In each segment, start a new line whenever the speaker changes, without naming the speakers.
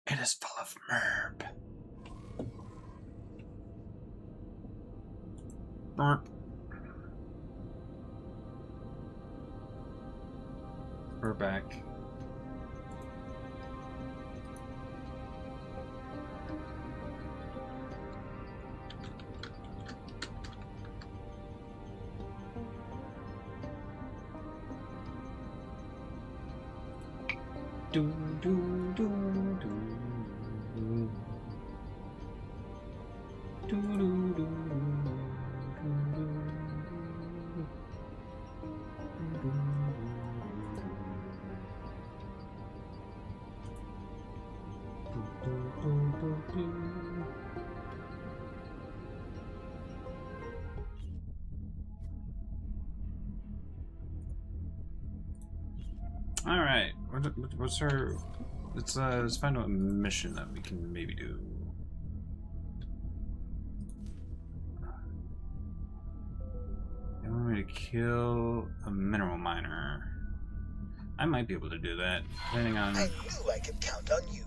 It is full of merp. We're back. Do do do do do do do. All right, what's our? Let's find out a mission that we can maybe do. They want me to kill a mineral miner. I might be able to do that, depending on.
I knew I could count on you.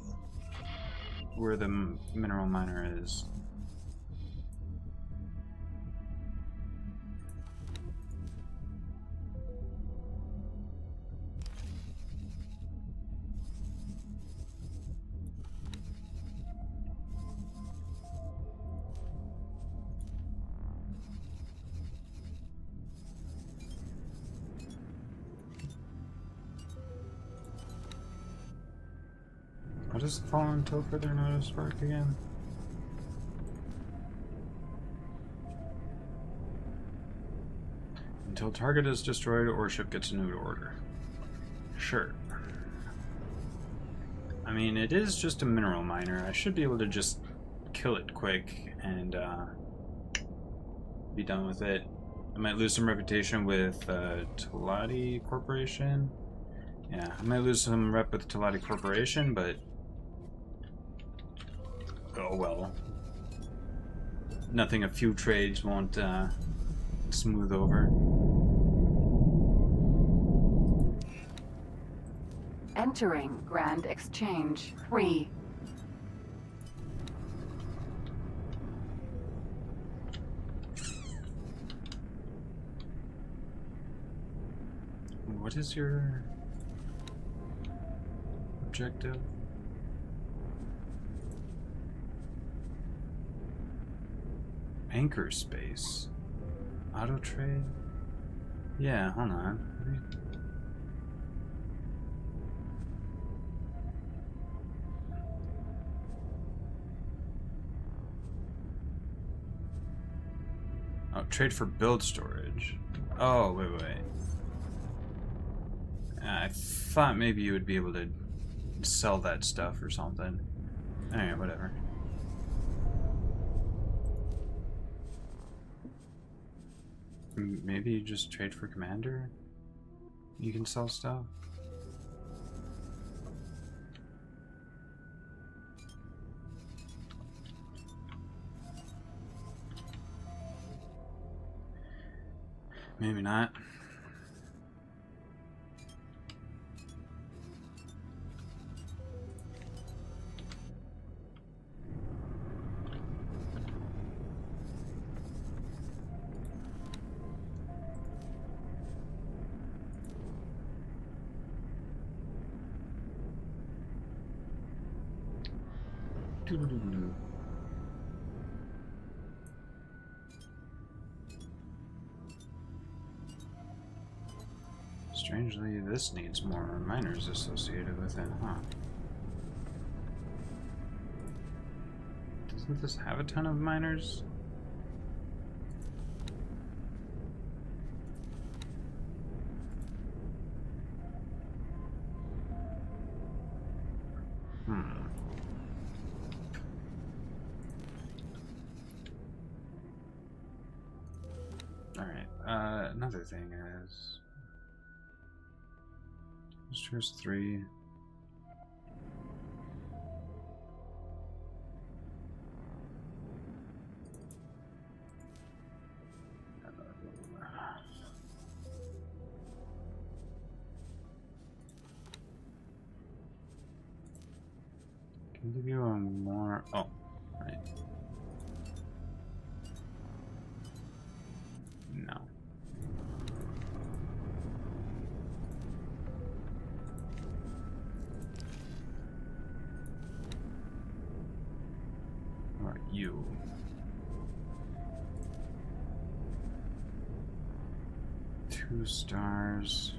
Where the mineral miner is. What does the fall until further notice work again? Until target is destroyed or ship gets a new order. Sure. I mean, it is just a mineral miner. I should be able to just kill it quick and be done with it. I might lose some reputation with Talati Corporation. Yeah, I might lose some rep with Talati Corporation, but oh well. Nothing a few trades won't smooth over.
Entering Grand Exchange 3.
What is your objective? Anchor space. Auto trade? Yeah, hold on. Oh, trade for build storage. Oh, wait. I thought maybe you would be able to sell that stuff or something. Alright, whatever. Maybe you just trade for commander? You can sell stuff? Maybe not. Strangely, this needs more miners associated with it, huh? Doesn't this have a ton of miners? Alright, another thing is... Here's 3. Can give you a more. Oh, right. No. Who are you? Two stars.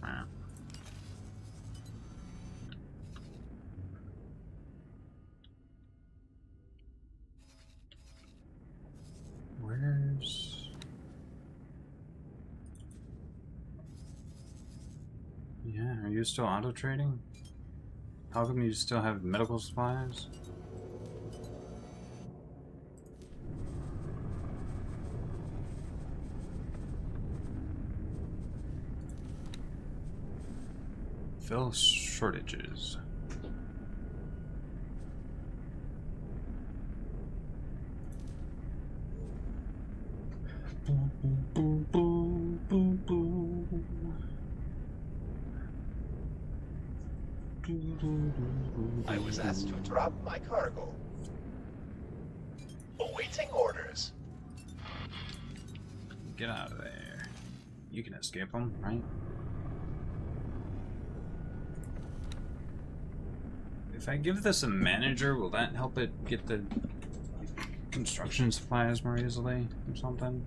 Ah. Where's... Yeah, are you still auto trading? How come you still have medical supplies? Fill shortages. Boo, boo, boo, boo, boo, boo.
I was asked to drop my cargo. Awaiting orders.
Get out of there. You can escape them, right? If I give this a manager, will that help it get the construction supplies more easily or something?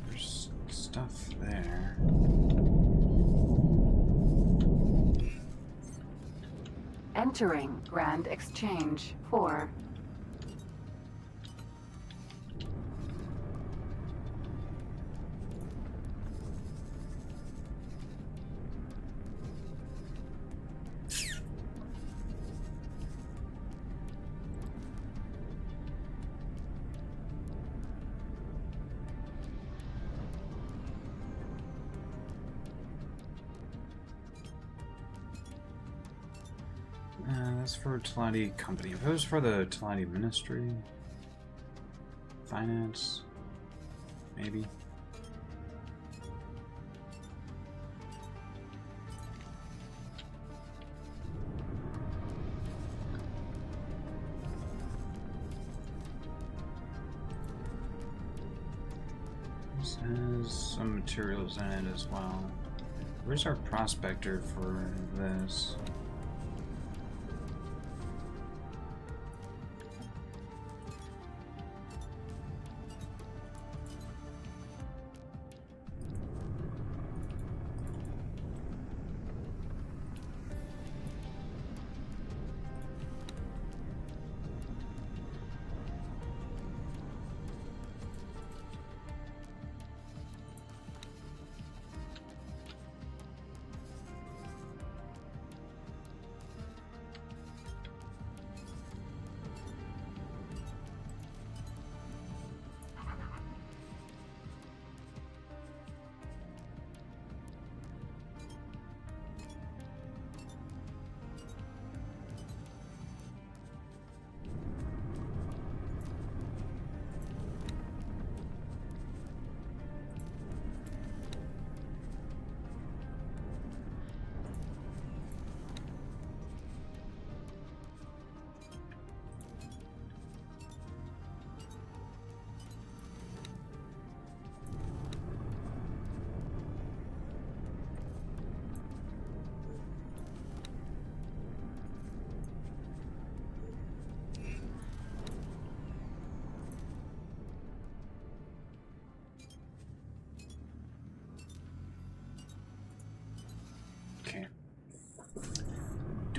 There's stuff there.
Entering Grand Exchange 4.
That's for Talati Company. If it was for the Talati Ministry, Finance, maybe. This has some materials in it as well. Where's our prospector for this?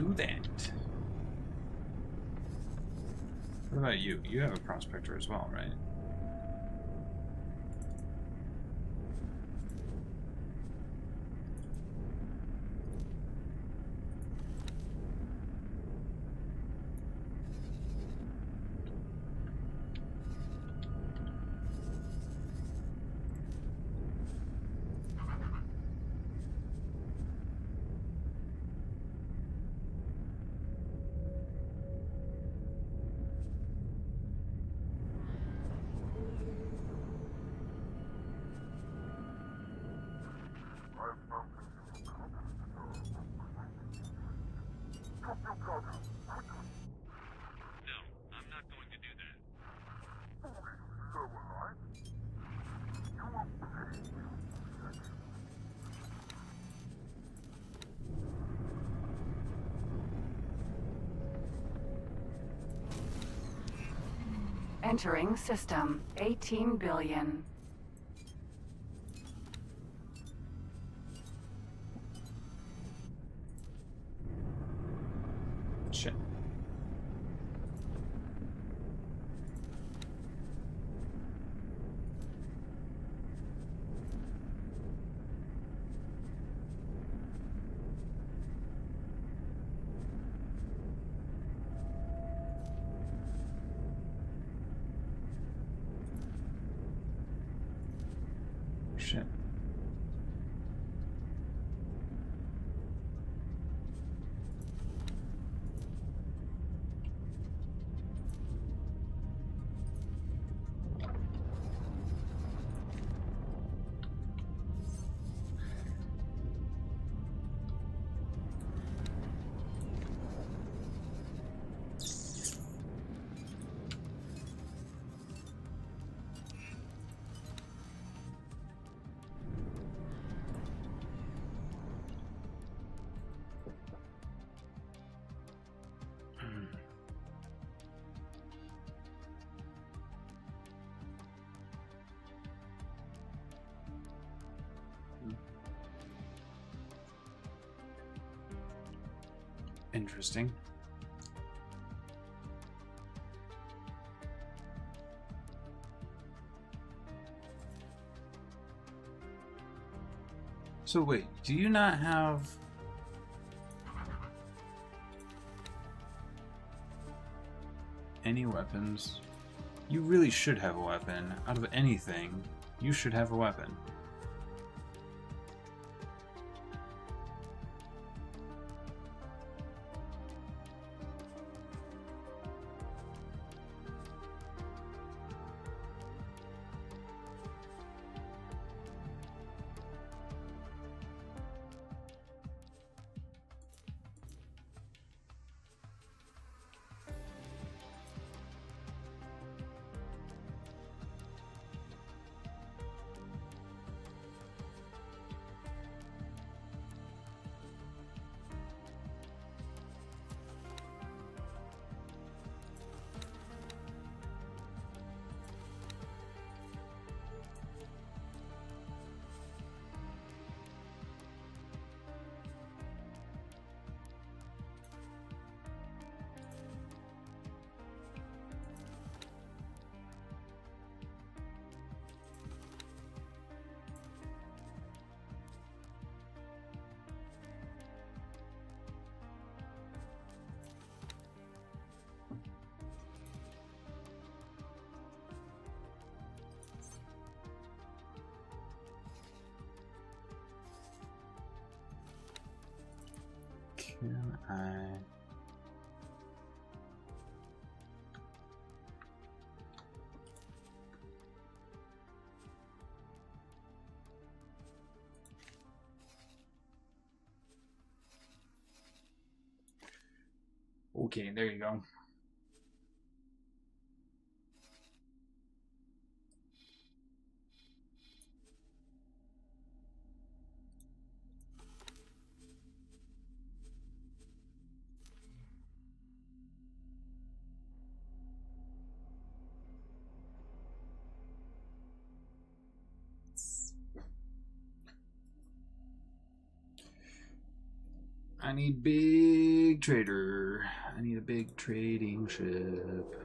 do that. What about you? You have a prospector as well, right?
Entering system. 18 billion.
Shit. Shit. Interesting. So wait, do you not have any weapons? You really should have a weapon. Out of anything, you should have a weapon. Can I... Okay, there you go. I need big trader. I need a big trading ship.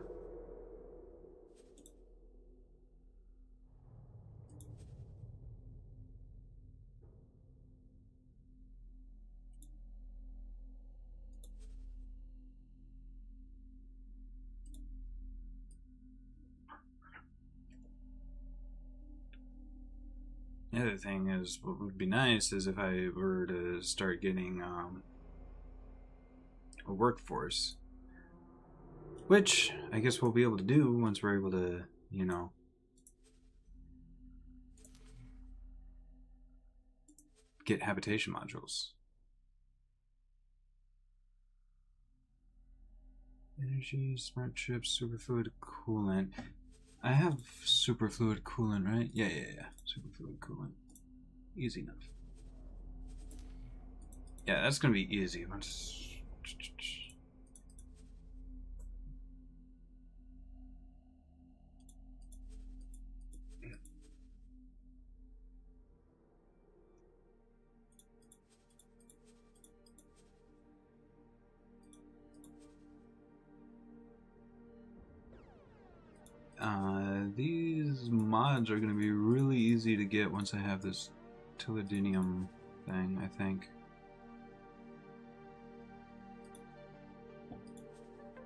The other thing is, what would be nice is if I were to start getting a workforce, which I guess we'll be able to do once we're able to, you know, get habitation modules. Energy, smart chips, superfluid coolant. I have superfluid coolant, right? Yeah. Superfluid coolant. Easy enough. Yeah, that's gonna be easy. These mods are going to be really easy to get once I have this Tillidinium thing, I think.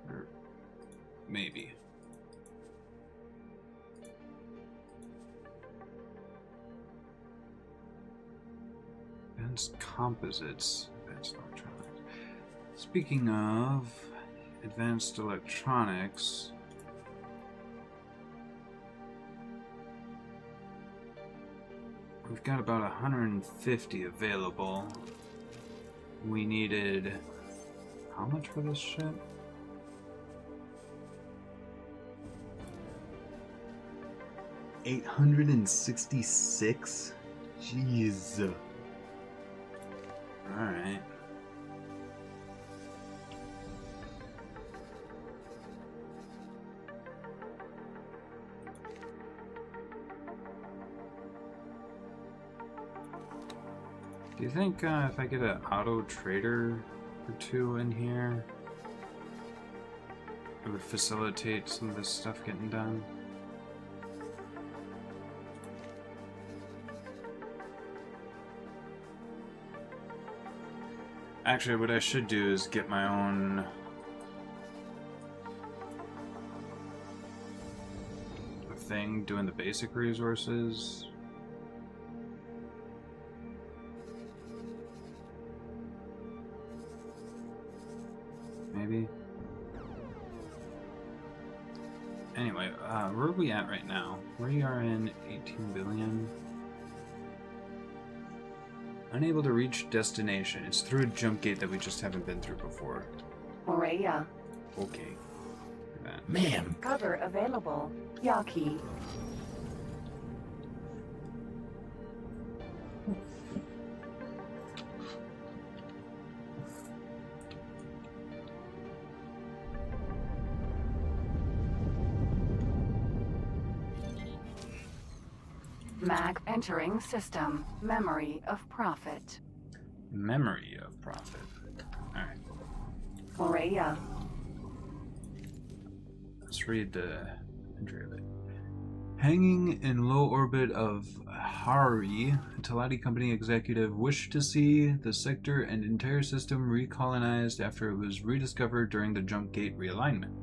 Or maybe. Advanced composites. Advanced electronics. Speaking of advanced electronics, we've got about 150 available. We needed how much for this ship? $866? Jeez. Alright. Do you think if I get an auto trader or two in here, it would facilitate some of this stuff getting done? Actually, what I should do is get my own thing doing the basic resources. Maybe. Anyway, where are we at right now? We are in 18 billion. Unable to reach destination. It's through a jump gate that we just haven't been through before.
Morea.
Okay. That.
Ma'am.
Cover available. Yaki. Mag entering system. Memory of profit.
Memory of profit. Alright.
Morea.
Let's read the entry of it. Hanging in low orbit of Hari, a Talati Company executive wished to see the sector and entire system recolonized after it was rediscovered during the jump gate realignment.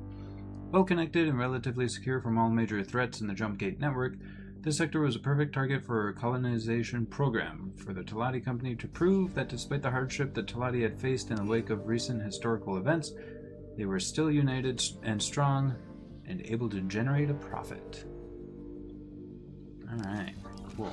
Well connected and relatively secure from all major threats in the jump gate network, this sector was a perfect target for a colonization program for the Talati Company to prove that despite the hardship that Talati had faced in the wake of recent historical events, they were still united and strong and able to generate a profit. Alright, cool.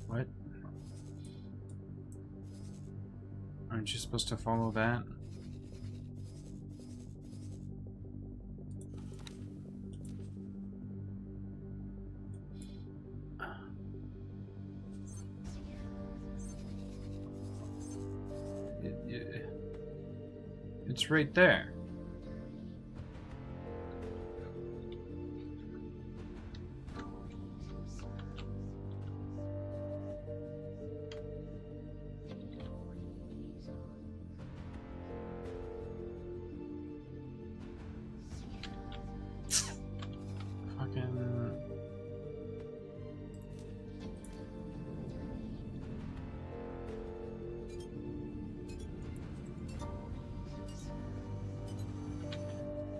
What? Aren't you supposed to follow that? It's right there. Fucking...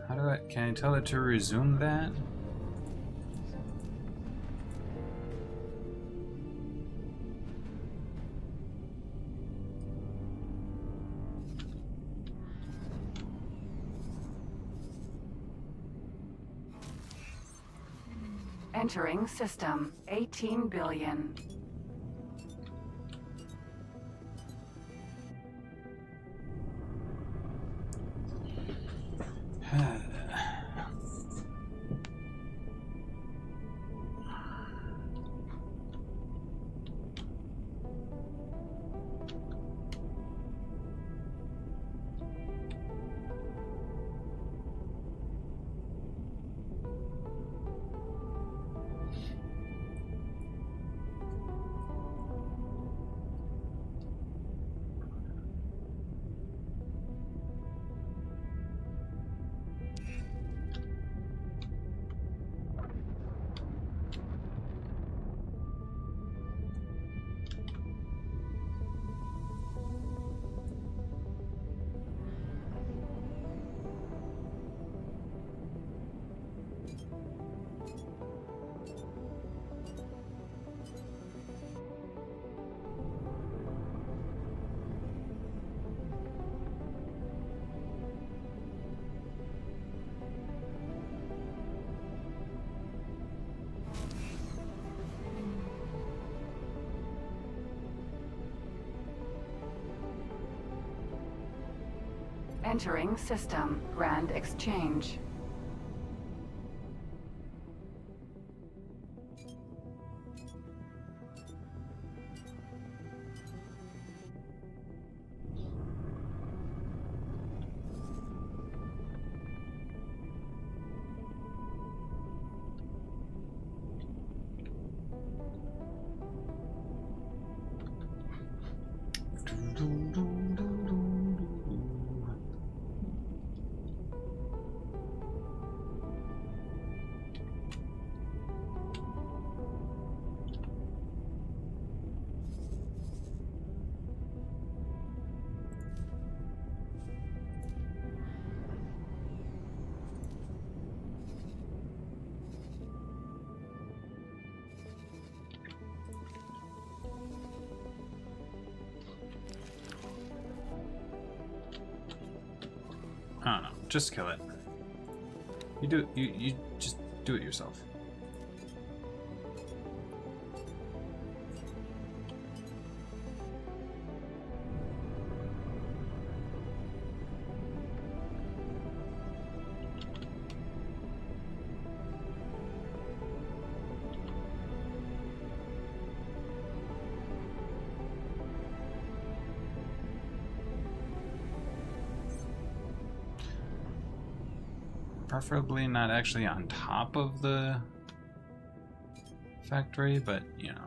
How do I... Can I tell it to resume that?
Entering system. 18 billion. Entering system. Grand exchange.
I don't know. Just kill it. You just do it yourself. Preferably not actually on top of the factory, but you know.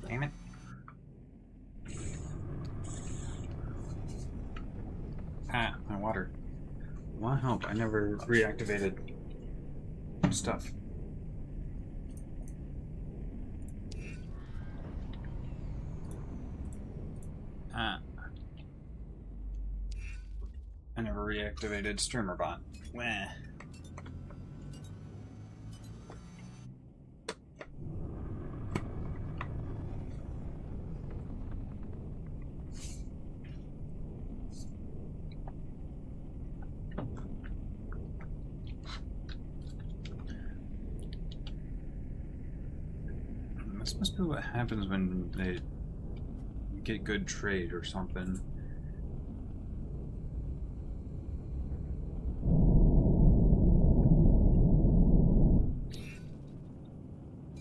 Damn it. Ah, my water. Want help? I never reactivated stuff. Ah. I never reactivated streamer bot. Wah. This must be what happens when they get good trade or something.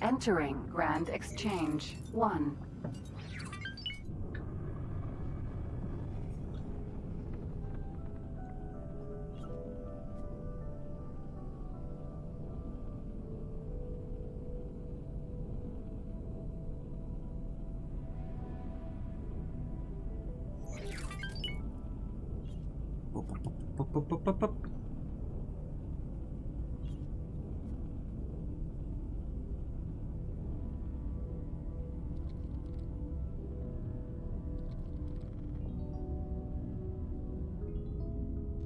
Entering Grand Exchange 1.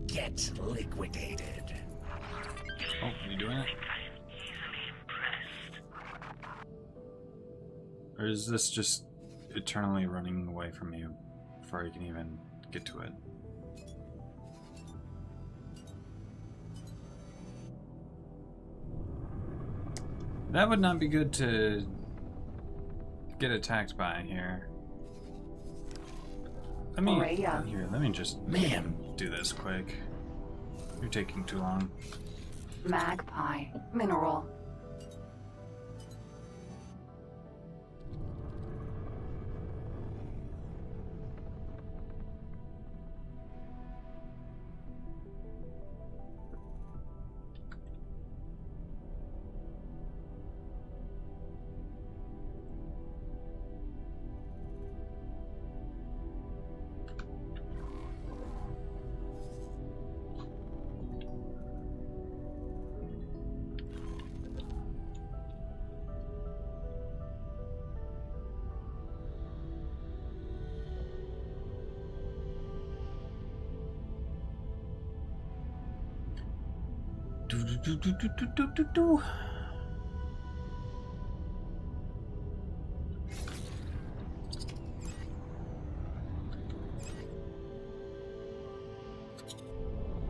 Get liquidated.
Oh, you doing it? Or is this just eternally running away from you before I can even get to it? That would not be good to get attacked by here. Let me just do this quick. You're taking too long.
Magpie Mineral.
Do.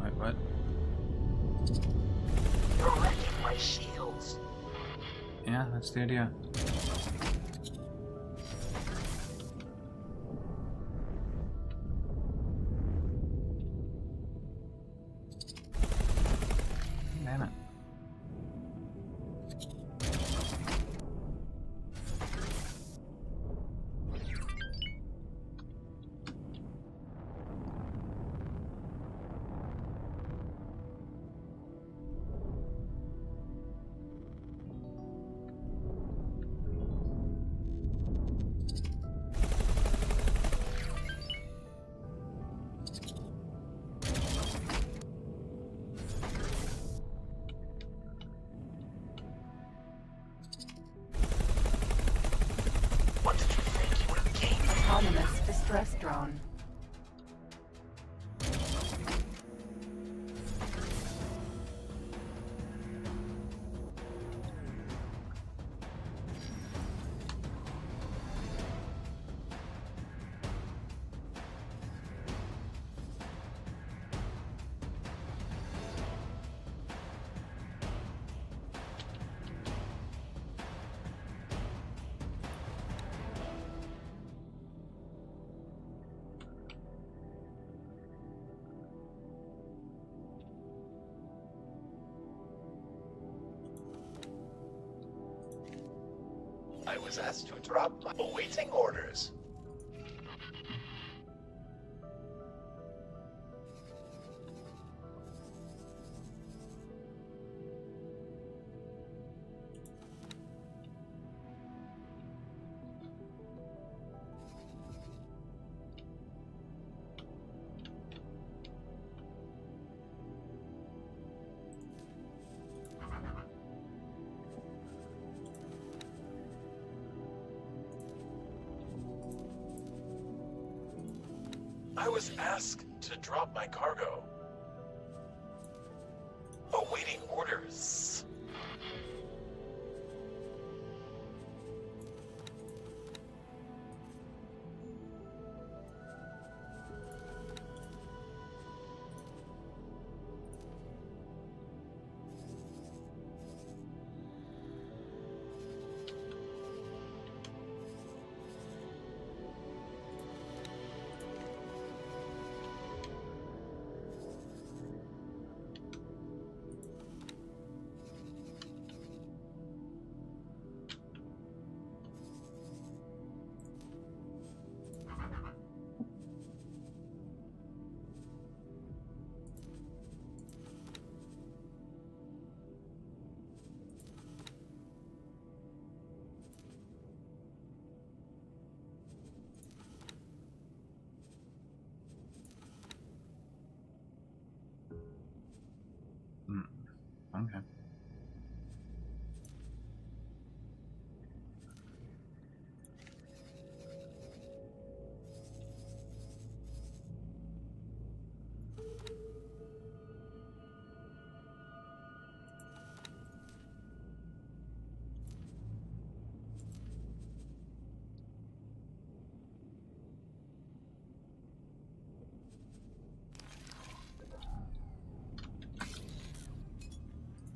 Wait, what?
You're wrecking my shields.
Yeah, that's the idea. Damn it.
What did you think you were gaining?
Autonomous distress drone.
I was asked to drop my awaiting orders. I was asked to drop my cargo. Awaiting orders.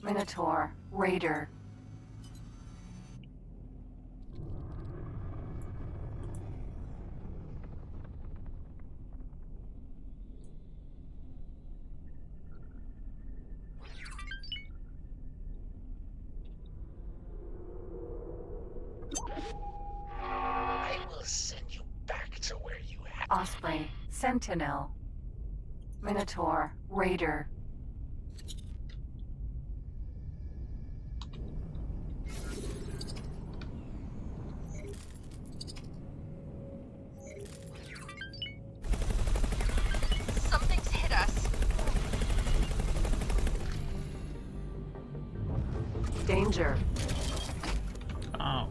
Minotaur, Raider.
I will send you back to where you have.
Osprey, Sentinel. Minotaur, Raider.
Something's hit us.
Danger.
Oh.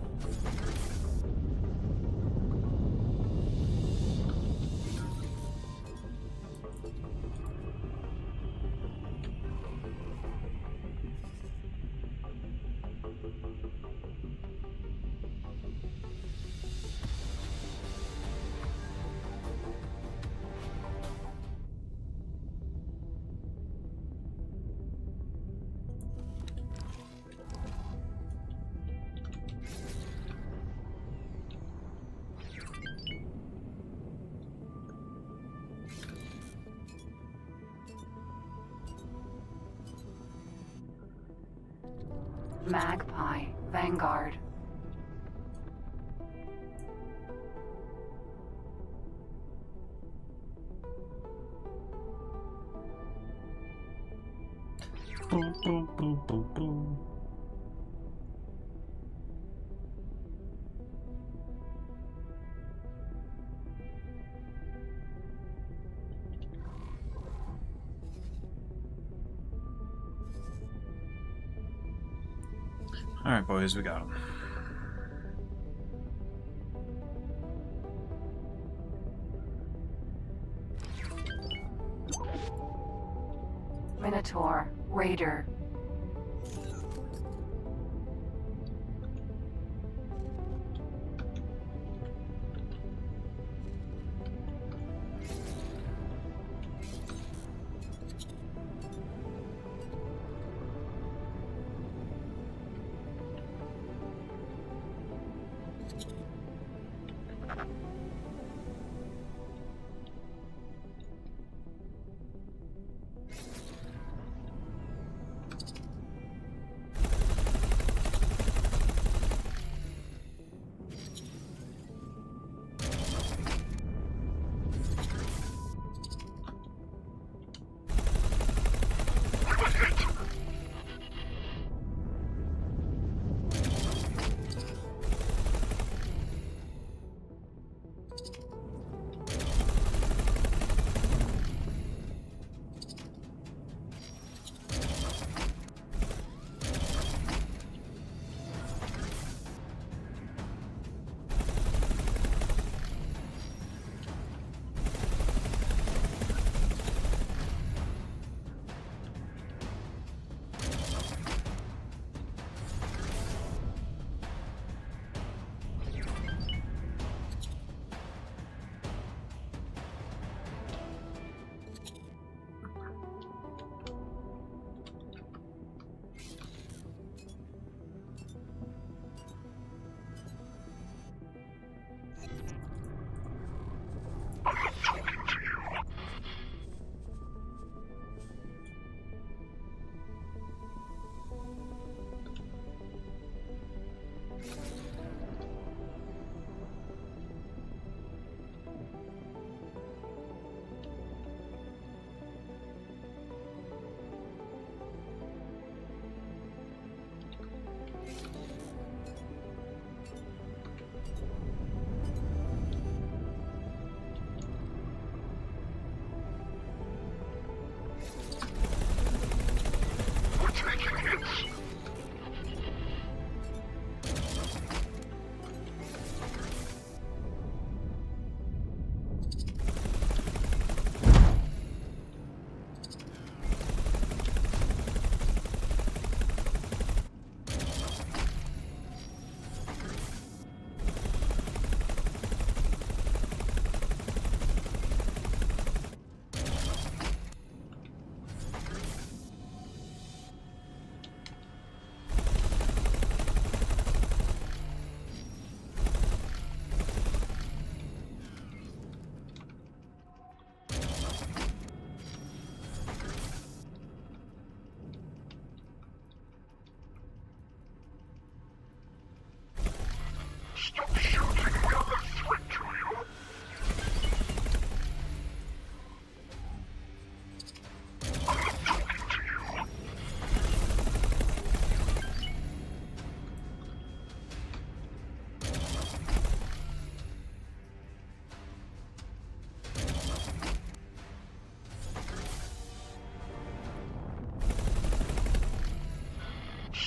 Magpie, Vanguard.
Boom, boom, boom, boom, boom. All right, boys, we got him.
Minotaur, Raider.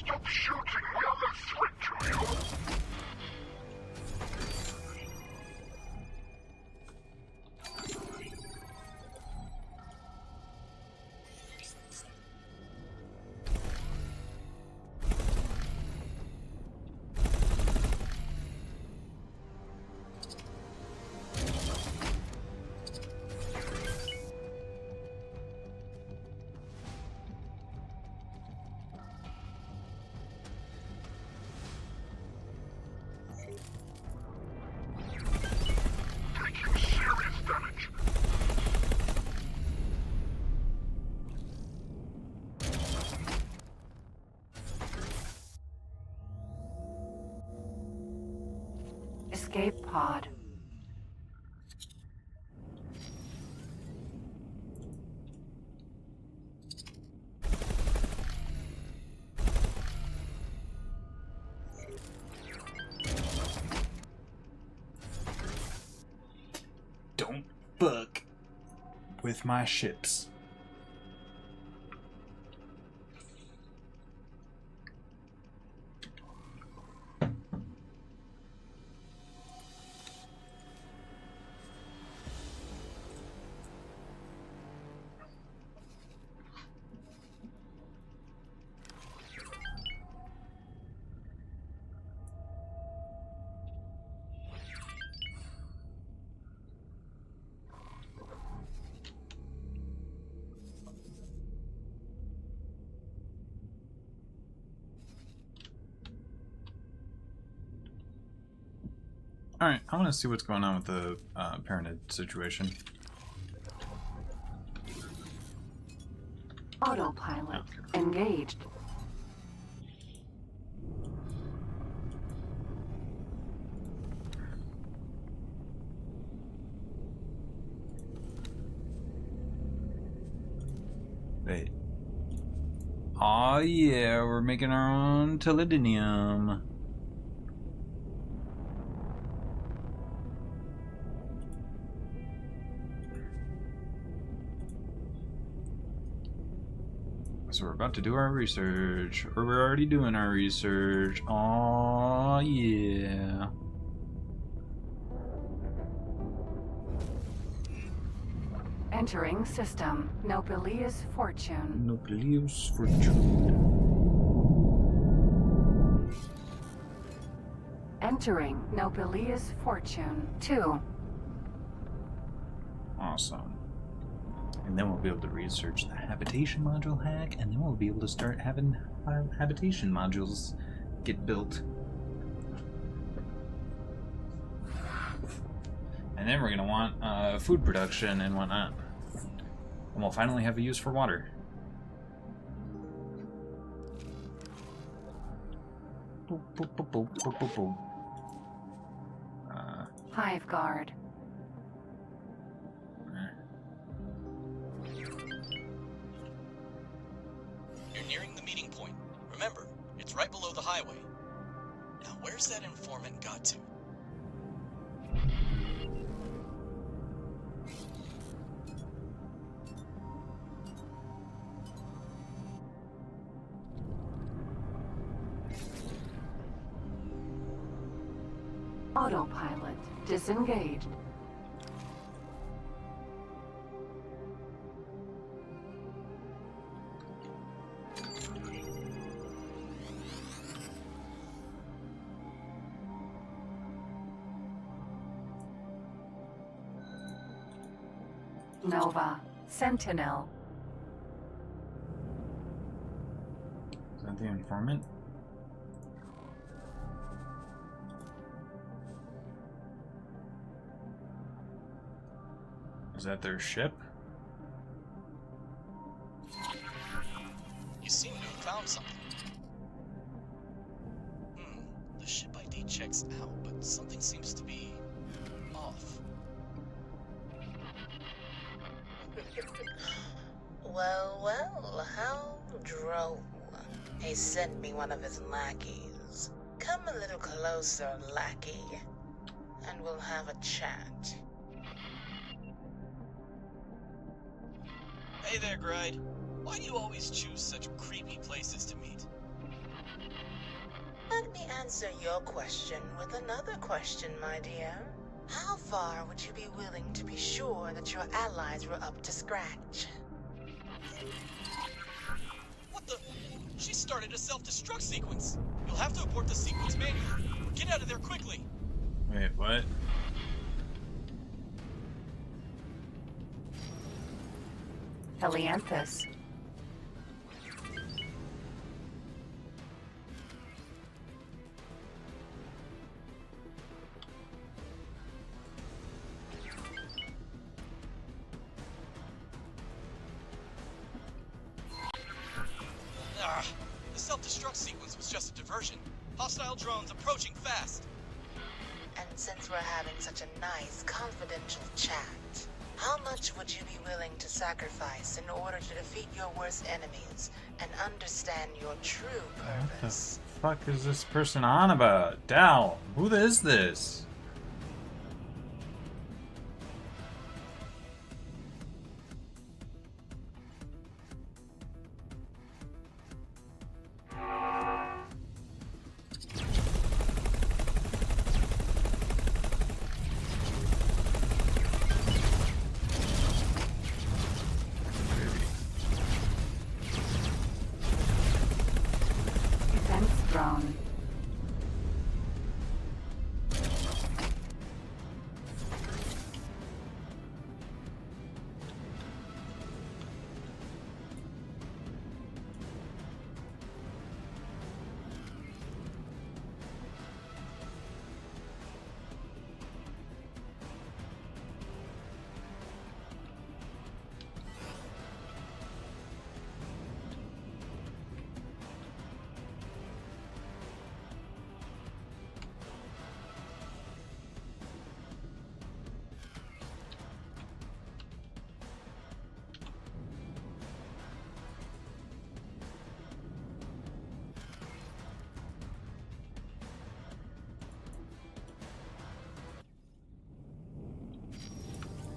Stop shooting! We are the threat to you! Taking serious damage.
Escape pod.
Don't fuck with my ships. Alright, I want to see what's going on with the Paranid situation.
Autopilot engaged.
Wait. Aw yeah, we're making our own Telidinium. So we're about to do our research, or we're already doing our research. Aw yeah.
Entering system. Nobilius fortune.
Nobilius fortune.
Entering Nobilius fortune 2.
Awesome. And then we'll be able to research the habitation module hack, and then we'll be able to start having habitation modules get built. And then we're going to want food production and whatnot. And we'll finally have a use for water. Boop, boop, boop, boop, boop, boop, boop.
Hive guard.
You're nearing the meeting point. Remember, it's right below the highway. Now, where's that informant got to?
Autopilot disengaged. Nova. Sentinel.
Is that the informant? Is that their ship?
You seem to have found something. The ship ID checks out, but something seems to be off.
Well, how droll. He sent me one of his lackeys. Come a little closer, lackey, and we'll have a chat.
Hey there, Gride. Why do you always choose such creepy places to meet?
me answer your question with another question, my dear. How far would you be willing to be sure that your allies were up to scratch?
What the? She started a self-destruct sequence. You'll have to abort the sequence manually. Get out of there quickly.
Wait, what?
Helianthus.
Ah, the self-destruct sequence was just a diversion. Hostile drones approaching fast.
And since we're having such a nice, confidential chat, how much would you be willing to sacrifice in order to defeat your worst enemies and understand your true
What the
purpose?
fuck is this person on about? Dal, who is this?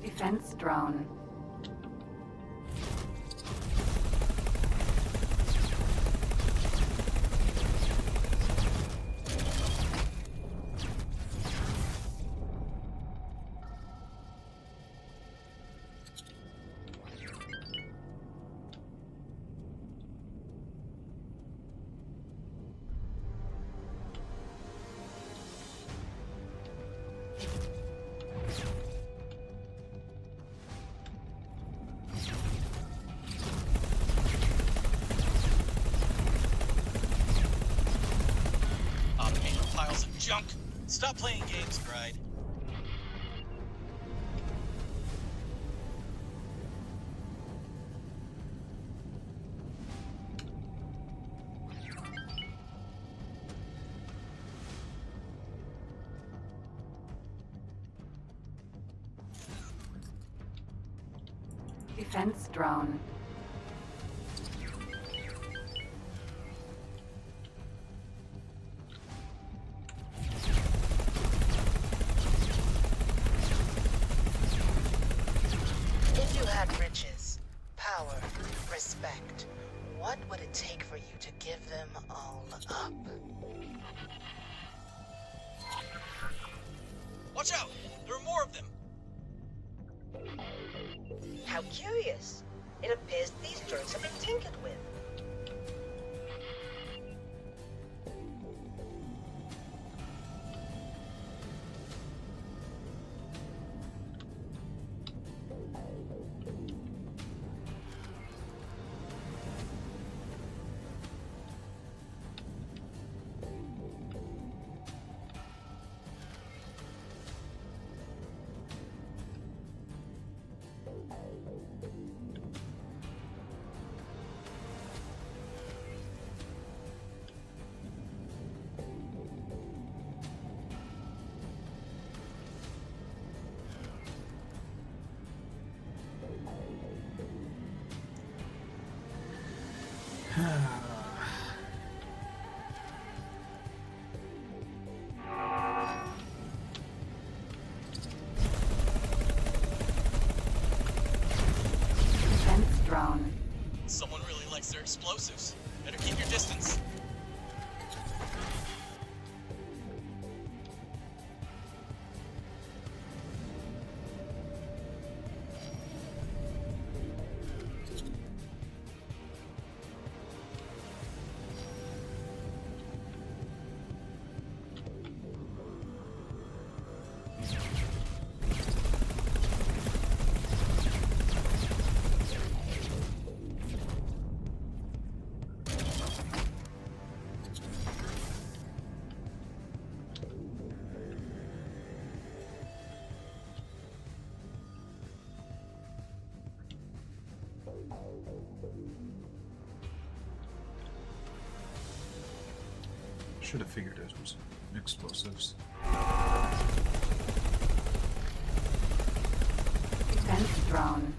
Defense drone. Defense drone.
Automated piles of junk. Stop playing games, Gride.
Defense drone.
If you had riches, power, respect, what would it take for you to give them all up?
Watch out! There are more of them.
How curious. It appears these drones have been tinkered with.
Should have figured it was explosives.
Defense drone.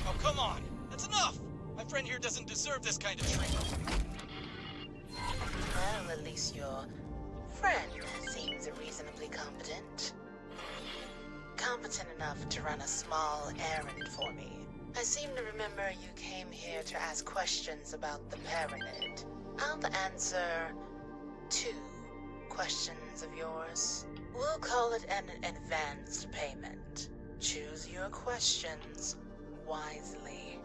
Oh, come on! That's enough! My friend here doesn't deserve this kind of treatment.
Well, at least your friend seems reasonably competent. Competent enough to run a small errand for me. I seem to remember you came here to ask questions about the Pyramid. I'll answer 2 questions of yours. We'll call it an advanced payment. Choose your questions wisely.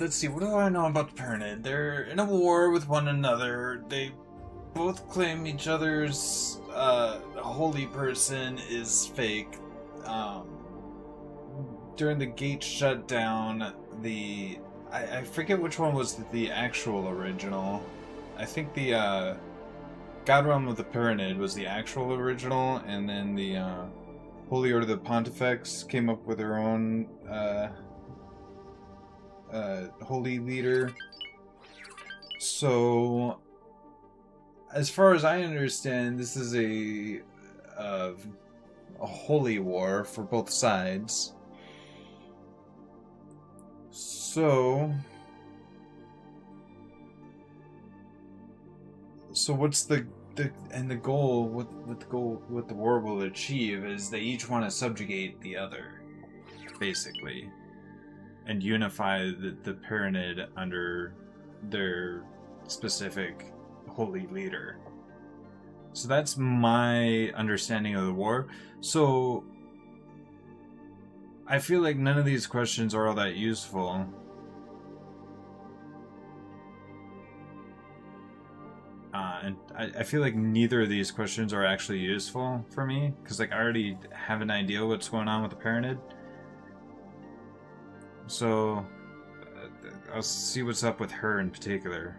Let's see, what do I know about the Pyramid? They're in a war with one another. They both claim each other's holy person is fake. During the gate shutdown, I forget which one was the actual original. I think the God Realm of the Pyramid was the actual original, and then the Holy Order of the Pontifex came up with their own holy leader. So, as far as I understand, this is a holy war for both sides. So what's the goal? What the war will achieve is they each want to subjugate the other, basically, and unify the Pyramid under their specific holy leader. So that's my understanding of the war. So I feel like none of these questions are all that useful. And I feel like neither of these questions are actually useful for me, because like I already have an idea what's going on with the Pyramid. So I'll see what's up with her in particular.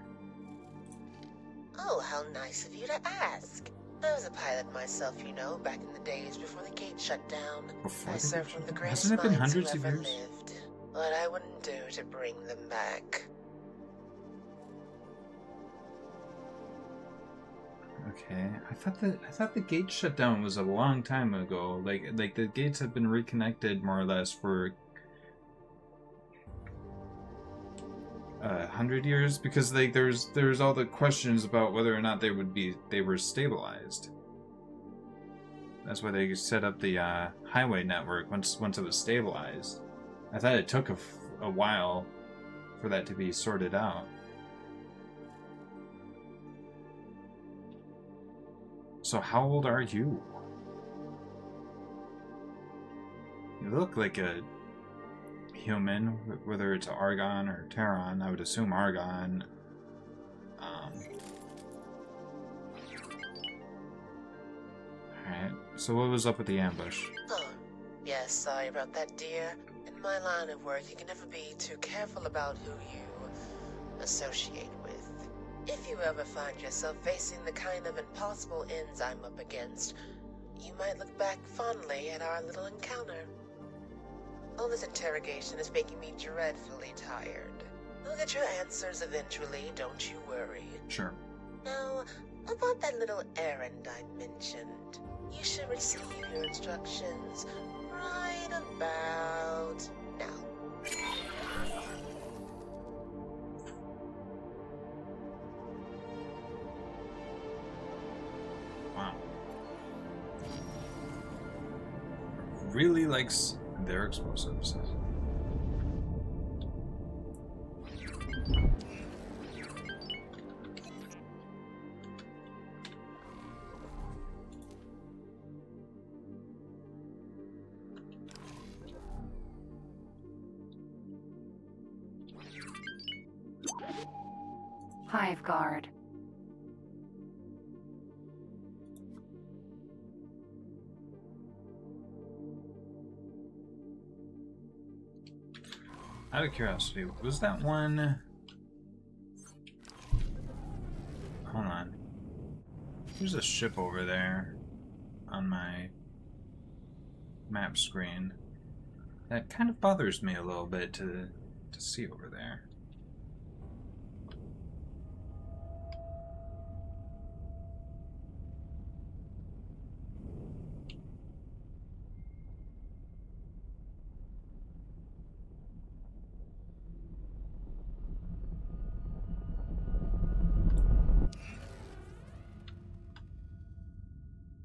Oh, how nice of you to ask. I was a pilot myself, you know, back in the days before the gate shut down. I served with the greatest
Hasn't it been
minds who
hundreds of
ever
years?
lived. What I wouldn't do to bring them back.
Okay, I thought the gate shut down was a long time ago. Like the gates have been reconnected more or less for 100 years, because like there's all the questions about whether or not they were stabilized. That's why they set up the highway network once it was stabilized. I thought it took a while for that to be sorted out. So how old are you? You look like a human, whether it's Argon or Terran. I would assume Argon. Alright, so what was up with the ambush?
Oh, yes, sorry about that, dear. In my line of work, you can never be too careful about who you associate with. If you ever find yourself facing the kind of impossible ends I'm up against, you might look back fondly at our little encounter. All this interrogation is making me dreadfully tired. I'll get your answers eventually, don't you worry.
Sure.
Now, about that little errand I mentioned. You should receive your instructions right about now.
Wow. Really likes their explosives.
Hive guard.
Out of curiosity, was that one... Hold on. There's a ship over there on my map screen. That kind of bothers me a little bit to see over there.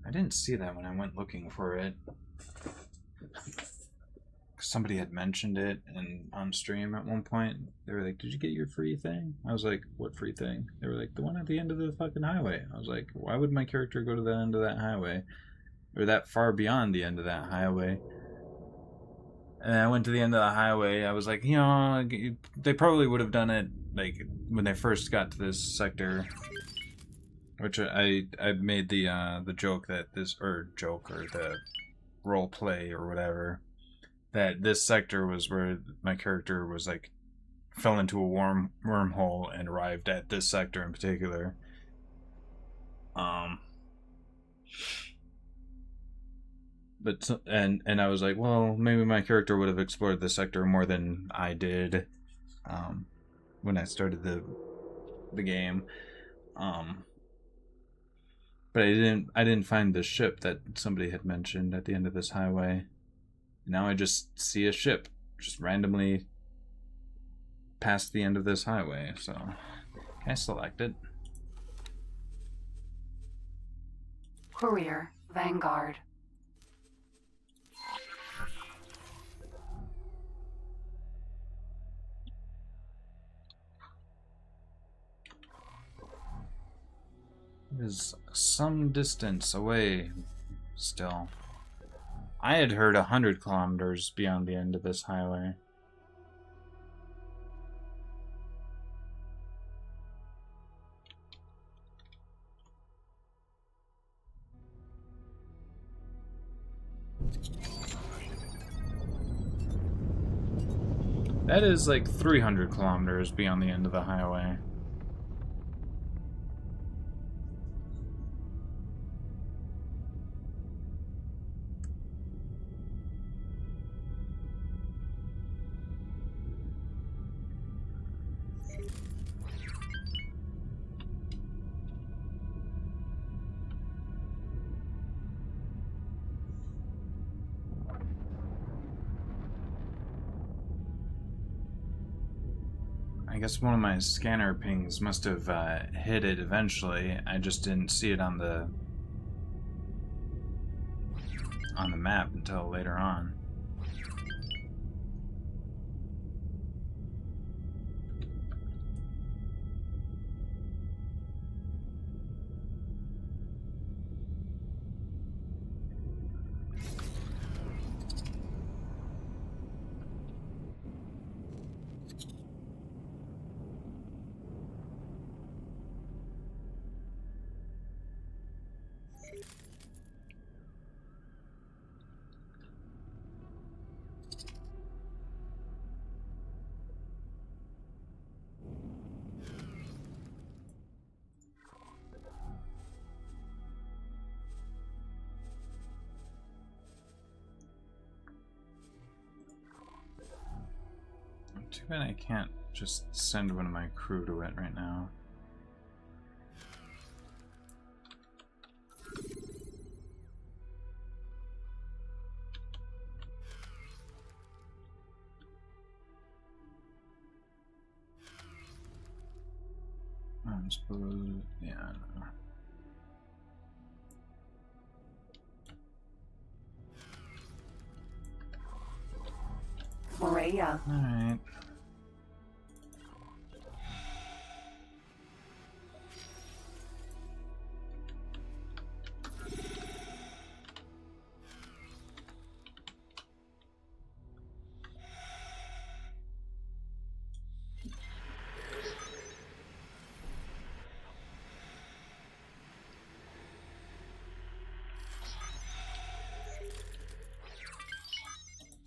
I didn't see that when I went looking for it. Somebody had mentioned it and on stream at one point. They were like, "Did you get your free thing?" I was like, "What free thing?" They were like, "The one at the end of the fucking highway." I was like, "Why would my character go to the end of that highway? Or that far beyond the end of that highway?" And I went to the end of the highway. I was like, you know, they probably would have done it like when they first got to this sector. Which I made the joke that this, or the role play or whatever, that this sector was where my character was like fell into a wormhole and arrived at this sector in particular. But and I was like, well, maybe my character would have explored this sector more than I did when I started the game. But I didn't find the ship that somebody had mentioned at the end of this highway. Now I just see a ship just randomly past the end of this highway, so I select it.
Courier, Vanguard.
It is some distance away still. I had heard 100 kilometers beyond the end of this highway. That is like 300 kilometers beyond the end of the highway. I guess one of my scanner pings must have hit it eventually. I just didn't see it on the map until later on. Too bad I can't just send one of my crew to it right now. I'm supposed. Yeah. No.
Maria.
All right.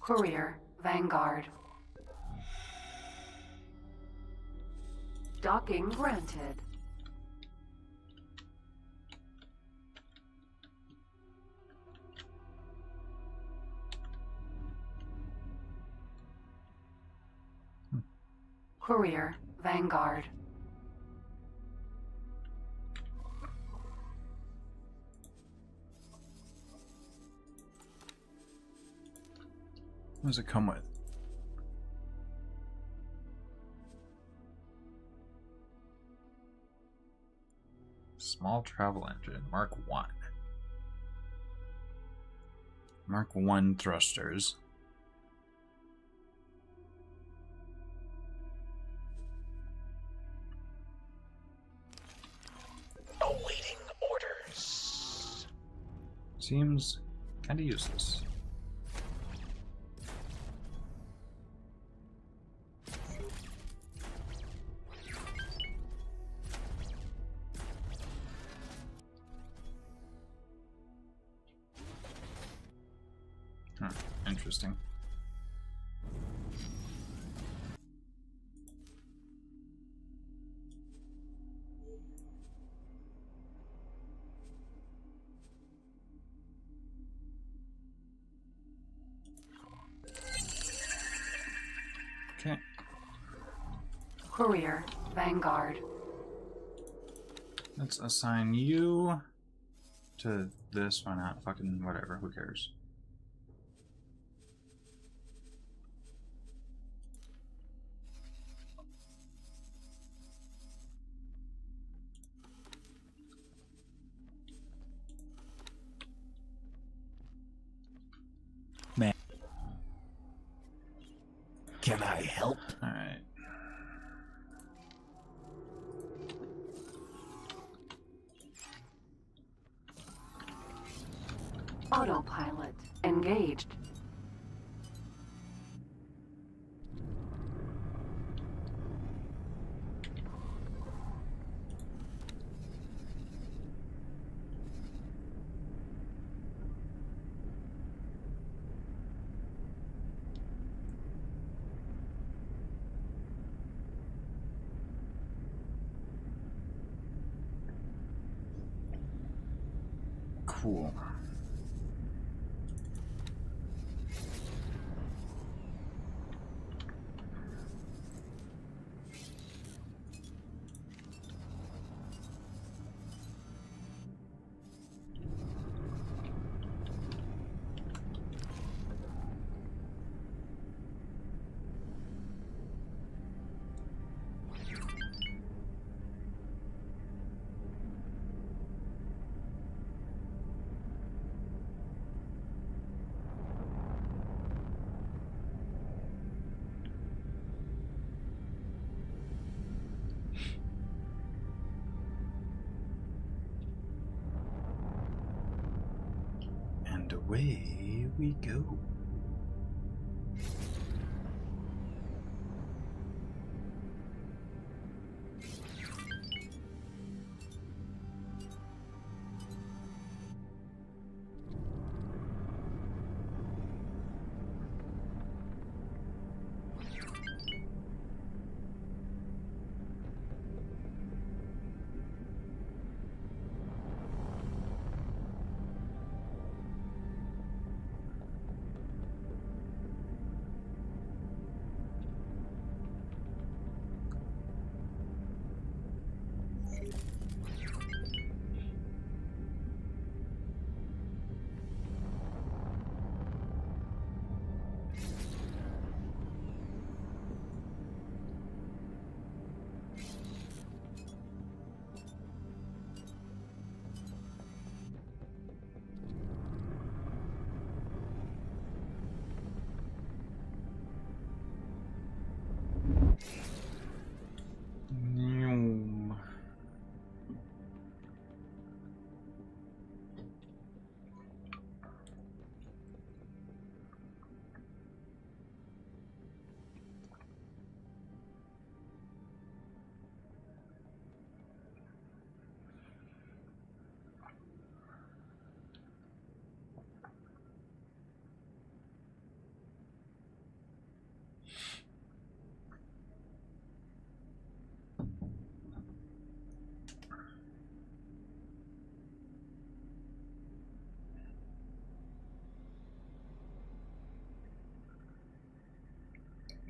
Courier, Vanguard. Docking granted. Courier, Vanguard.
What does it come with? Small travel engine, Mark 1. Mark 1 thrusters.
Awaiting orders.
Seems kind of useless. Interesting. Okay.
Courier, Vanguard.
Let's assign you to this. Why not? Fucking whatever. Who cares?
Can I help?
All right.
Autopilot engaged.
Cool. And away we go.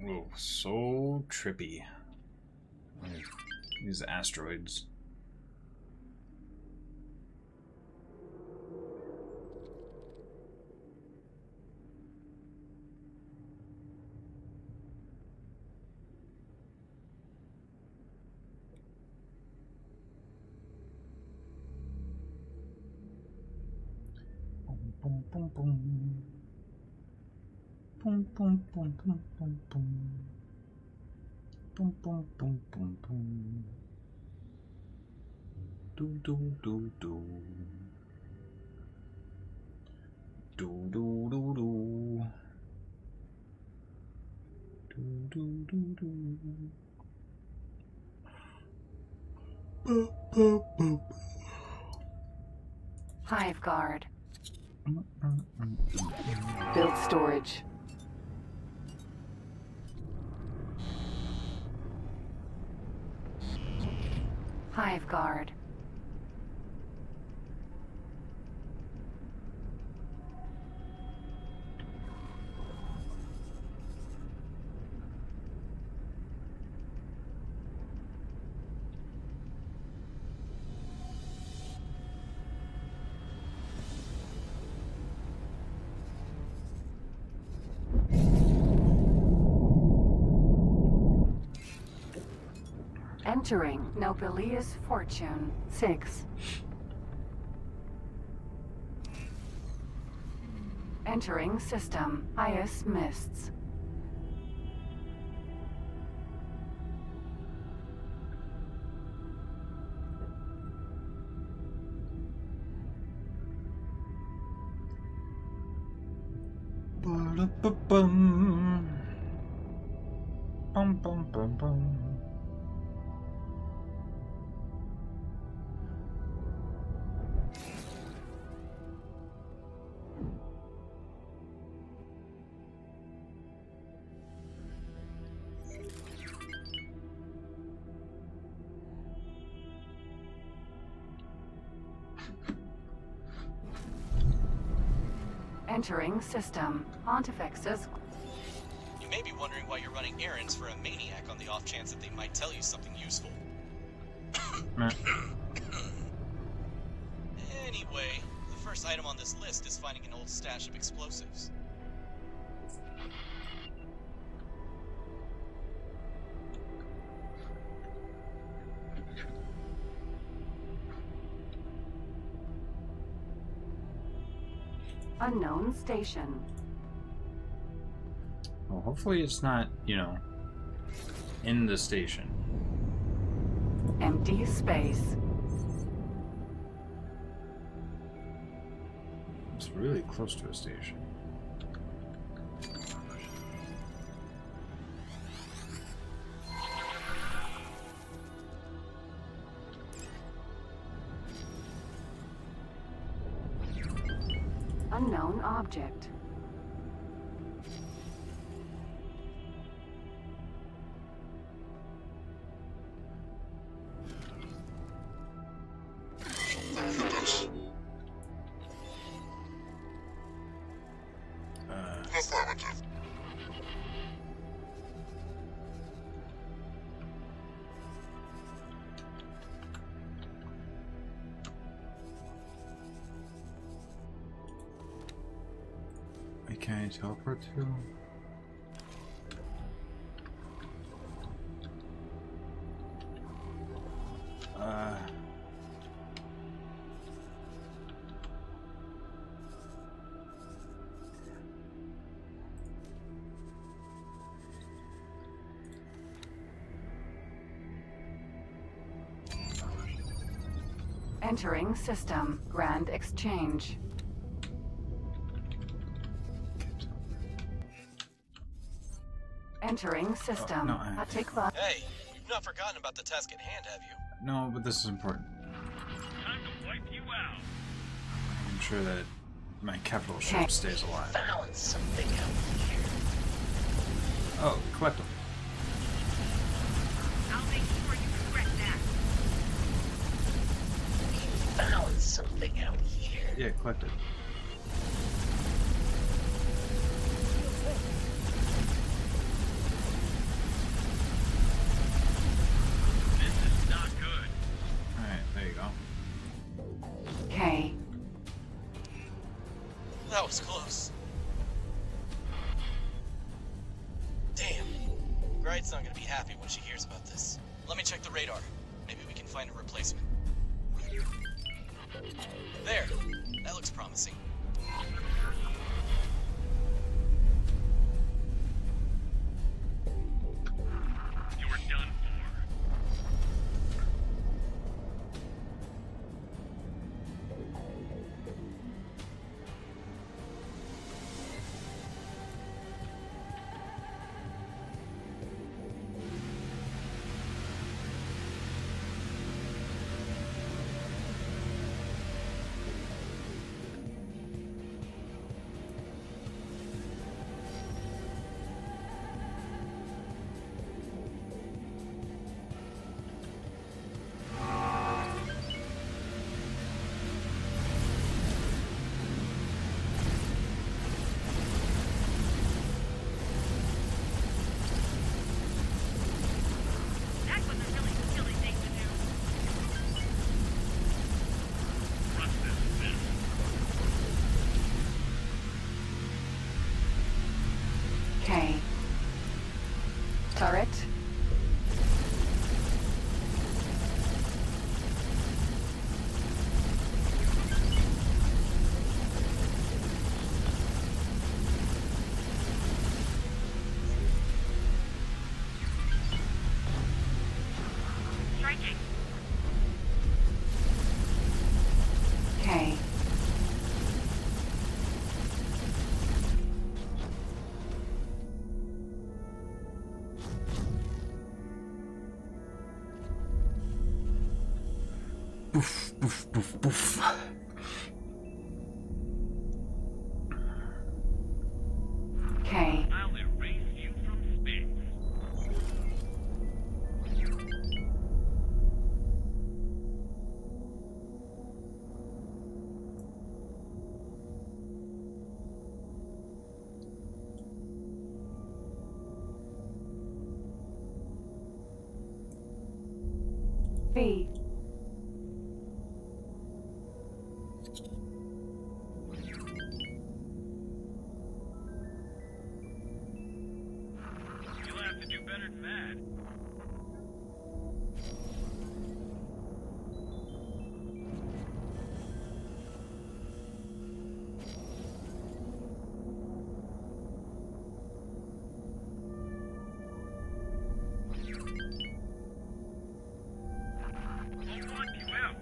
Whoa, so trippy. These asteroids. Boom, boom, boom. Boom, boom, boom, boom, boom, boom. Boom, boom, boom, boom, boom. Do, do, do, do. Do, do, do, do. Do, do, do, do. Boop, boop, boop.
Hive guard. Build storage. Hive guard. Entering Nobilius Fortune 6. Entering system Ice Mists.
Ba-da-ba-bum. Bum, bum, bum, bum.
Entering system Pontifex's.
You may be wondering why you're running errands for a maniac on the off chance that they might tell you something useful. Anyway, the first item on this list is finding an old stash of explosives.
Unknown station.
Well, hopefully it's not, you know, in the station.
Empty space.
It's really close to a station.
Unknown object.
Affirmative.
Can I teleport to?
Entering system Grand Exchange. Entering system.
Oh, no,
Atikva.
Hey, you've not forgotten about the task at hand, have you?
No, but this is important.
Time to wipe you out.
I'm sure that my capital ship stays alive.
Found something out here.
Oh, collect them.
I'll make sure you regret that.
Found something out here.
Yeah, collect it.
That was close. Damn. Gride's not gonna be happy when she hears about this. Let me check the radar. Maybe we can find a replacement. There. That looks promising.
You are done for.
That was a really silly thing to do.
Trust this bitch.
K. Turret.
Striking.
K.
Boof, boof, boof, boof.
K.
I'll erase you from space.
B.
You'll have to do better than that. I'll lock you out.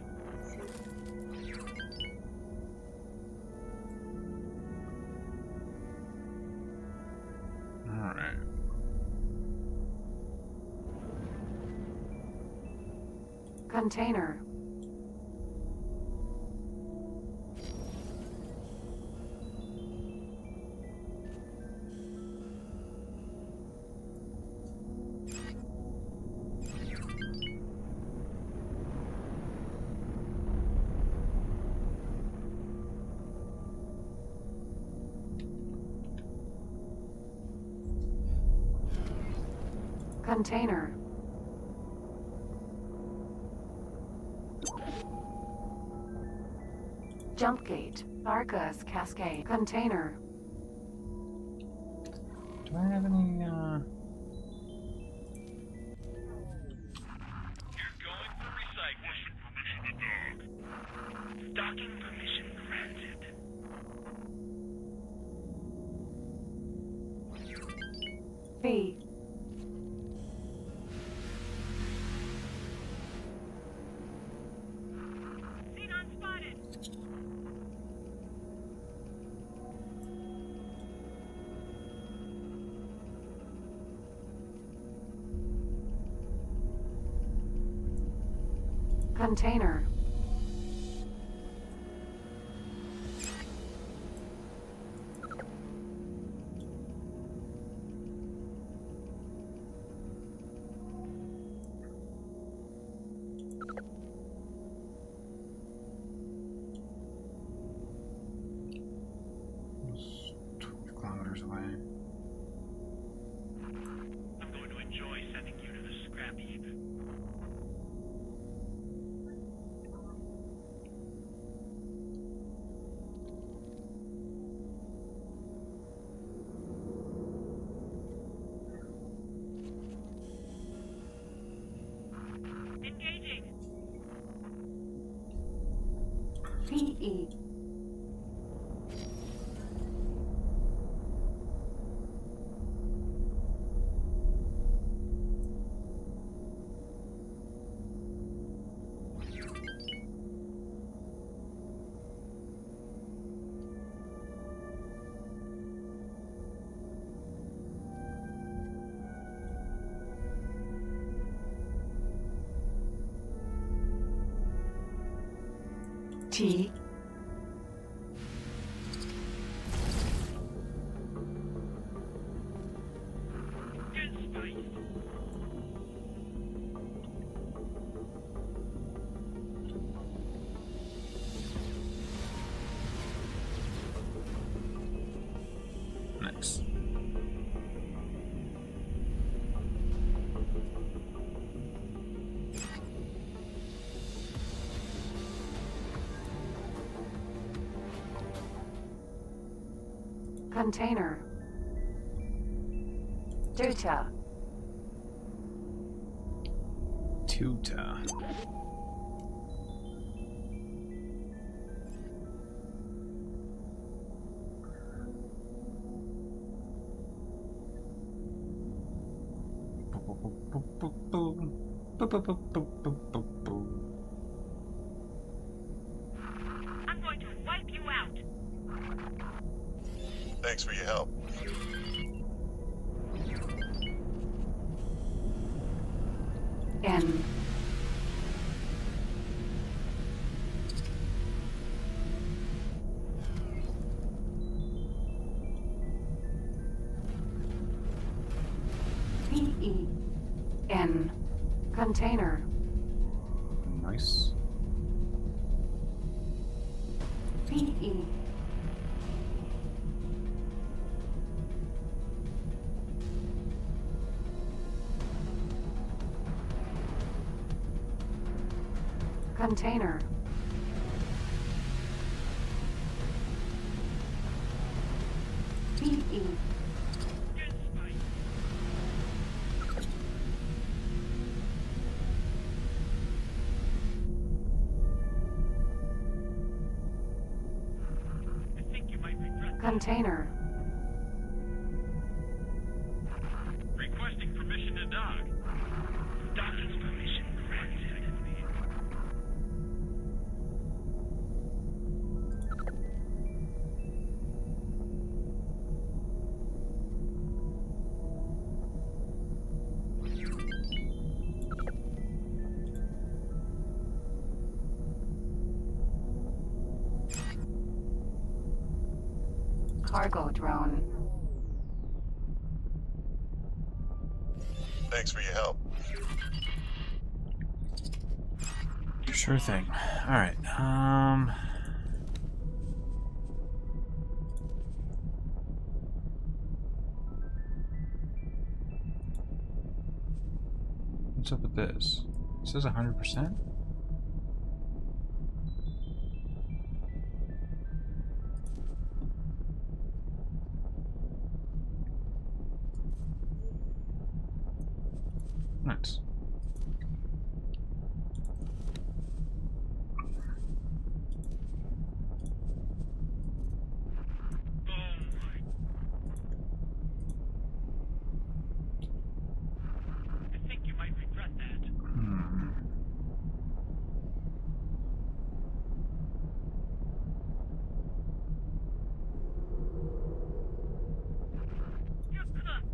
Alright.
Container. Container. Jump gate. Arcus Cascade. Container.
Do I have any,
You're going for recycling. Permission to dock. Docking permission granted.
B.
Xenon spotted.
Container.
it's 12 kilometers away.
I'm going to enjoy sending you to the scrap heap.
PE. T.
In space.
Nice.
Container. Duta.
Tuta.
I'm going to wipe you out.
Thanks for your help.
N. PE. N. Container.
Nice.
PE. Container. PE.
I think you might regret that.
Container.
Requesting permission to dock. Docking permission granted.
Cargo drone.
Thanks for your help.
Sure thing. All right. What's up with this? It says 100%. Nice.
I think you might regret that.
You're cooked.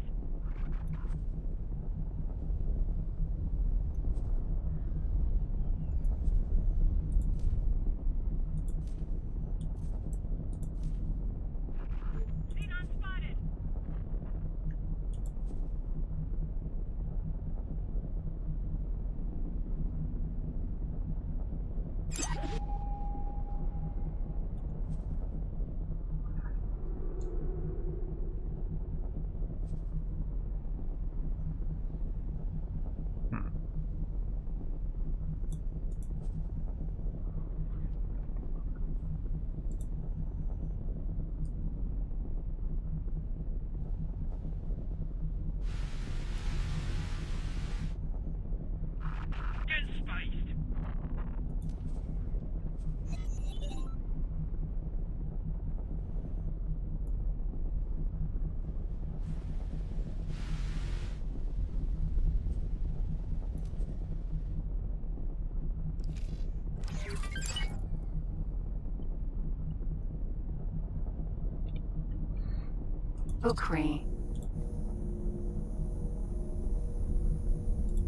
Ukri.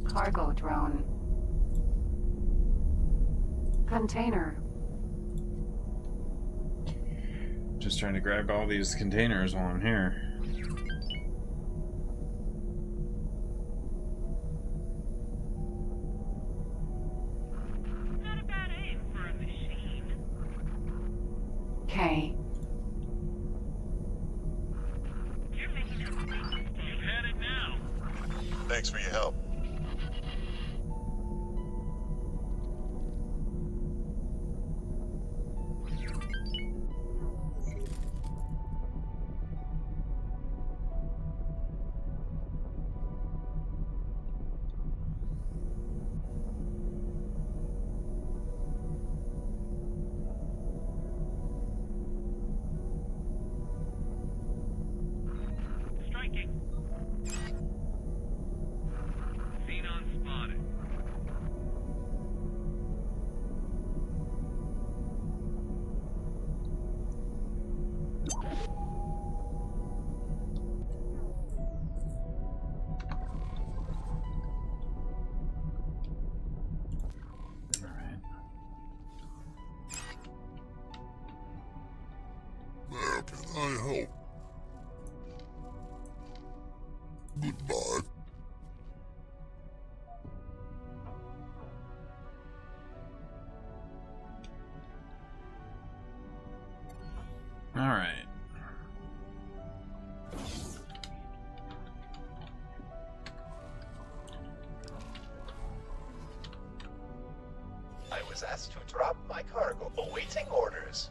Cargo drone. Container.
Just trying to grab all these containers while I'm here.
Not a bad aim for a machine.
K.
You're making a big mistake.
You had it now.
Thanks for your help.
Striking. Xenon spotted.
Alright.
Where can I help? Goodbye.
Alright.
I was asked to drop my cargo, awaiting orders.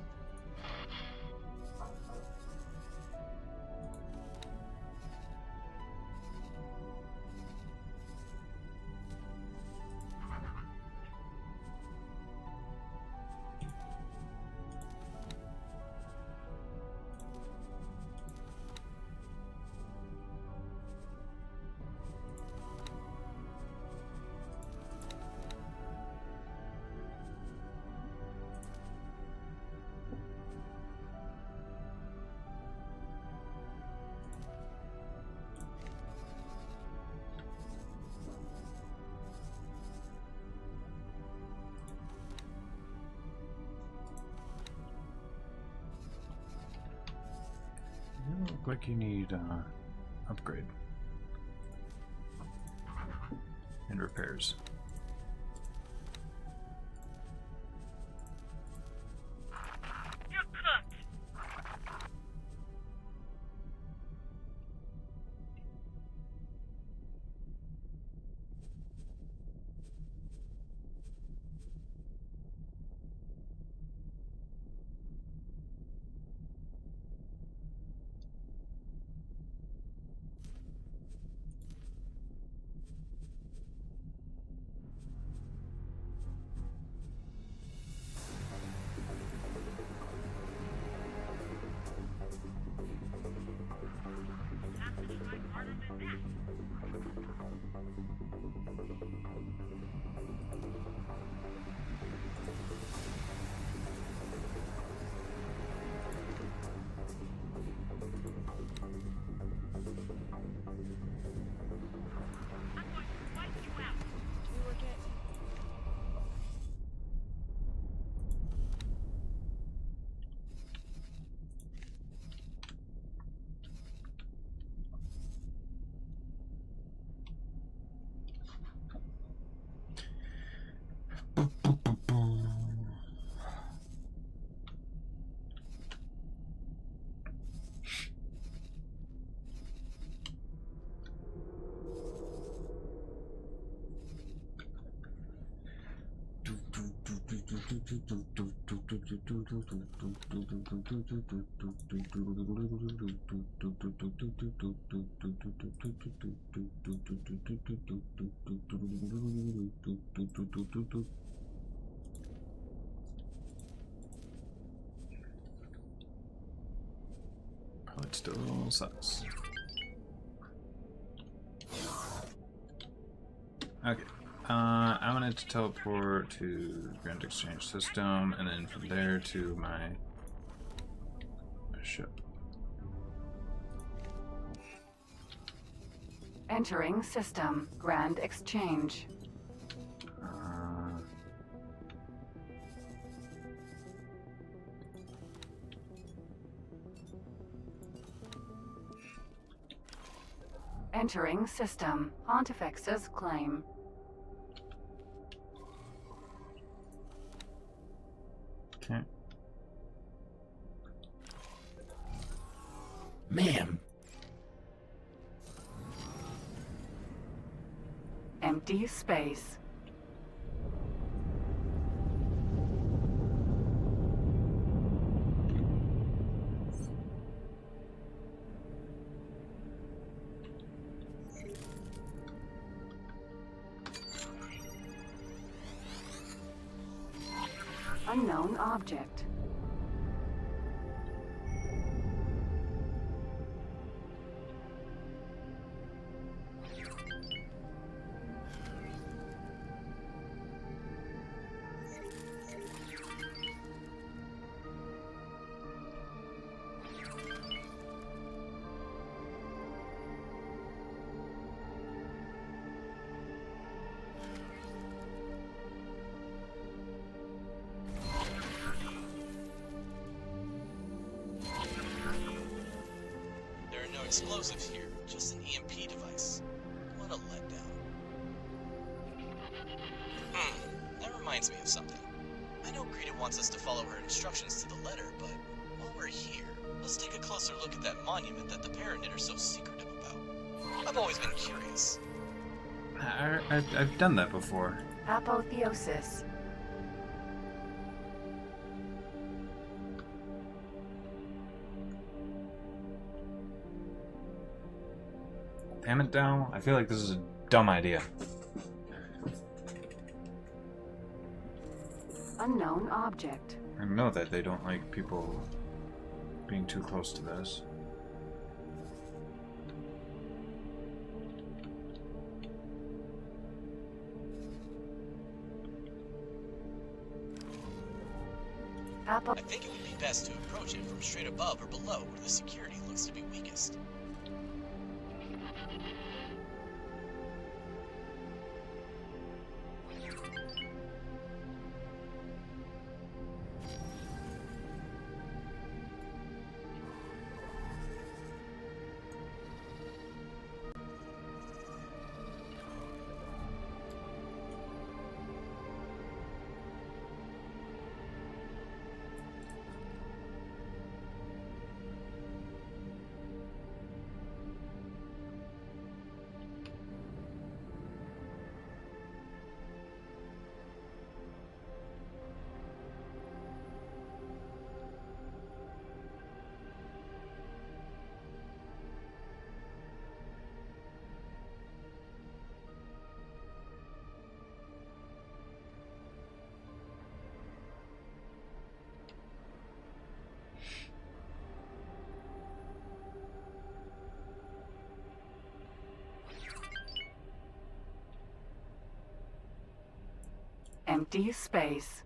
You look like you need upgrade and repairs.
You're cooked. Have to try harder than that. I'm going to wipe you out.
Probably still sucks. Okay. I wanted to teleport to Grand Exchange System, and then from there to my ship.
Entering system. Grand exchange. Entering system. Pontifex's claim.
Okay.
Ma'am.
Empty space. Unknown object.
There are no explosives here, just an EMP device. What a letdown. That reminds me of something. I know Greta wants us to follow her instructions to the letter, but while we're here, let's take a closer look at that monument that the Paranid are so secretive about. I've always been curious.
I've done that before.
Apotheosis.
Damn it, Dow. I feel like this is a dumb idea.
Unknown object.
I know that they don't like people being too close to this.
I think it would be best to approach it from straight above or below where the security looks to be weakest.
Empty space.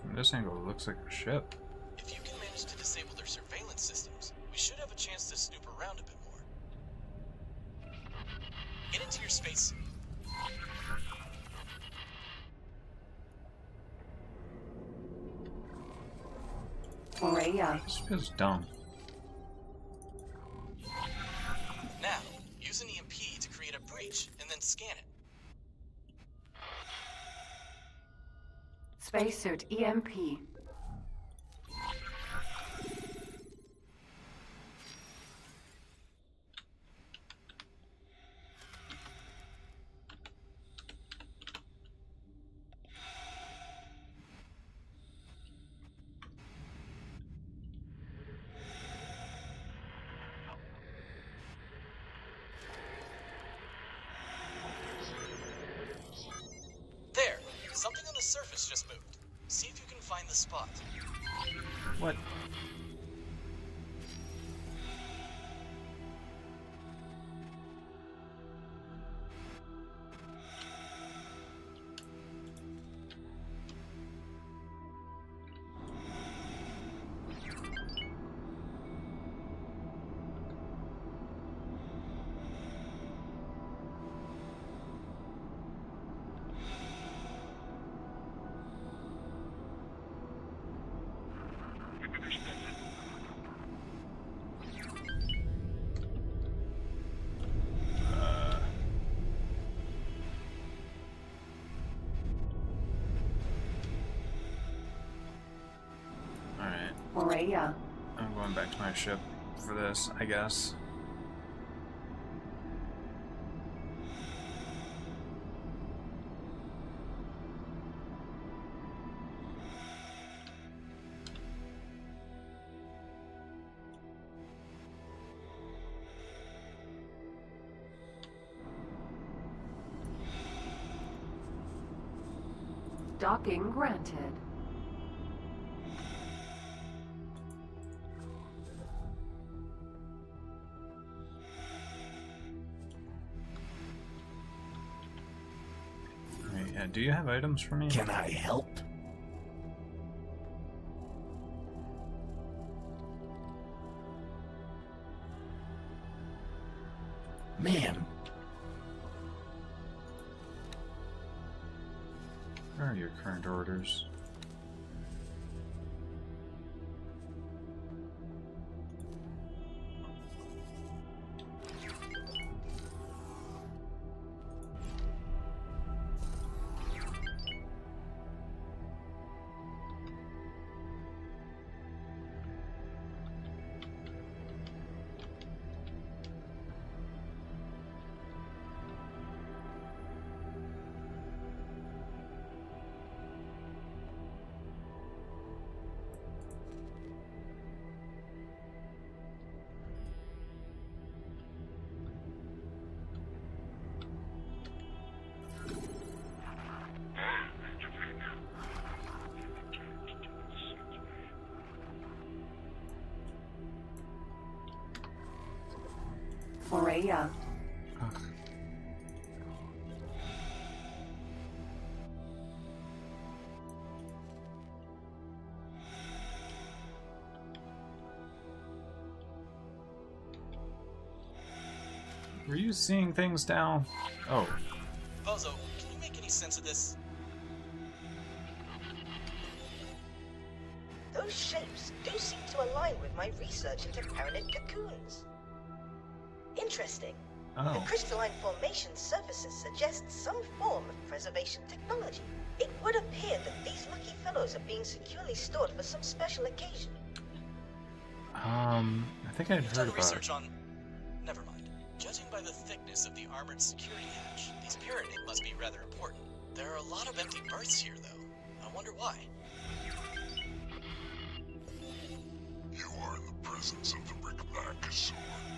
From this angle, it looks like a ship.
If you can manage to disable their surveillance systems, we should have a chance to snoop around a bit more. Get into your spacesuit.
Rhea.
This feels dumb.
Now, use an EMP to create a breach, and then scan it.
Spacesuit EMP.
surface just moved. See if you can find the spot.
What?
Morea.
I'm going back to my ship for this, I guess.
Docking granted.
Right, yeah, do you have items for me?
Can I help? Ma'am.
Where are your current orders?
Morea.
Ugh. Were you seeing things down? Oh,
Bozo, can you make any sense of this?
Those shapes do seem to align with my research into paranid cocoons. Interesting. The
oh.
crystalline formation surfaces suggest some form of preservation technology. It would appear that these lucky fellows are being securely stored for some special occasion.
I think I'd
You've
heard
done
about
research
it.
on... Never mind. Judging by the thickness of the armored security hatch, these paranid must be rather important. There are a lot of empty berths here, though. I wonder why.
You are in the presence of the Rickmackazor,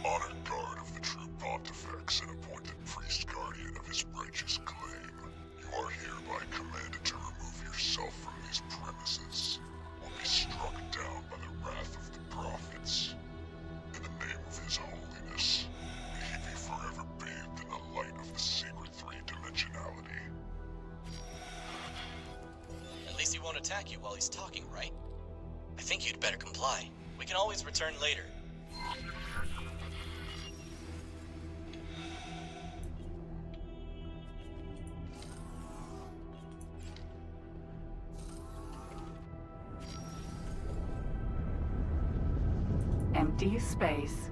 honored guard of the true Pontifex and appointed priest guardian of his righteous claim. You are hereby commanded to remove yourself from these premises, or be struck down by the wrath of the prophets. In the name of his holiness, may he be forever bathed in the light of the sacred three-dimensionality.
At least he won't attack you while he's talking, right? I think you'd better comply. We can always return later.
Empty space.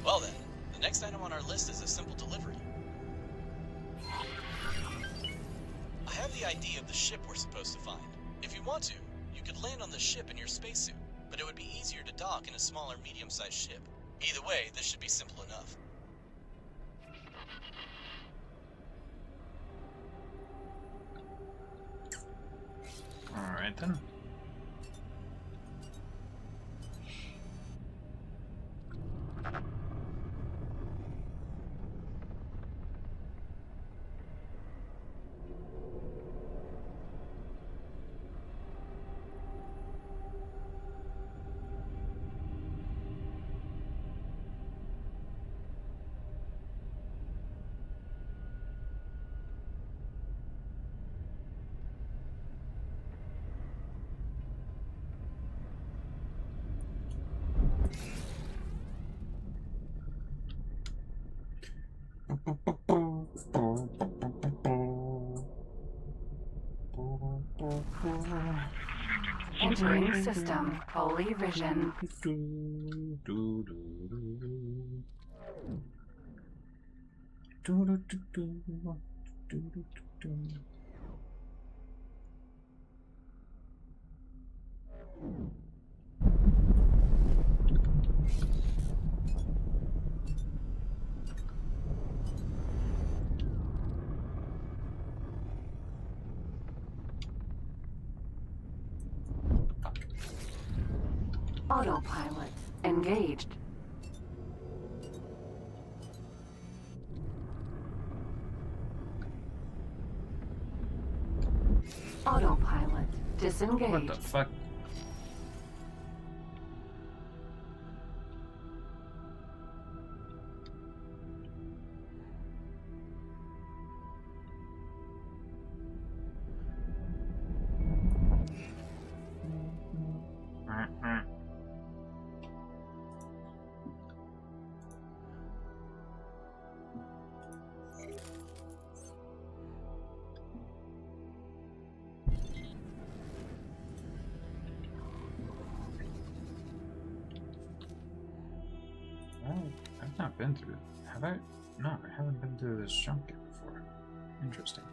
Well then, the next item on our list is a simple delivery. I have the ID of the ship we're supposed to find. If you want to, you could land on the ship in your spacesuit, but it would be easier to dock in a smaller, medium-sized ship. Either way, this should be simple enough.
Alright then.
Entering system. Holy vision. Autopilot engaged. Autopilot disengaged.
What the fuck? I've not been through. Have I? No, I haven't been through this junket before. Interesting.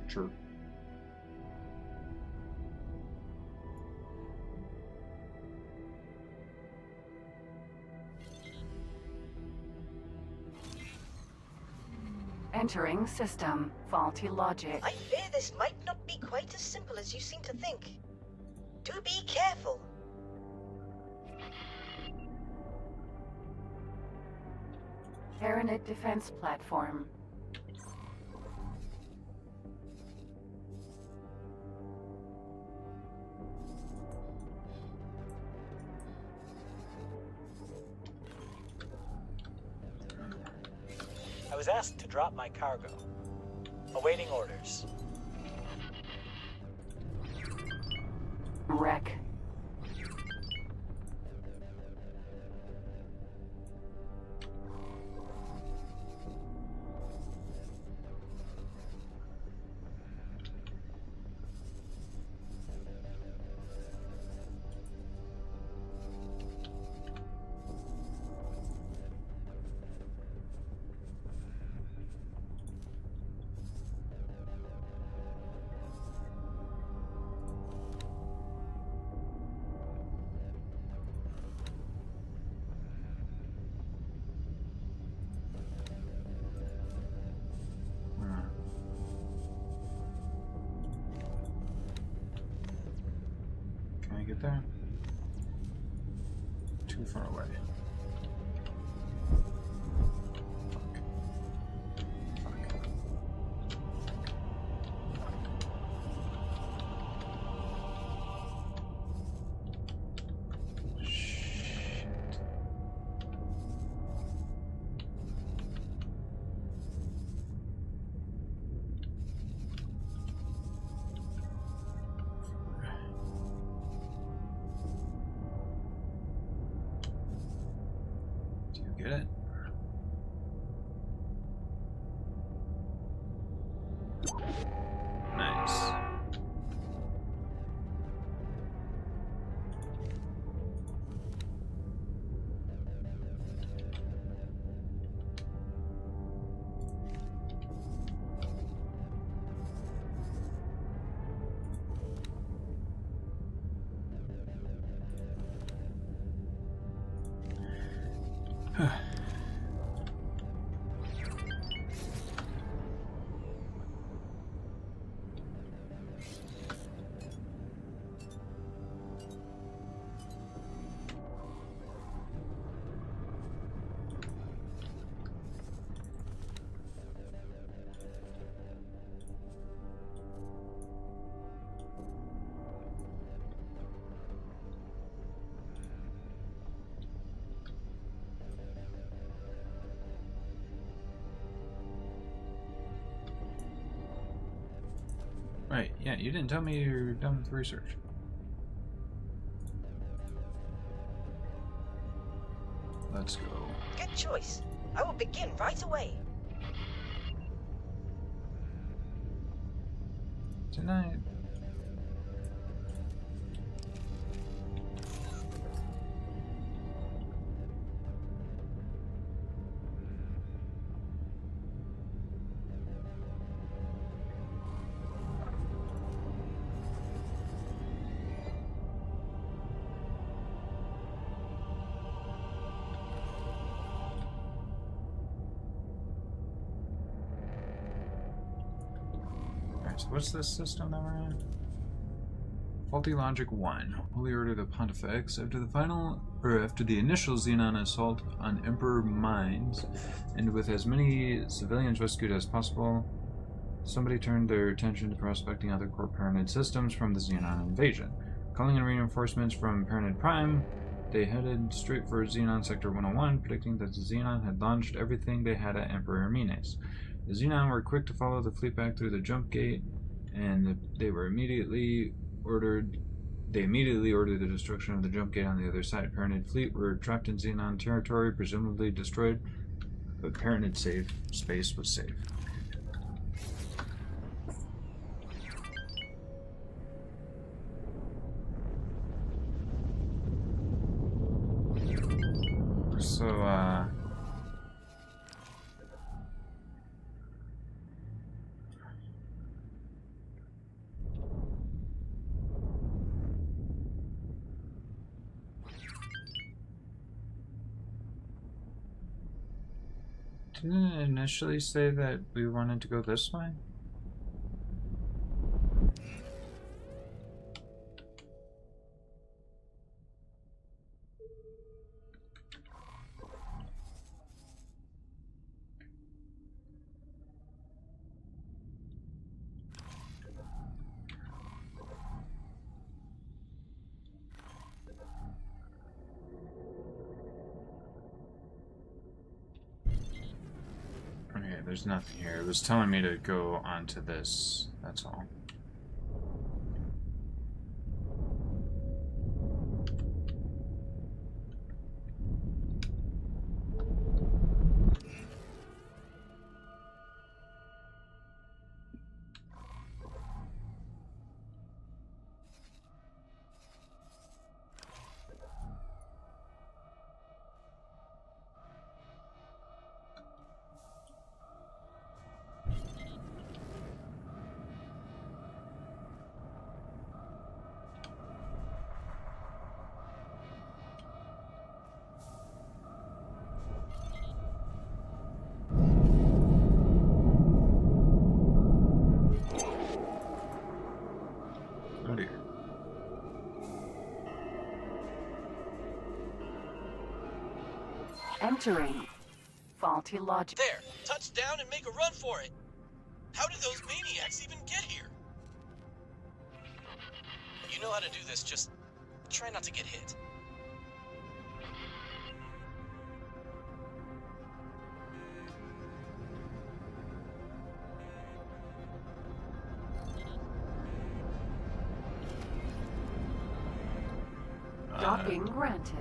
Sure.
Entering system. Faulty logic.
I fear this might not be quite as simple as you seem to think. Do be careful.
Baronet defense platform.
I was asked to drop my cargo. Awaiting orders.
Wreck.
Can I get there? Too far away. Get it? Nice. Yeah, you didn't tell me you're done with research. Let's go.
Good choice. I will begin right away.
Tonight. So what's this system that we're in? Faulty Logic 1. Holy Order of the Pontifex. After the initial Xenon assault on Emperor Mines, and with as many civilians rescued as possible, somebody turned their attention to prospecting other core Pyramid systems from the Xenon invasion. Calling in reinforcements from Pyramid Prime, they headed straight for Xenon Sector 101, predicting that the Xenon had launched everything they had at Emperor Mines. The Xenon were quick to follow the fleet back through the jump gate, and they immediately ordered the destruction of the jump gate on the other side. Pyramid fleet were trapped in Xenon territory, presumably destroyed, but Pyramid space was safe. So, didn't it initially say that we wanted to go this way? Okay, there's nothing here. It was telling me to go onto this, that's all. Oh dear.
Entering. Faulty Logic.
There! Touch down and make a run for it! How did those maniacs even get here? You know how to do this, just try not to get hit.
Docking granted.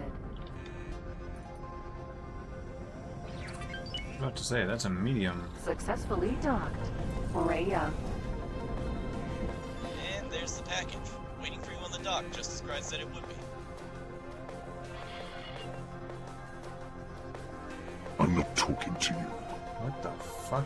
I was about to say, that's a medium.
Successfully docked. Rhea.
And there's the package, waiting for you on the dock, just as Gride said it would be.
I'm not talking to you.
What the fuck?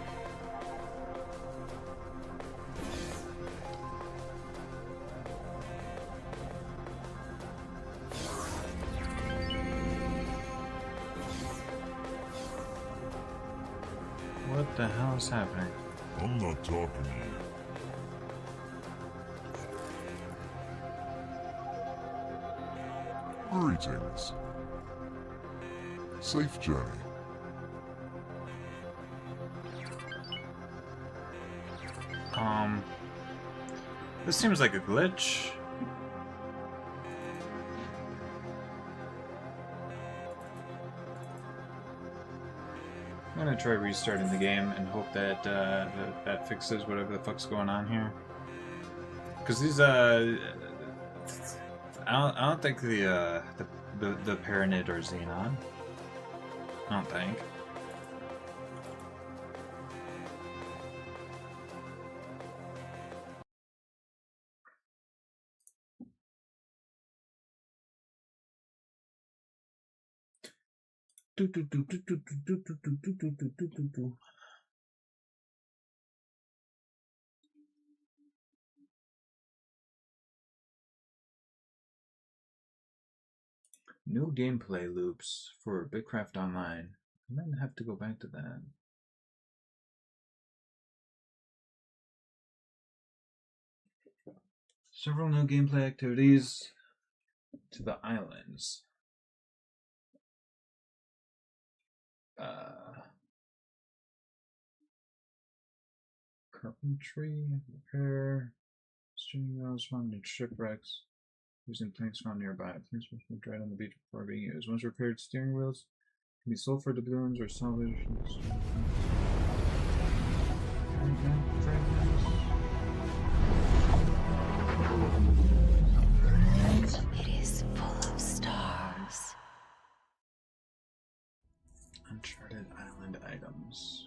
What the hell is happening?
I'm not talking to you. Greetings. Safe journey.
This seems like a glitch. I'm gonna try restarting the game and hope that that fixes whatever the fuck's going on here. Because these I don't think the Paranid are Xenon. I don't think. New gameplay loops for Bitcraft Online. I might have to go back to that. Several new gameplay activities to the islands. Carpentry, repair, steering wheels found in shipwrecks, using planks found nearby. Planks must be dried on the beach before being used. Once repaired, steering wheels can be sold for doubloons or salvaged.
It is full of stars.
Uncharted Island items.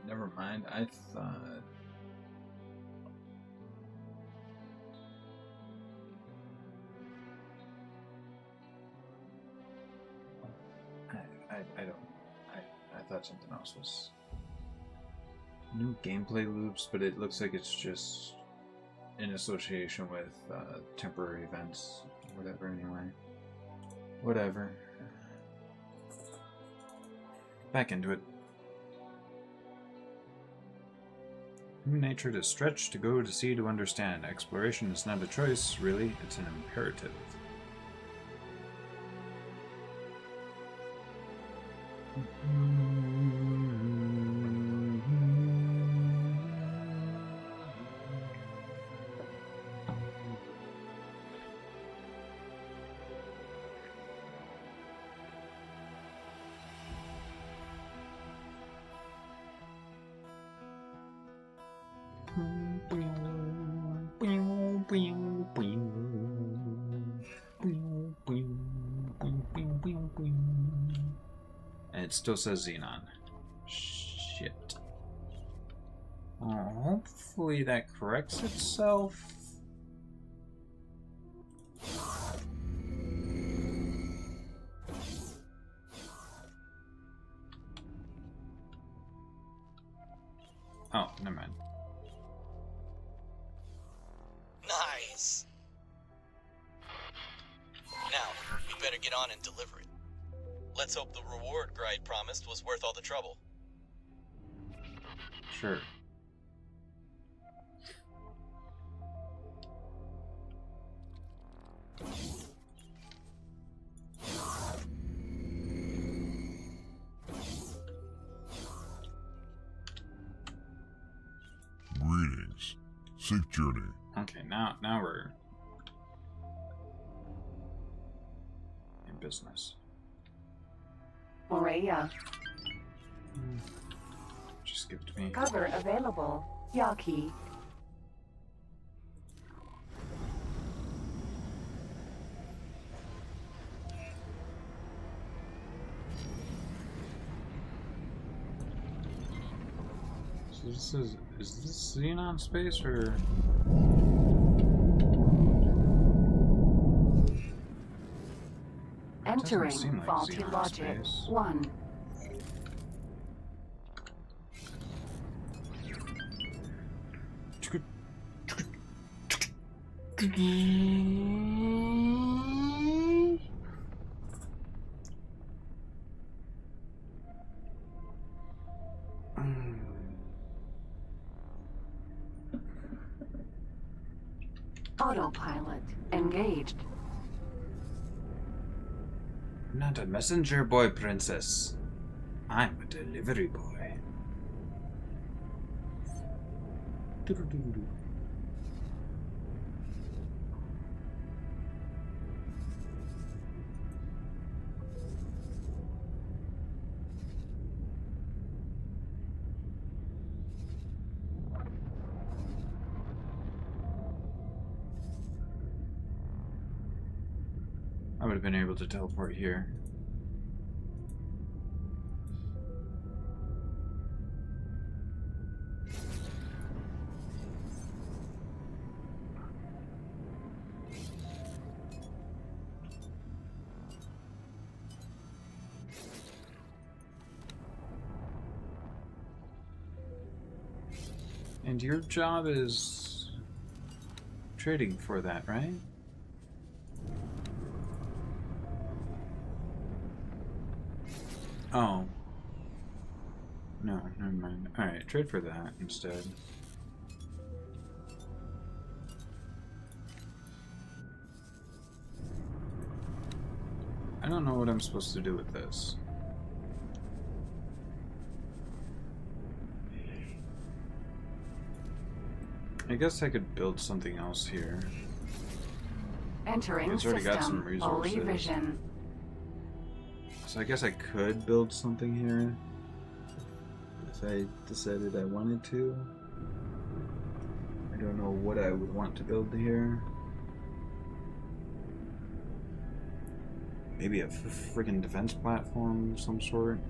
Never mind. I thought. I thought something else was new gameplay loops, but it looks like it's just in association with temporary events, whatever. Anyway, whatever. Back into it. Human nature to stretch, to go, to see, to understand. Exploration is not a choice, really, it's an imperative. And it still says Xenon. Shit. Hopefully that corrects itself. Oh, never mind.
Nice! Now, we better get on and deliver it. Let's hope the reward Gride promised was worth all the trouble.
Sure.
Greetings. Safe journey.
Okay, now we're in business.
Morea.
Just give it to me.
Cover available. Yaki.
So this is this Xenon space or?
Entering
seem like
faulty
Xenon
logic.
space.
1. Autopilot engaged.
I'm not a messenger boy, princess. I'm a delivery boy. would have been able to teleport here. And your job is trading for that, right? Oh. No, never mind. Alright, trade for that instead. I don't know what I'm supposed to do with this. I guess I could build something else here.
Entering
It's already got some
system.
resources.
Holy vision.
So I guess I could build something here if I decided I wanted to. I don't know what I would want to build here. Maybe a friggin' defense platform of some sort.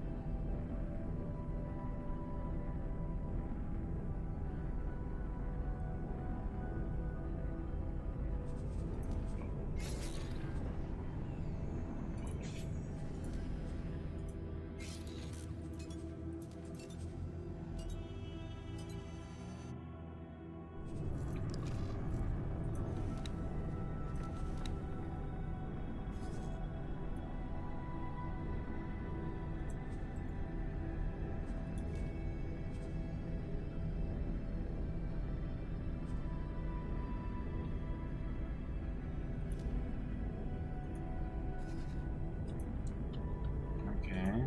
Okay.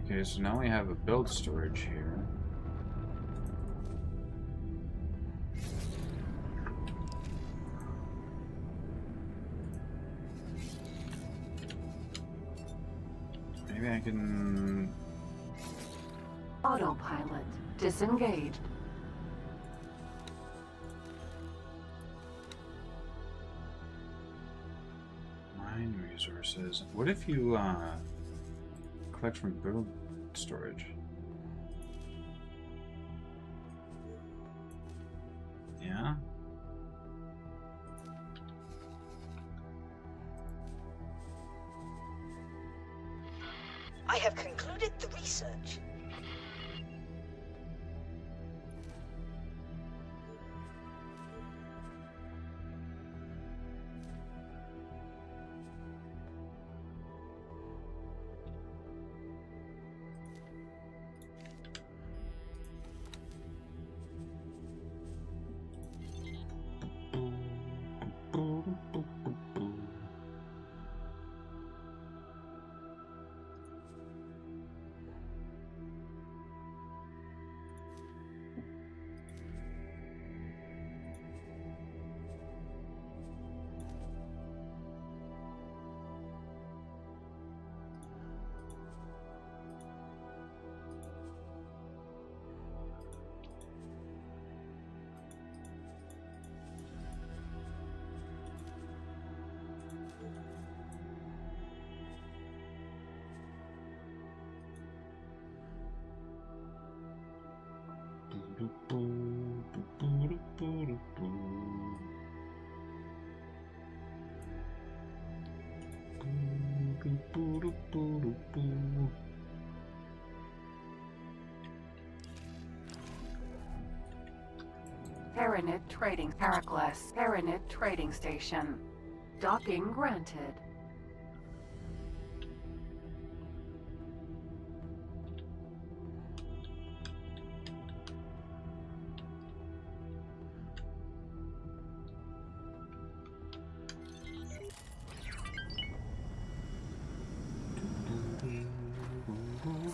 Okay, so now we have a build storage here. Maybe I can...
Autopilot disengaged.
Mine resources. What if you collect from build storage? Yeah?
I have concluded the research.
Paranit Trading Heracles. Paranit Trading Station. Docking granted.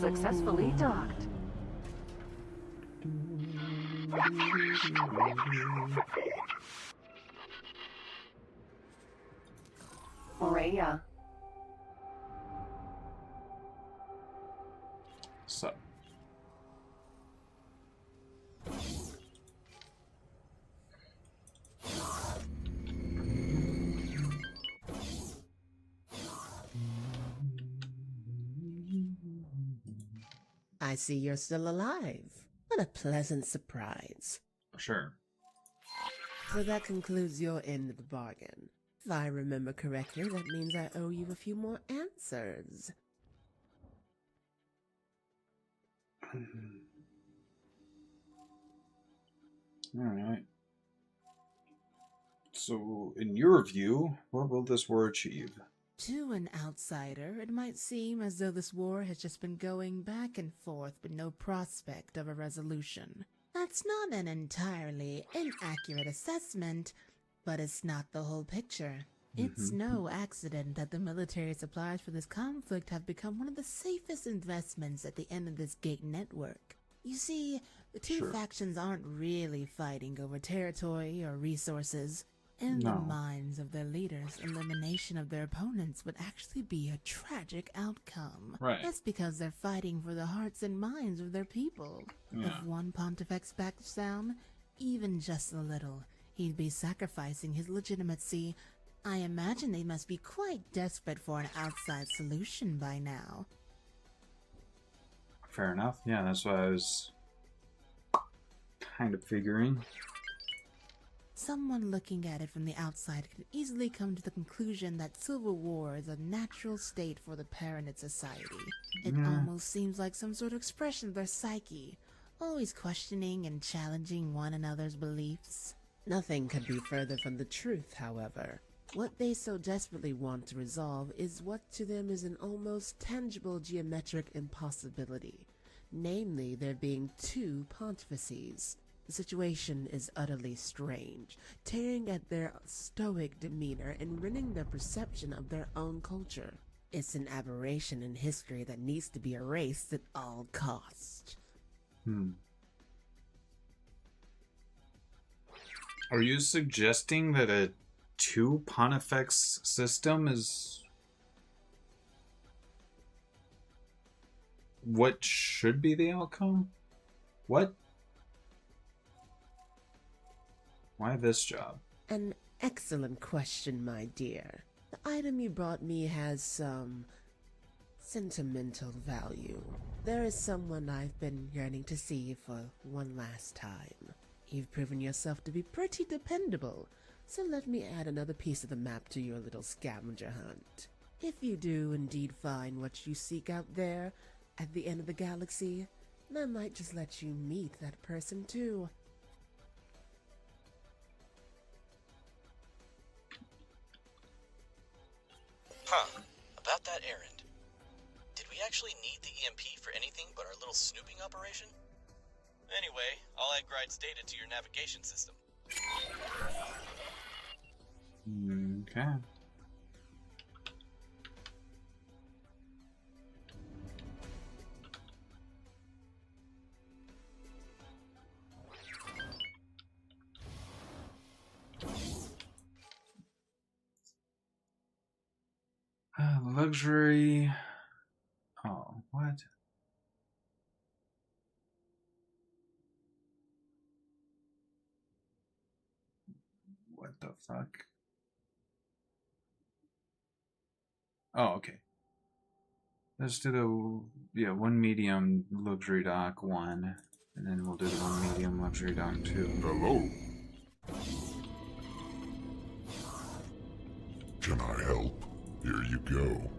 Successfully docked. Morea.
I see you're still alive. What a pleasant surprise.
Sure.
So that concludes your end of the bargain. If I remember correctly, that means I owe you a few more answers.
Alright. So, in your view, what will this war achieve?
To an outsider, it might seem as though this war has just been going back and forth with no prospect of a resolution. That's not an entirely inaccurate assessment, but it's not the whole picture. It's no accident that the military supplies for this conflict have become one of the safest investments at the end of this gate network. You see, the two factions aren't really fighting over territory or resources. In the minds of their leaders, elimination of their opponents would actually be a tragic outcome.
Right.
That's because they're fighting for the hearts and minds of their people.
Yeah.
If one pontifex backs down, even just a little, he'd be sacrificing his legitimacy. I imagine they must be quite desperate for an outside solution by now.
Fair enough. Yeah, that's what I was kind of figuring.
Someone looking at it from the outside can easily come to the conclusion that civil war is a natural state for the Paranid society. It almost seems like some sort of expression of their psyche, always questioning and challenging one another's beliefs.
Nothing could be further from the truth, however. What they so desperately want to resolve is what to them is an almost tangible geometric impossibility, namely there being two pontifices. The situation is utterly strange, tearing at their stoic demeanor and rending their perception of their own culture. It's an aberration in history that needs to be erased at all costs.
Are you suggesting that a two pontifex system is what should be the outcome? What? Why this job?
An excellent question, my dear. The item you brought me has some sentimental value. There is someone I've been yearning to see for one last time. You've proven yourself to be pretty dependable, so let me add another piece of the map to your little scavenger hunt. If you do indeed find what you seek out there at the end of the galaxy, I might just let you meet that person too.
Huh. About that errand. Did we actually need the EMP for anything but our little snooping operation? Anyway, I'll add Gride's data to your navigation system.
Okay. Luxury. Oh, what? What the fuck? Oh, okay. Let's do the one medium luxury dock 1, and then we'll do the one medium luxury dock 2.
Hello. Can I help? Here you go.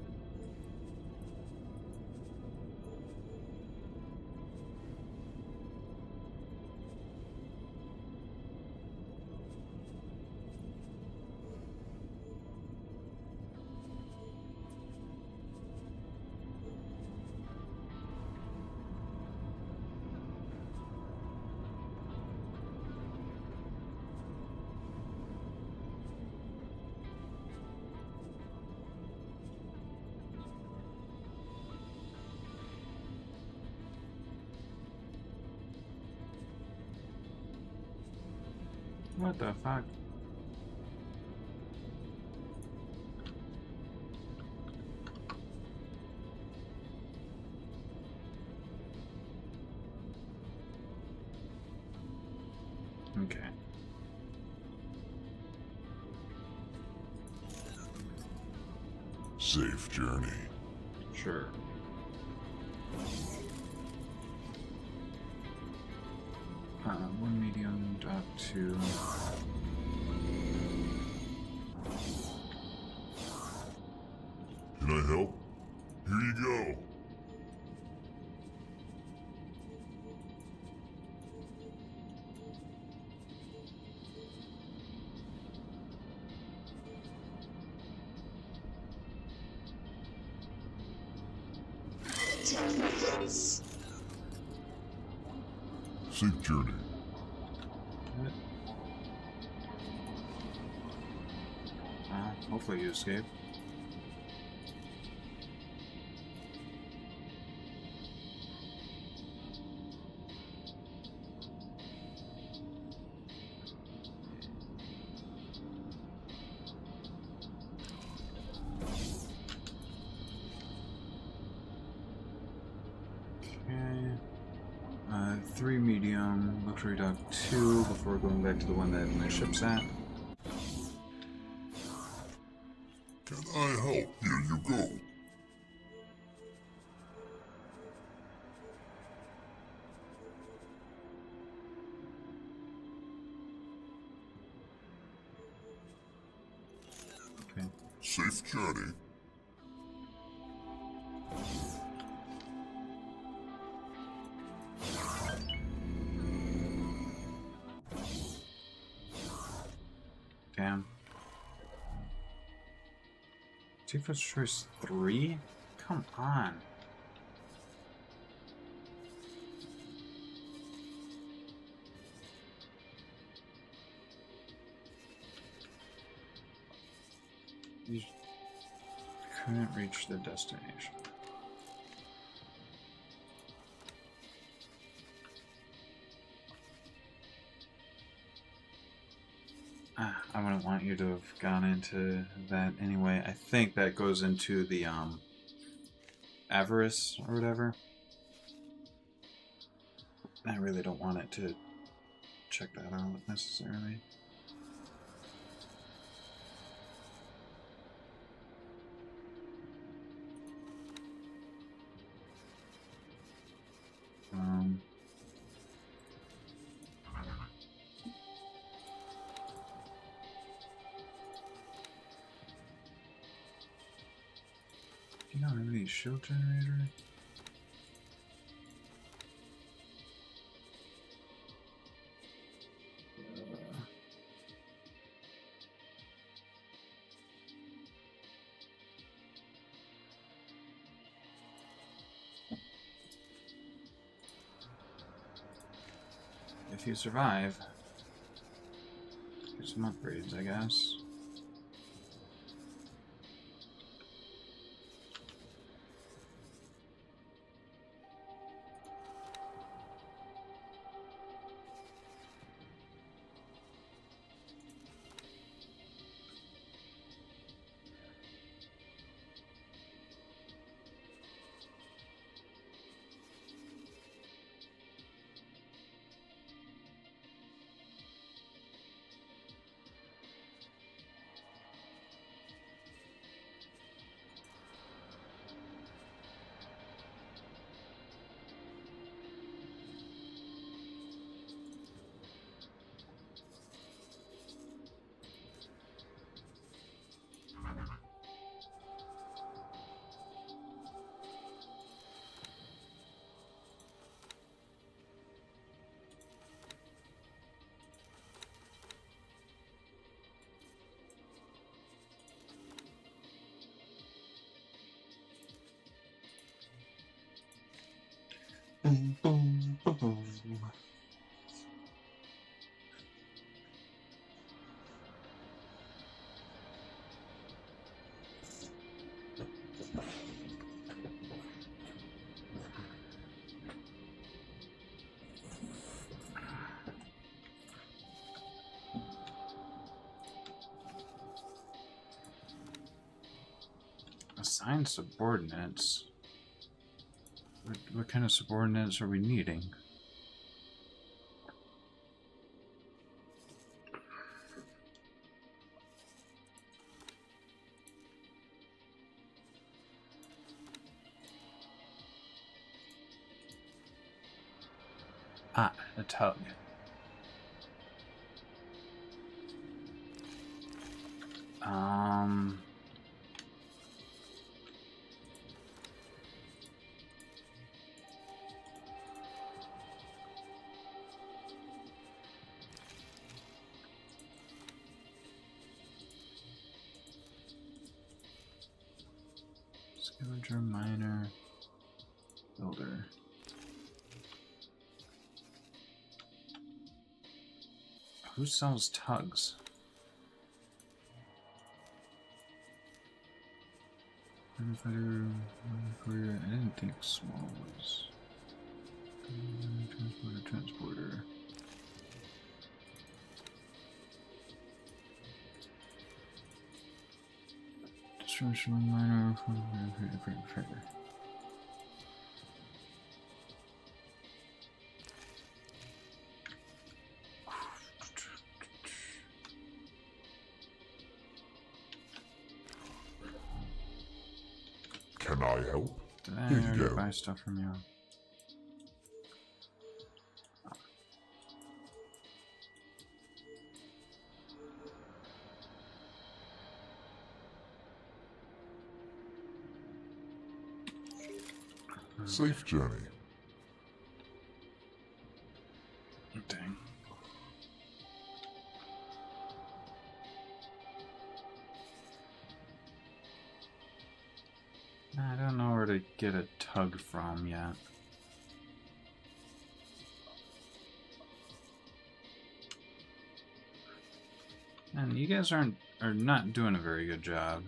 What the fuck? Okay.
Safe journey.
Sure. One medium, dock 2.
Can I help? Here you go. Safe journey.
Hopefully you escape. Okay. 3 medium, luxury dock 2 before going back to the one that my ship's at.
Can I help? Here you go.
Okay.
Safe journey.
Damn. Two first choice 3? Come on. You couldn't reach the destination. I wouldn't want you to have gone into that anyway. I think that goes into the avarice or whatever. I really don't want it to check that out necessarily. You don't have any shield generator? If you survive, get some upgrades, I guess. Boom, boom, boom, boom. Assign subordinates. What kind of subordinates are we needing? Ah, a tug. Um. Scavenger, miner, builder. Who sells tugs? Firefighter, courier. I didn't think small was. Transporter. Destruction miner.
Can I help?
Did I
Here you
already
go.
buy stuff from you?
Safe journey.
Dang. I don't know where to get a tug from yet. And you guys are not doing a very good job.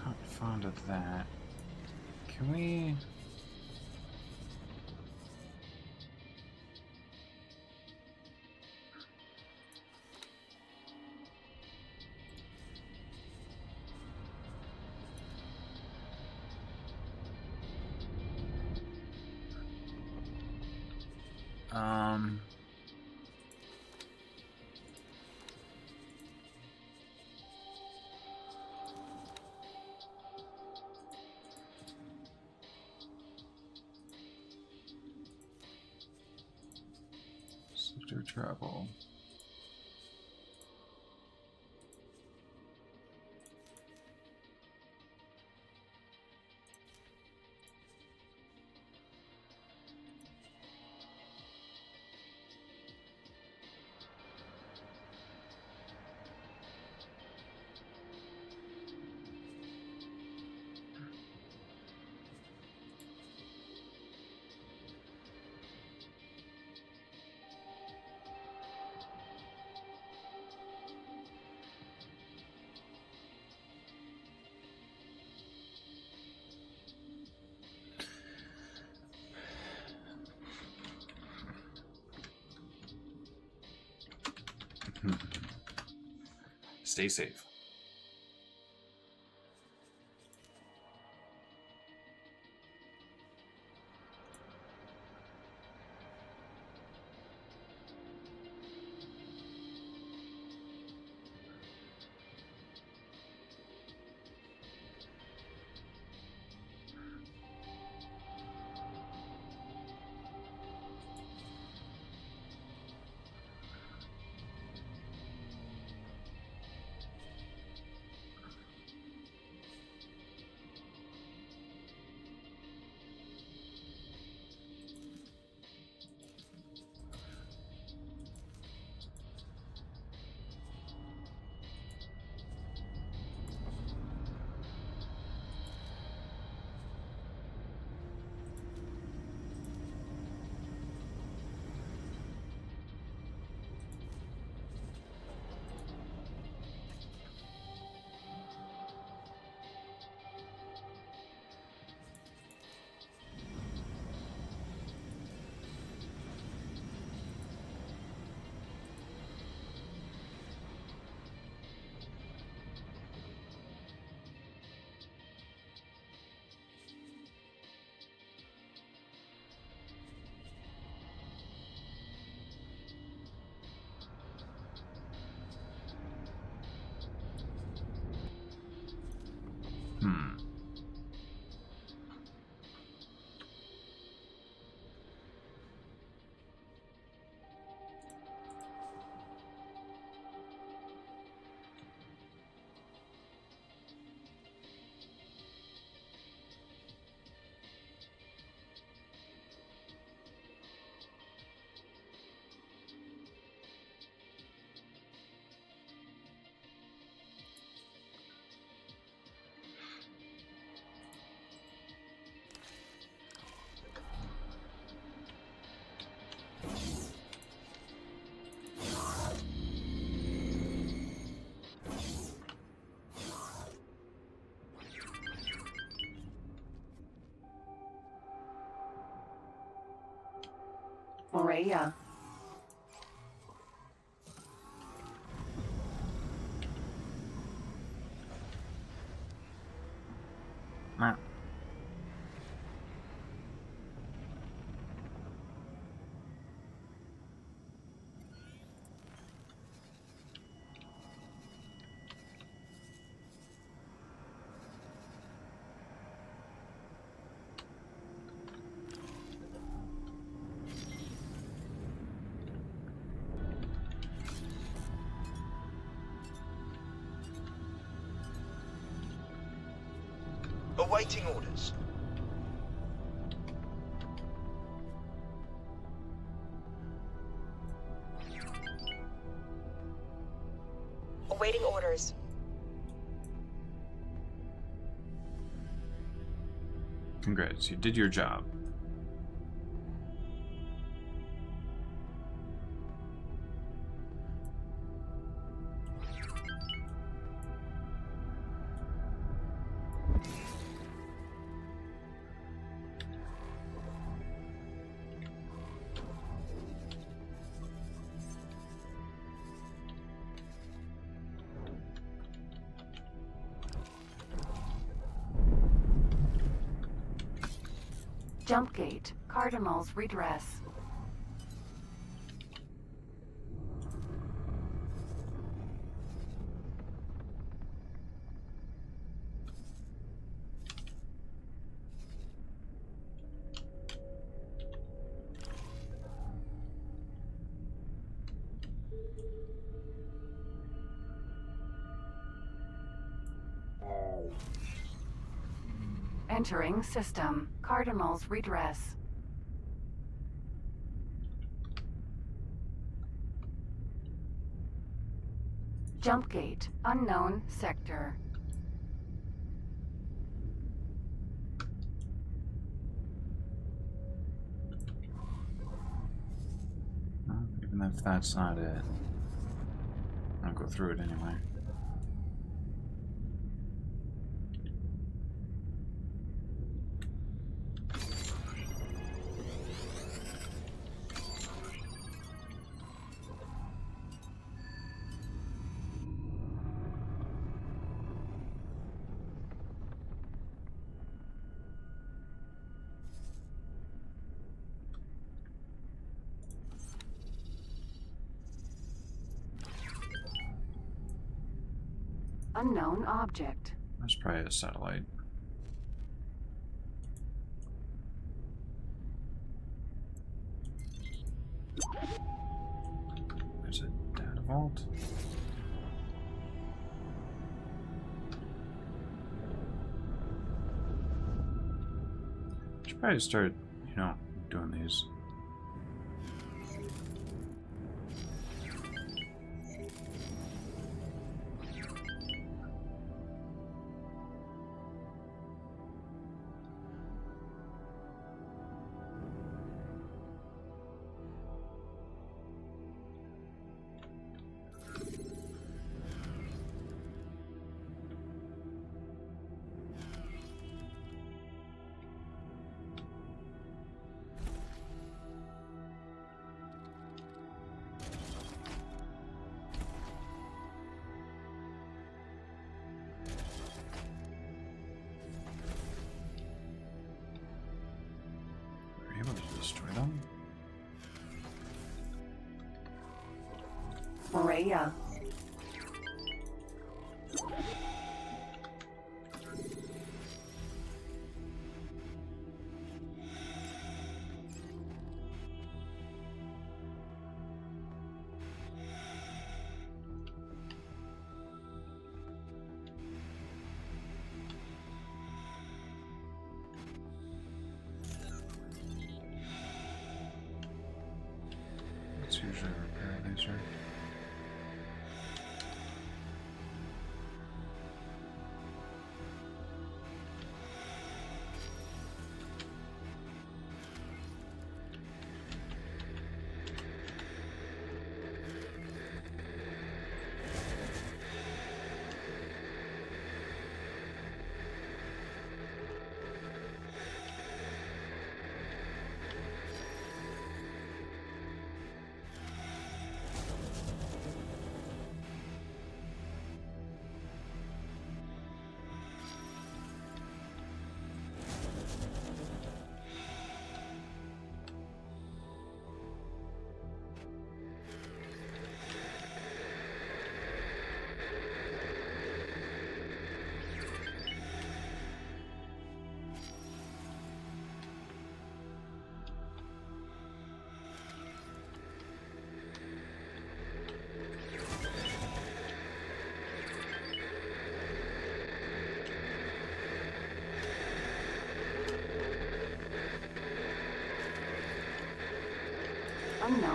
Not fond of that. Can we... Sector travel. Stay safe.
Morea.
Nah.
Awaiting orders.
Awaiting orders.
Congrats, you did your job.
Jump gate. Cardinals redress. Entering system. Cardinals redress. Jump gate. Unknown sector.
Well, even if that's not it, I'll go through it anyway.
Unknown object.
That's probably a satellite. There's a data vault. Should probably start, doing these. Were you able to destroy them?
Morea.
It's usually repair laser.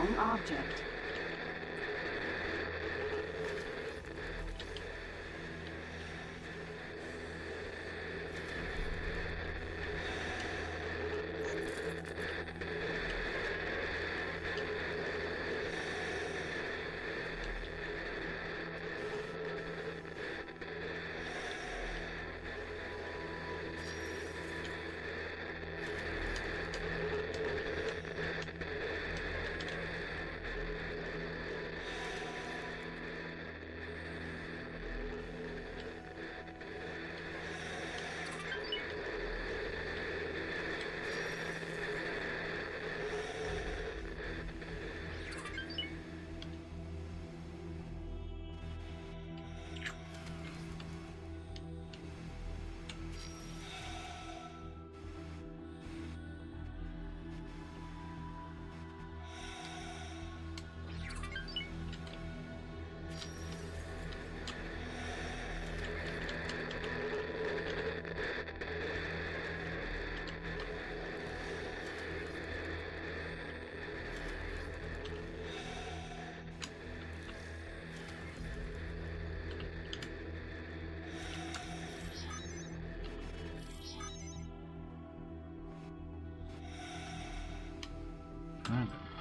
Wrong object.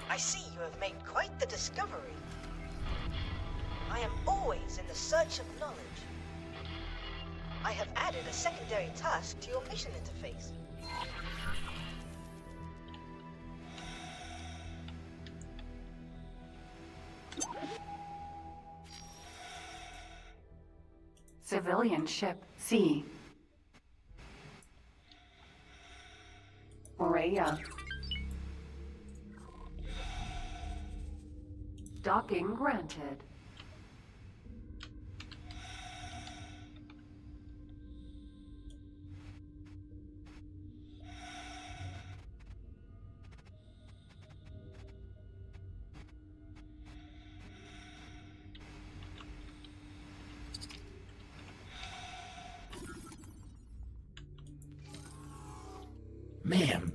I see you have made quite the discovery. I am always in the search of knowledge. I have added a secondary task to your mission interface.
Civilian ship C. Morea. Docking granted.
Ma'am.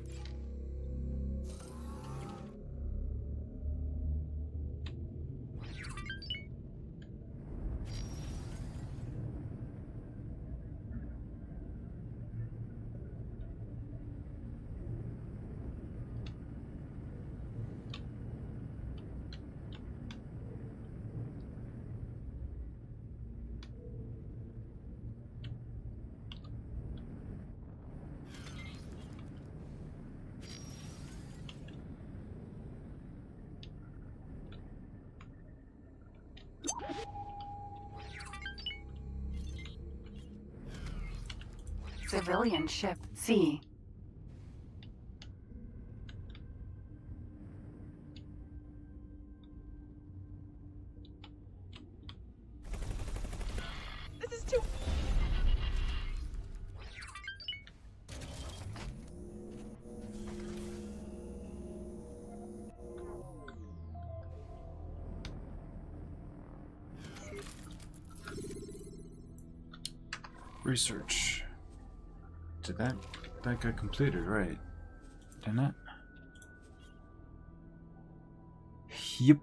Civilian ship C.
This is too...
Research. Did that get completed, right? Didn't it? Yep.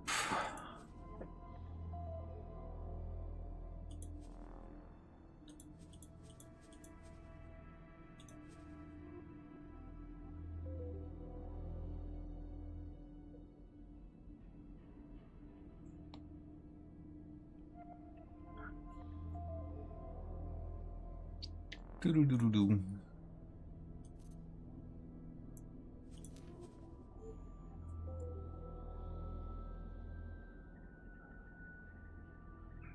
Doo-doo-doo-doo-doo.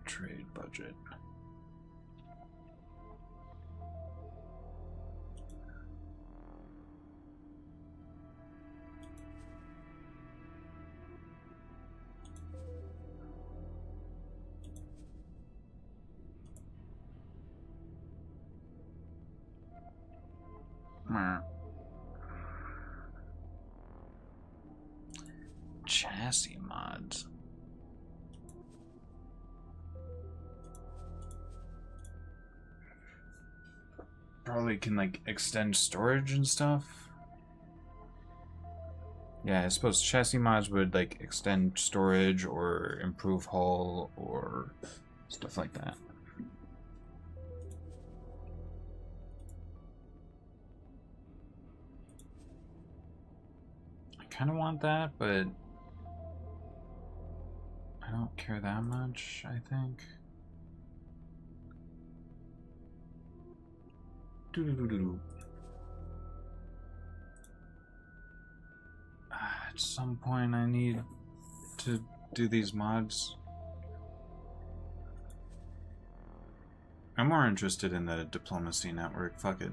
Trade budget. Chassis mods. Probably can like extend storage and stuff. Yeah, I suppose chassis mods would like extend storage or improve hull or stuff like that. I kind of want that, but I don't care that much, I think. Doo-doo-doo-doo-doo. At some point I need to do these mods. I'm more interested in the diplomacy network, fuck it.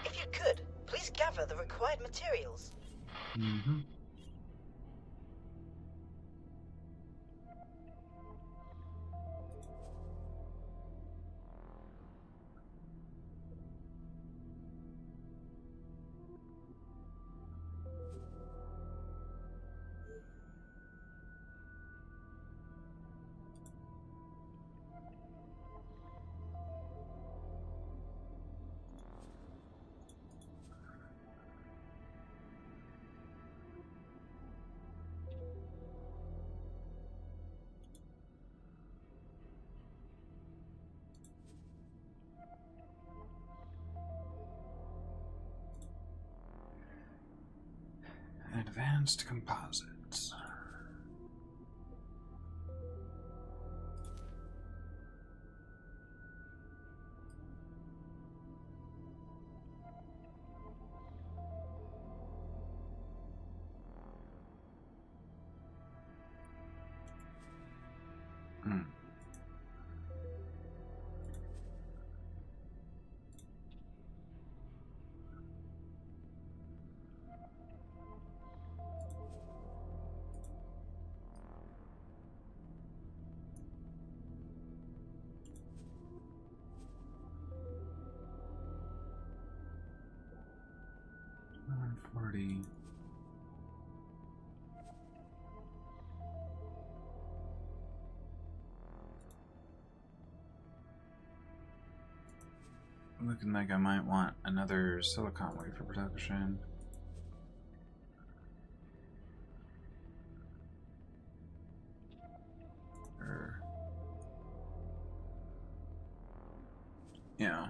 If you could, please gather the required materials.
Mm-hmm. Advanced composites. Hmm. $140. Looking like I might want another silicon wafer production. Yeah.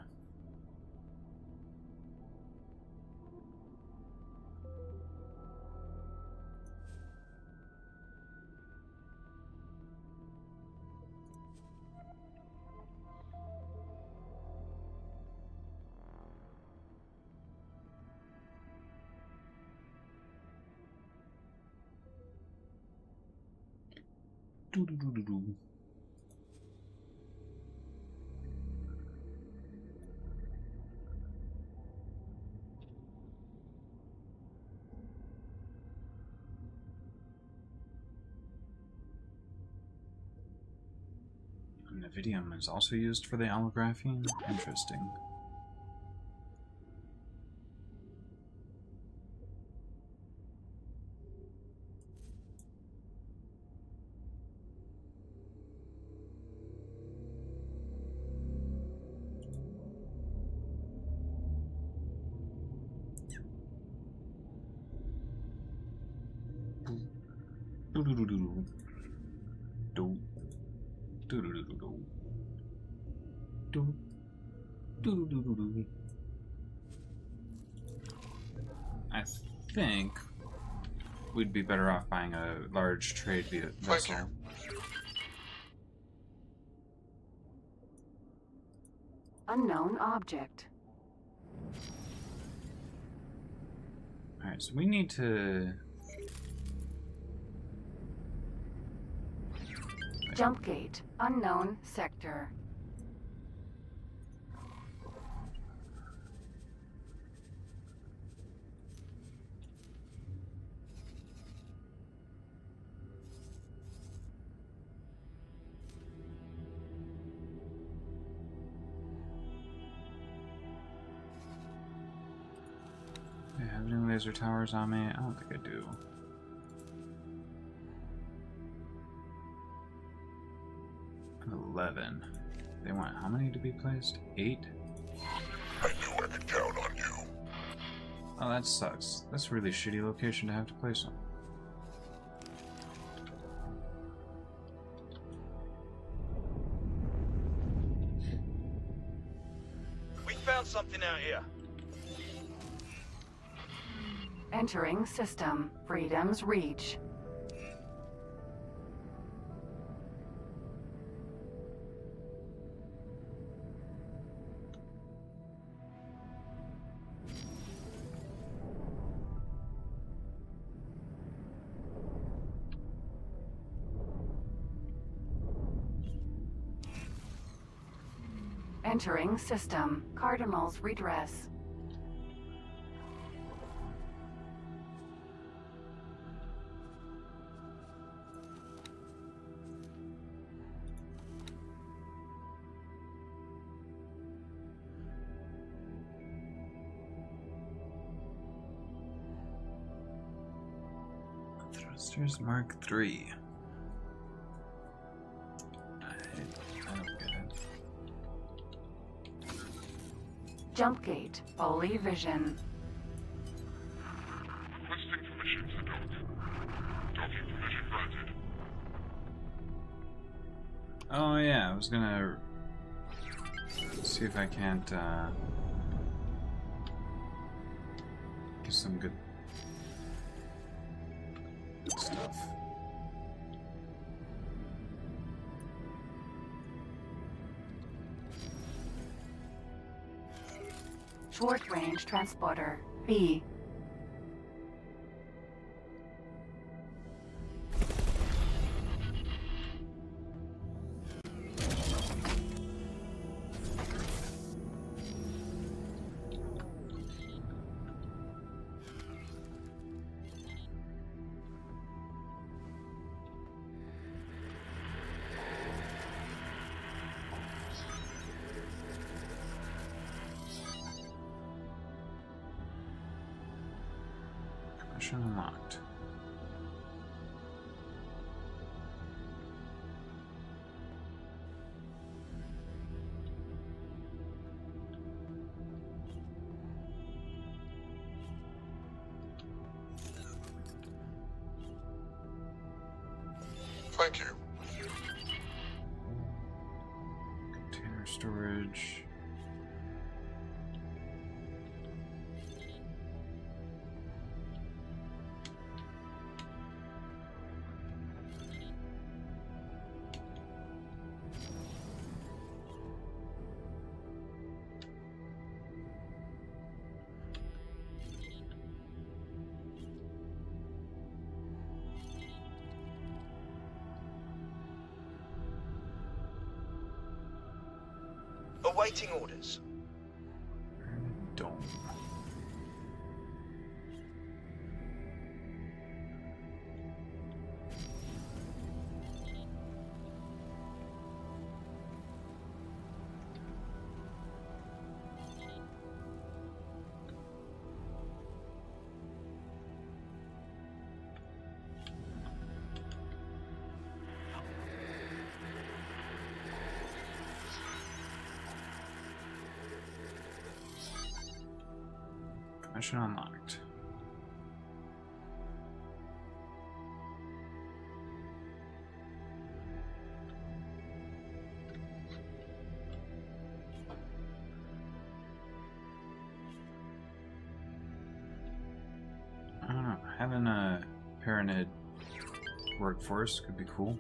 Doo-doo-doo-doo-doo. Nevidium is also used for the allographene? Interesting. Do-do-do-do-do. Do. Do-do-do-do-do. Do. Do-do-do-do-do. I think we'd be better off buying a large trade vessel.
Unknown object.
Alright, so we need to...
Jump gate. Unknown sector.
Do I have any laser towers on me? I don't think I do. I have 11. They want how many to be placed? 8?
I knew I could count on you.
Oh, that sucks. That's a really shitty location to have to place on.
We found something out here.
Entering system. Freedom's Reach. Entering system. Cardinal's Redress.
Thrusters Mark III. I don't get it.
Jump Gate. Holy Vision.
Requesting permission to dock. Docking permission granted.
Oh yeah, I was gonna see if I can't get some good stuff.
Short Range Transporter. B.
Mission unlocked.
Thank you.
Container storage.
Awaiting orders.
Dome. Mission unlocked. I don't know, having a Paranid workforce could be cool.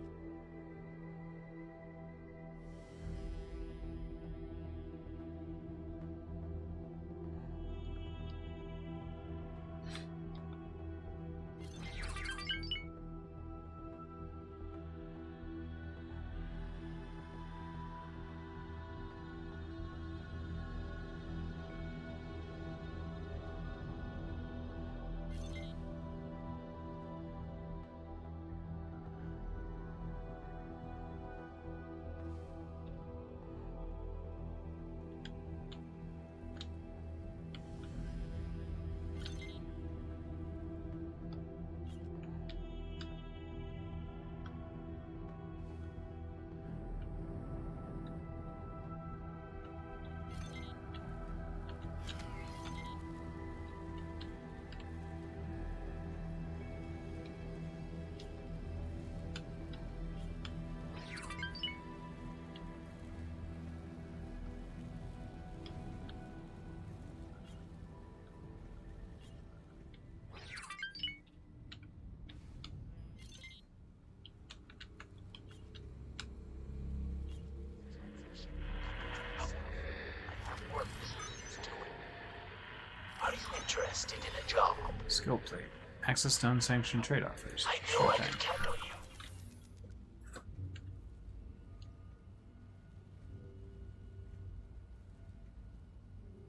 interested in a job.
Skill plate. Access to unsanctioned trade offers.
I know I can count on you.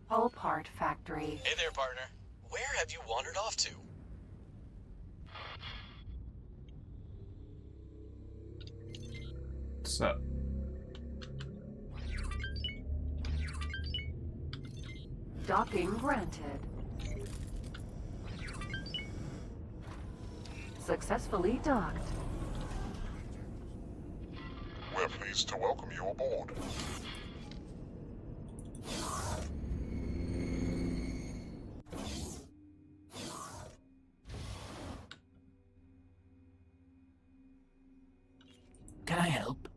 Whole part factory.
Hey there, partner. Where have you wandered off to?
What's up?
Docking granted. Successfully docked.
We're pleased to welcome you aboard.
Can I help?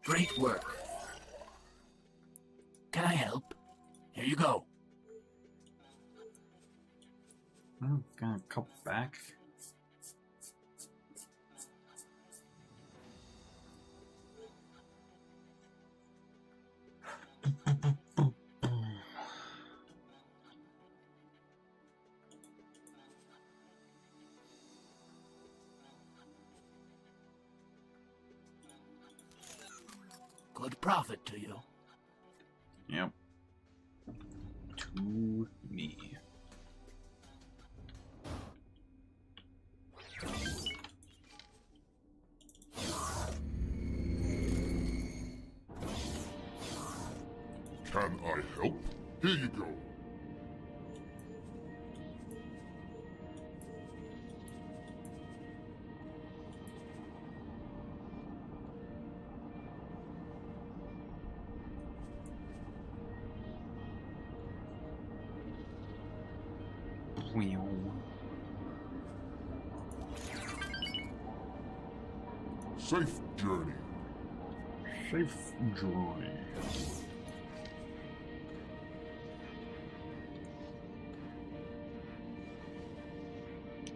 Great work. Can I help? Here you go.
Oh, got a couple back.
Good profit to you.
Yep. To me.
Can I help? Here you go. Safe journey.
Safe journey.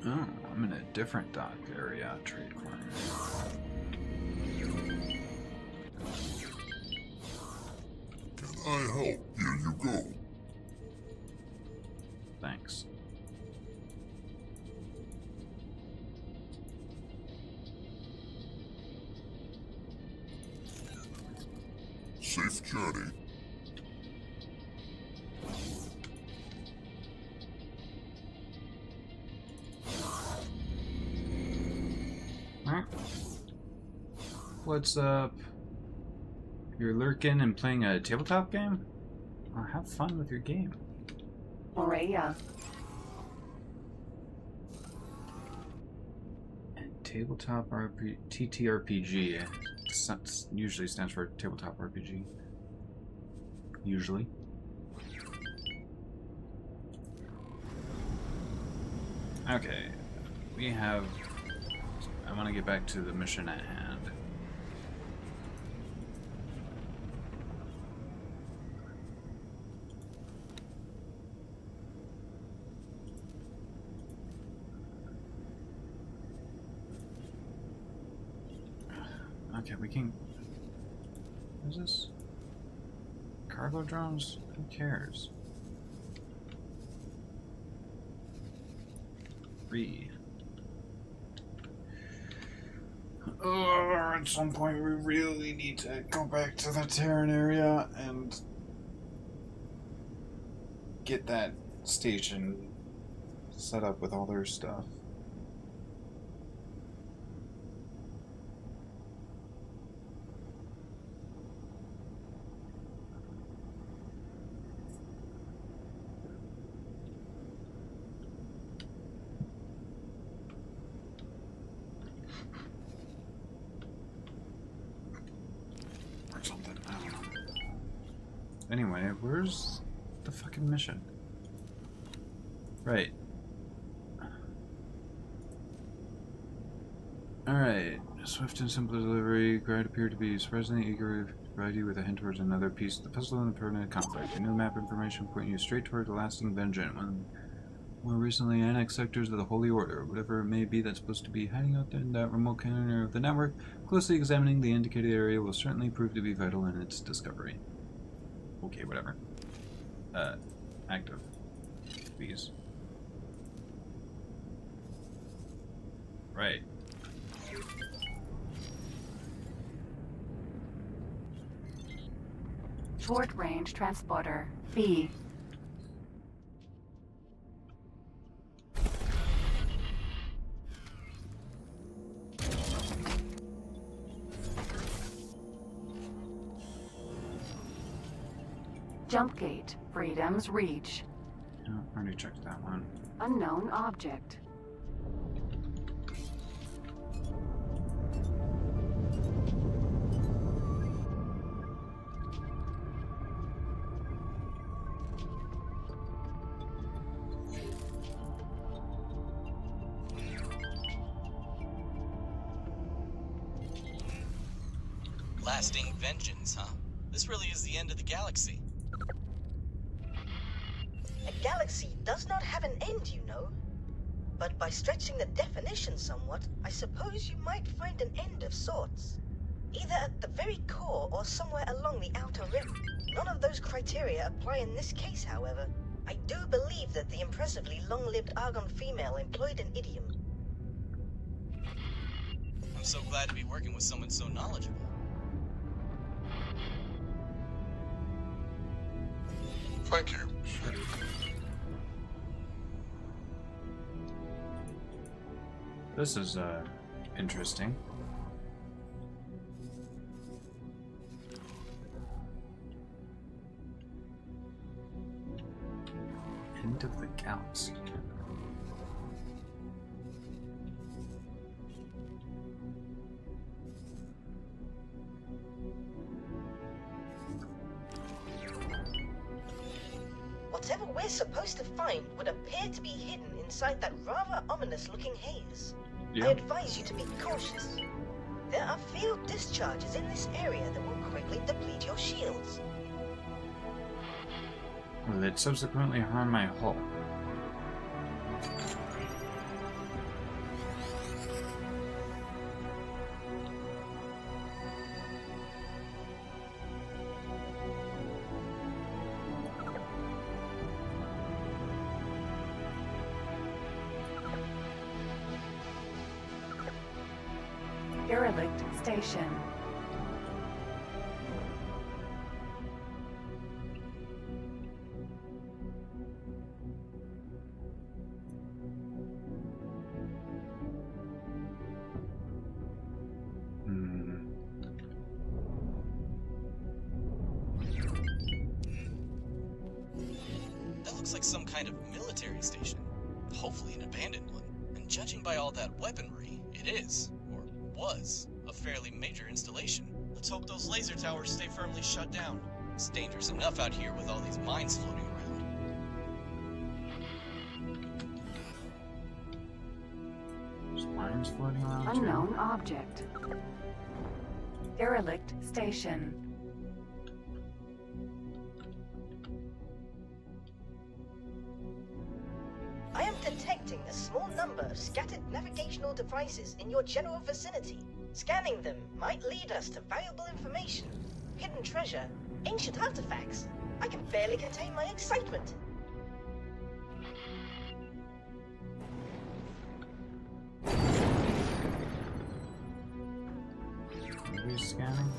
Oh, I'm in a different dock area, trade corner.
Can I help? Here you go.
Thanks.
Safe journey.
What's up? You're lurking and playing a tabletop game? Oh, have fun with your game.
Morea.
And tabletop TTRPG. Usually stands for tabletop RPG. Usually. Okay. We have... I want to get back to the mission at hand. Okay, we can... What is this? Cargo drones? Who cares? 3. At some point we really need to go back to the Terran area and get that station set up with all their stuff. Anyway, where's the fucking mission? Right. Alright. Swift and simple delivery. Guide appeared to be surprisingly eager to provide you with a hint towards another piece of the puzzle in the permanent conflict. New map information pointing you straight toward the lasting vengeance. One more recently annexed sectors of the Holy Order. Whatever it may be that's supposed to be hiding out there in that remote corner of the network, closely examining the indicated area will certainly prove to be vital in its discovery. Okay, whatever. Active. these. Right.
Short range transporter. B. Jump gate. Freedom's reach.
No, already checked that one.
Unknown object.
Lasting vengeance, huh? This really is the end of the galaxy.
A galaxy does not have an end, you know. But by stretching the definition somewhat, I suppose you might find an end of sorts. Either at the very core or somewhere along the outer rim. None of those criteria apply in this case, however. I do believe that the impressively long-lived Argon female employed an idiom.
I'm so glad to be working with someone so knowledgeable.
Thank you.
This is interesting. End of the galaxy.
Whatever we're supposed to find would appear to be hidden inside that rather ominous-looking haze.
Yeah.
I advise you to be cautious. There are field discharges in this area that will quickly deplete your shields.
Will it subsequently harm my hull?
Derelict station.
That looks like some kind of military station. Hopefully an abandoned one. And judging by all that weaponry, it is, or was, a fairly major installation. Let's hope those laser towers stay firmly shut down. It's dangerous enough out here with all these mines floating around.
There's mines floating around
Unknown object. Derelict station.
I am detecting a small number of scattered navigational devices in your general vicinity. Scanning them might lead us to valuable information, hidden treasure, ancient artifacts. I can barely contain my excitement.
Are we scanning?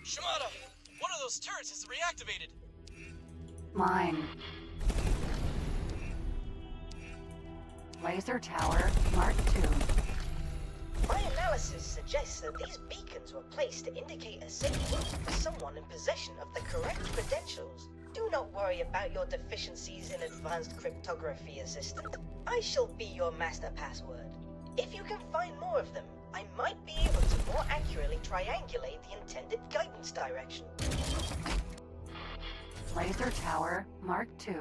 Shimada! One of those turrets is reactivated!
Mine. Laser tower Mark II.
My analysis suggests that these beacons were placed to indicate a safe route for someone in possession of the correct credentials. Do not worry about your deficiencies in advanced cryptography, Assistant. I shall be your master password. If you can find more of them, I might be able to more accurately triangulate the intended guidance direction.
Laser Tower Mark II.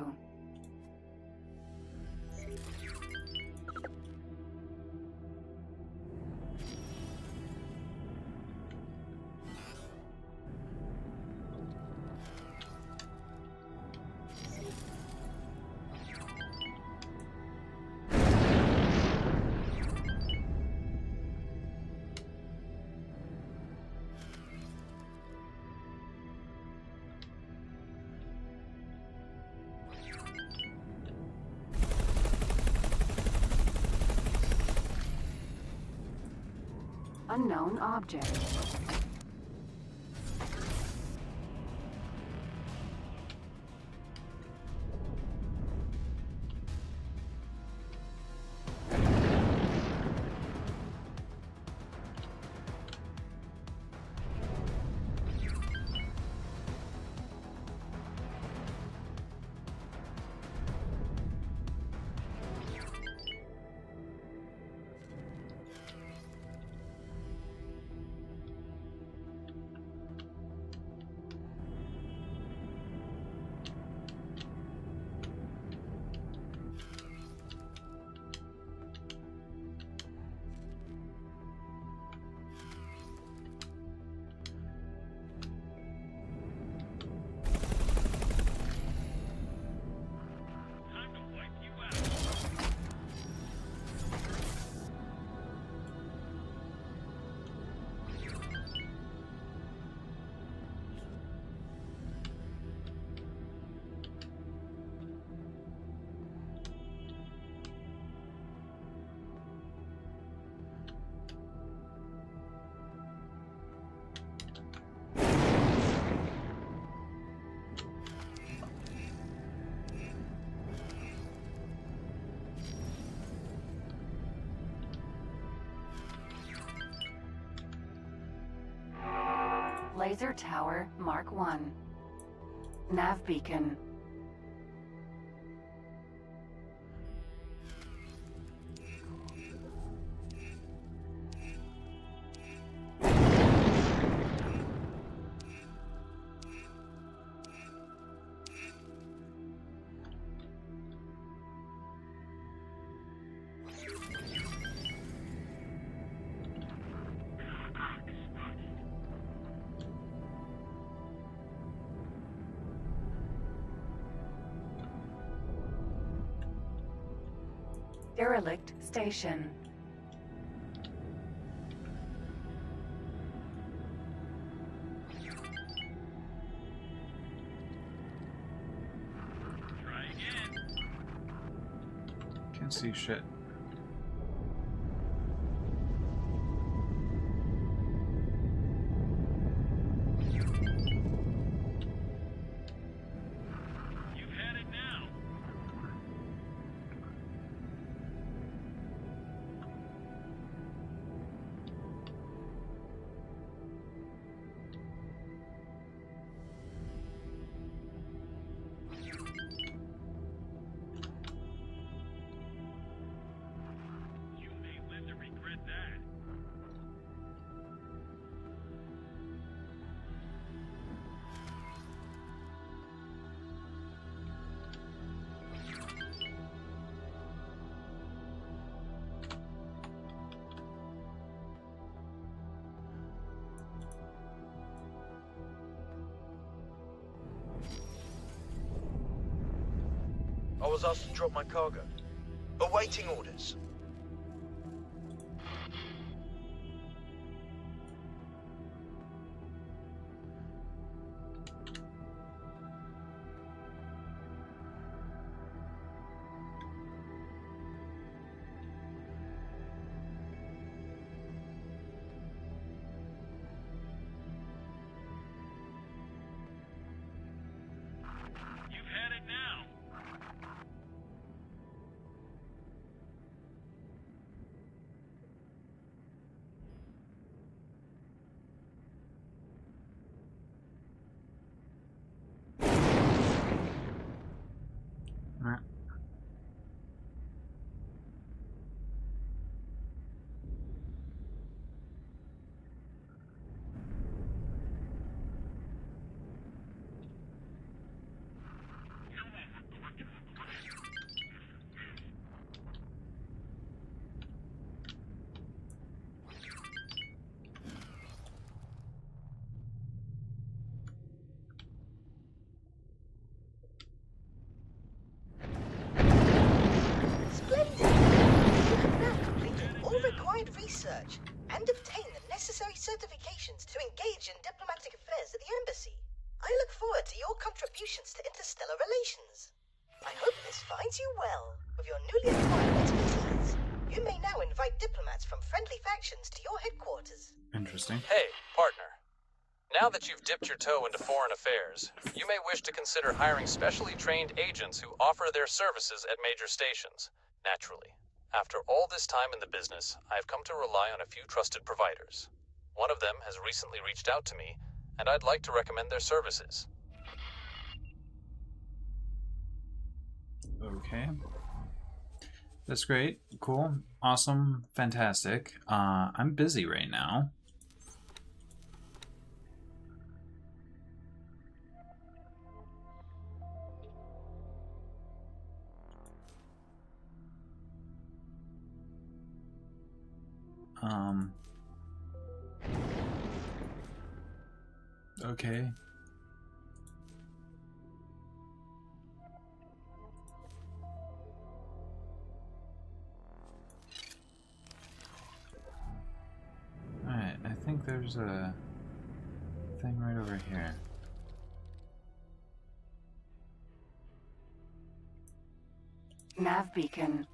Unknown object. Laser Tower Mark I. Nav beacon. Derelict station.
Try again.
Can't see shit.
You've had it now. You may live to regret that.
I was asked to drop my cargo. Awaiting orders.
You've had it now.
certifications to engage in diplomatic affairs at the embassy. I look forward to your contributions to interstellar relations. I hope this finds you well. With your newly acquired expertise, you may now invite diplomats from friendly factions to your headquarters.
Interesting.
Hey, partner. Now that you've dipped your toe into foreign affairs, you may wish to consider hiring specially trained agents who offer their services at major stations. Naturally, after all this time in the business, I've come to rely on a few trusted providers. One of them has recently reached out to me, and I'd like to recommend their services.
Okay. That's great. Cool. Awesome. Fantastic. I'm busy right now. Okay. Alright, I think there's a thing right over here.
Nav beacon.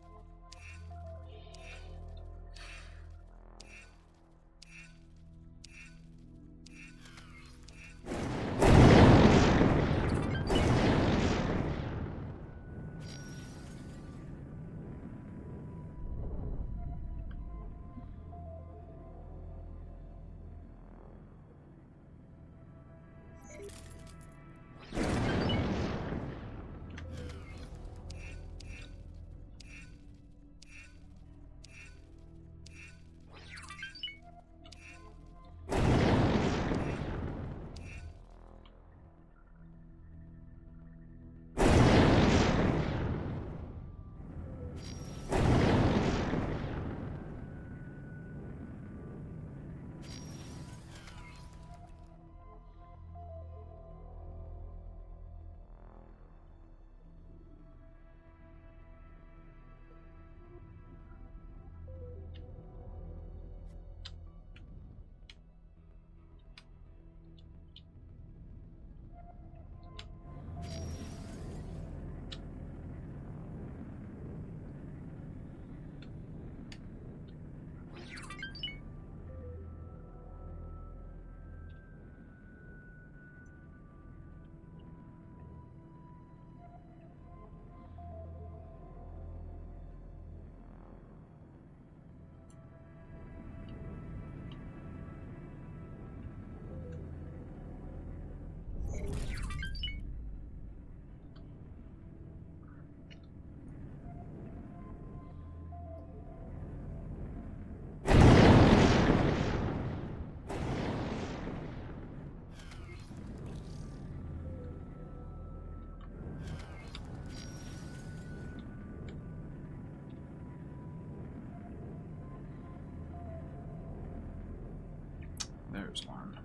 There's one.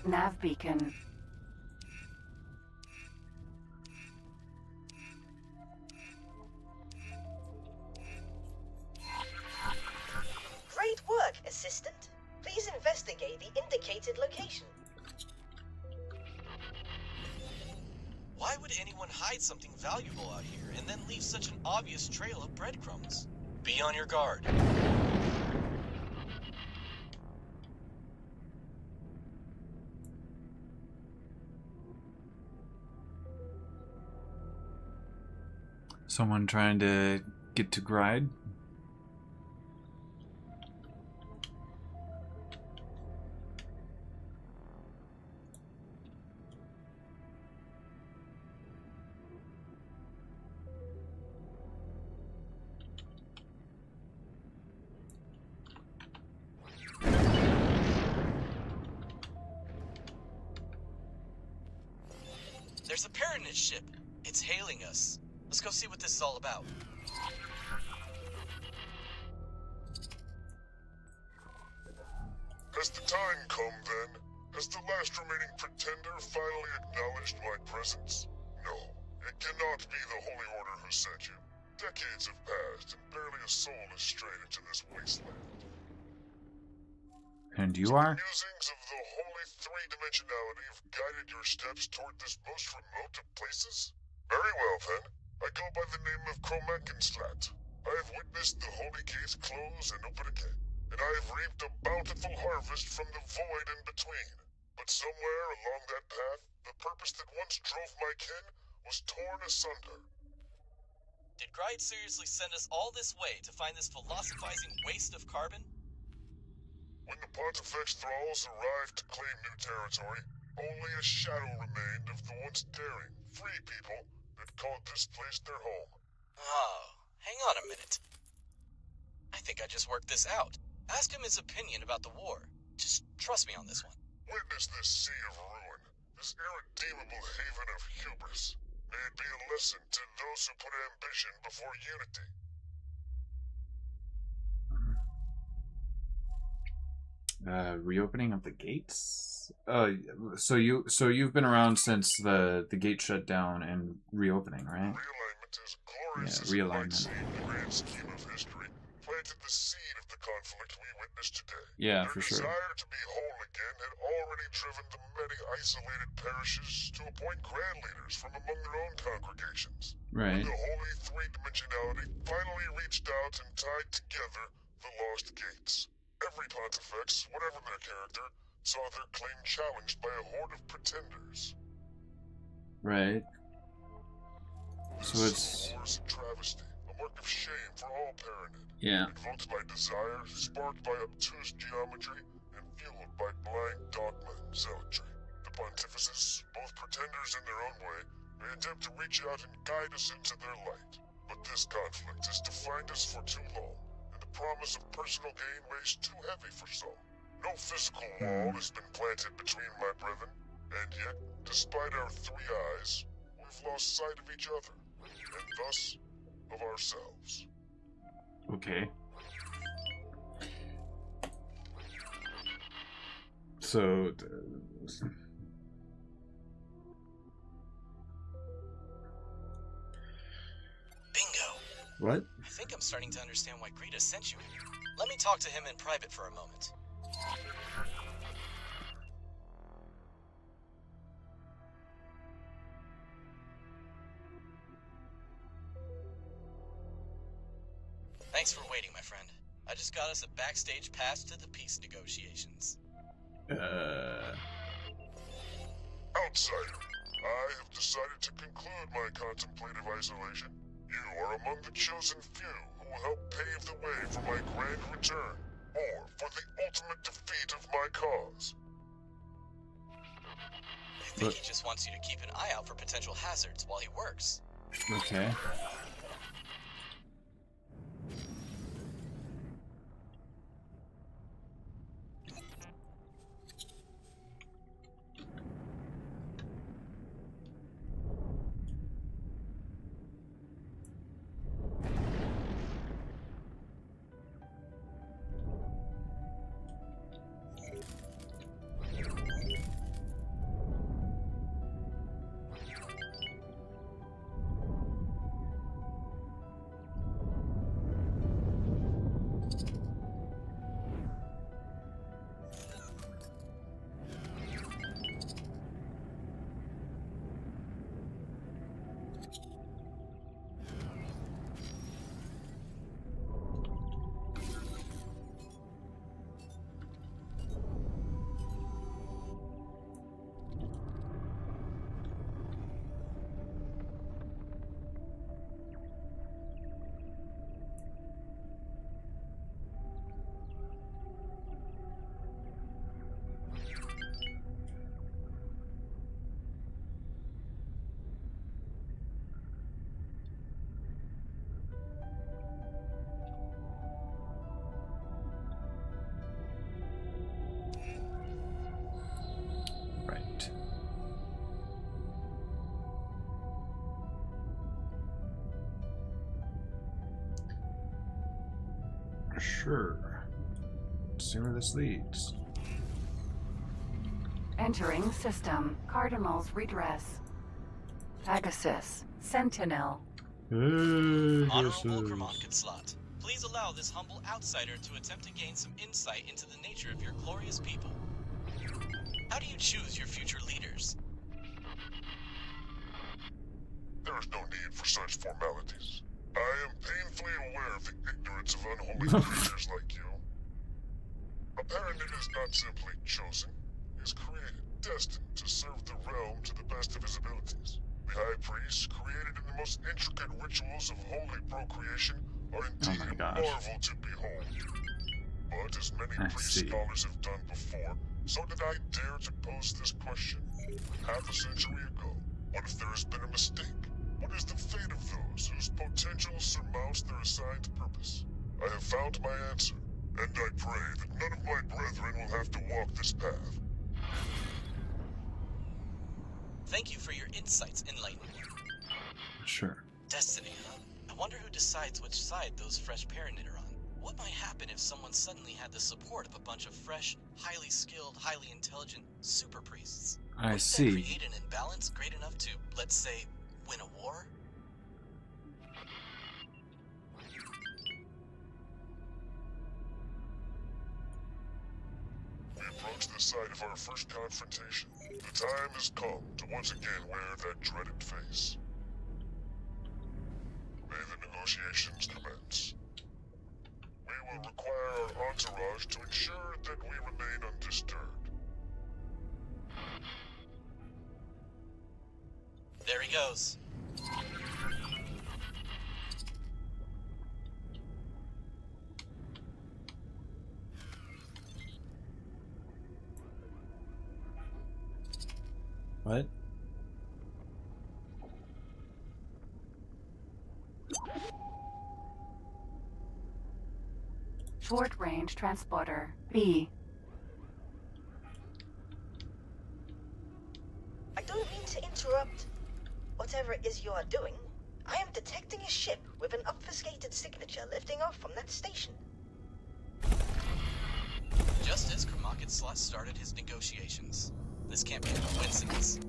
Nav beacon.
Great work, Assistant. Please investigate the indicated location.
Why would anyone hide something valuable out here and then leave such an obvious trail of breadcrumbs? Be on your guard.
Someone trying to get to Gride?
There's a Paranid ship. It's hailing us. Let's go see what this is all about.
Has the time come, then? Has the last remaining pretender finally acknowledged my presence? No, it cannot be the Holy Order who sent you. Decades have passed, and barely a soul has strayed into this wasteland.
And you
So
are?
the musings of the holy three-dimensionality have guided your steps toward this most remote of places? Very well, then. I go by the name of Kromankenslat. I have witnessed the holy gates close and open again, and I have reaped a bountiful harvest from the void in between. But somewhere along that path, the purpose that once drove my kin was torn asunder.
Did Gride seriously send us all this way to find this philosophizing waste of carbon?
When the Pontifex thralls arrived to claim new territory, only a shadow remained of the once daring, free people that called this place their home.
Oh, hang on a minute. I think I just worked this out. Ask him his opinion about the war. Just trust me on this one.
Witness this sea of ruin, this irredeemable haven of hubris. May it be a lesson to those who put ambition before unity.
Reopening of the gates? So you've been around since the gate shut down and reopening, right?
Realignment, as glorious as
realignment.
it might seem in the grand scheme of history, planted the seed of the conflict we witness today.
Yeah,
Their
for sure.
desire to be whole again had already driven the many isolated parishes to appoint grand leaders from among their own congregations.
Right.
When the holy three-dimensionality finally reached out and tied together the lost gates. Every Pontifex, whatever their character, saw their claim challenged by a horde of pretenders.
Right. So
This war is a travesty, a mark of shame for all Paranid.
Yeah.
Invoked by desire, sparked by obtuse geometry, and fueled by blind dogma and zealotry. The pontifices, both pretenders in their own way, may attempt to reach out and guide us into their light. But this conflict is defined us for too long, and the promise of personal gain weighs too heavy for some. No physical wall has been planted between my brethren, and yet, despite our three eyes, we've lost sight of each other, and thus, of ourselves.
Okay. So...
Bingo.
What?
I think I'm starting to understand why Greta sent you here. Let me talk to him in private for a moment. Thanks for waiting, my friend. I just got us a backstage pass to the peace negotiations.
Outsider, I have decided to conclude my contemplative isolation. You are among the chosen few who will help pave the way for my grand return, or for the ultimate defeat of my cause.
I think he just wants you to keep an eye out for potential hazards while he works.
Okay. Sure. Let's see where this leads.
Entering system. Cardinal's redress. Pegasus. Sentinel.
Honorable Kermonket Slot, please allow this humble outsider to attempt to gain some insight into the nature of your glorious people. How do you choose your future leaders?
There is no need for such formalities. I am painfully aware of the ignorance of unholy creatures like you. A Paranid is not simply chosen. He is created, destined to serve the realm to the best of his abilities. The High Priest, created in the most intricate rituals of holy procreation, are indeed a marvel to behold. But as many priest scholars have done before, so did I dare to pose this question. Half a century ago, what if there has been a mistake? What is the fate of those whose potential surmounts their assigned purpose? I have found my answer, and I pray that none of my brethren will have to walk this path.
Thank you for your insights, Enlightenment.
Sure.
Destiny, huh? I wonder who decides which side those fresh Paranid are on. What might happen if someone suddenly had the support of a bunch of fresh, highly skilled, highly intelligent super priests?
I see.
Wouldn't that create an imbalance great enough to, let's say, win a war?
We approach the site of our first confrontation. The time has come to once again wear that dreaded face. May the negotiations commence. We will require our entourage to ensure that we remain undisturbed.
There he goes.
What?
Short range transporter. B.
I don't mean to interrupt. Whatever it is you are doing, I am detecting a ship with an obfuscated signature lifting off from that station.
Just as Kermonket Slot started his negotiations. This can't be a coincidence.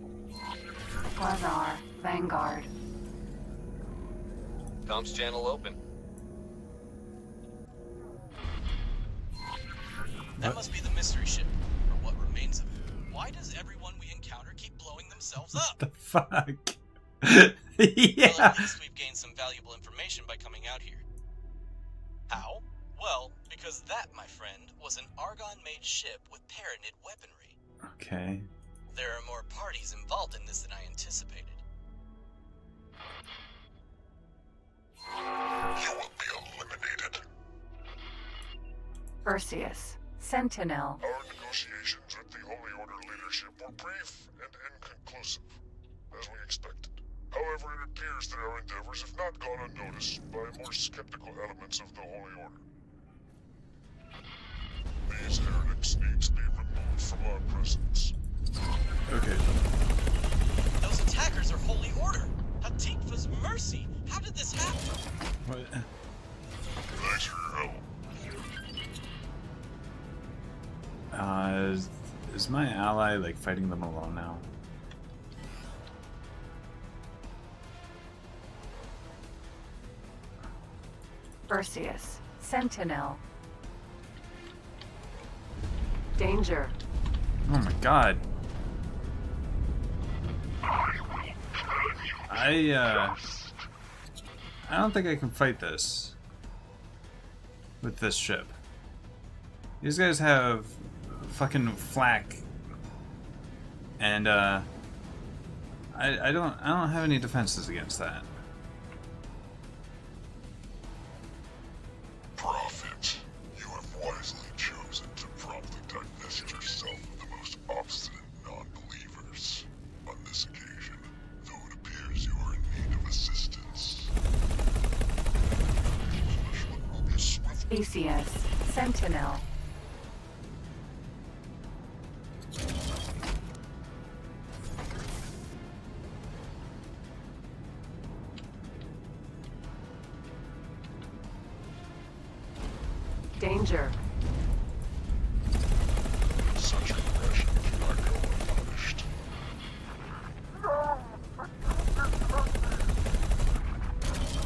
Quasar. Vanguard.
Comms channel open.
That must be the mystery ship, or what remains of it. Why does everyone we encounter keep blowing themselves up?
The fuck?
Well,
Yeah.
at least we've gained some valuable information by coming out here. How? Well, because that, my friend, was an Argon-made ship with Paranid weaponry.
Okay.
There are more parties involved in this than I anticipated.
You will be eliminated.
Perseus. Sentinel.
Our negotiations with the Holy Order leadership were brief and inconclusive, as we expected. However, it appears that our endeavors have not gone unnoticed by more skeptical elements of the Holy Order. These heretics need to be removed from our presence.
Okay.
Those attackers are Holy Order! Hatikva's mercy! How did this happen?
What?
Thanks for your help.
Is my ally like fighting them alone now?
Perseus. Sentinel. Danger.
Oh my god. I don't think I can fight this with this ship. These guys have fucking flak, and I don't have any defenses against that.
Prophet, you have wisely chosen to promptly divest yourself of the most obstinate non-believers. On this occasion, though it appears you are in need of assistance.
Theseus. Sentinel. Danger.
Such aggression cannot go unpunished.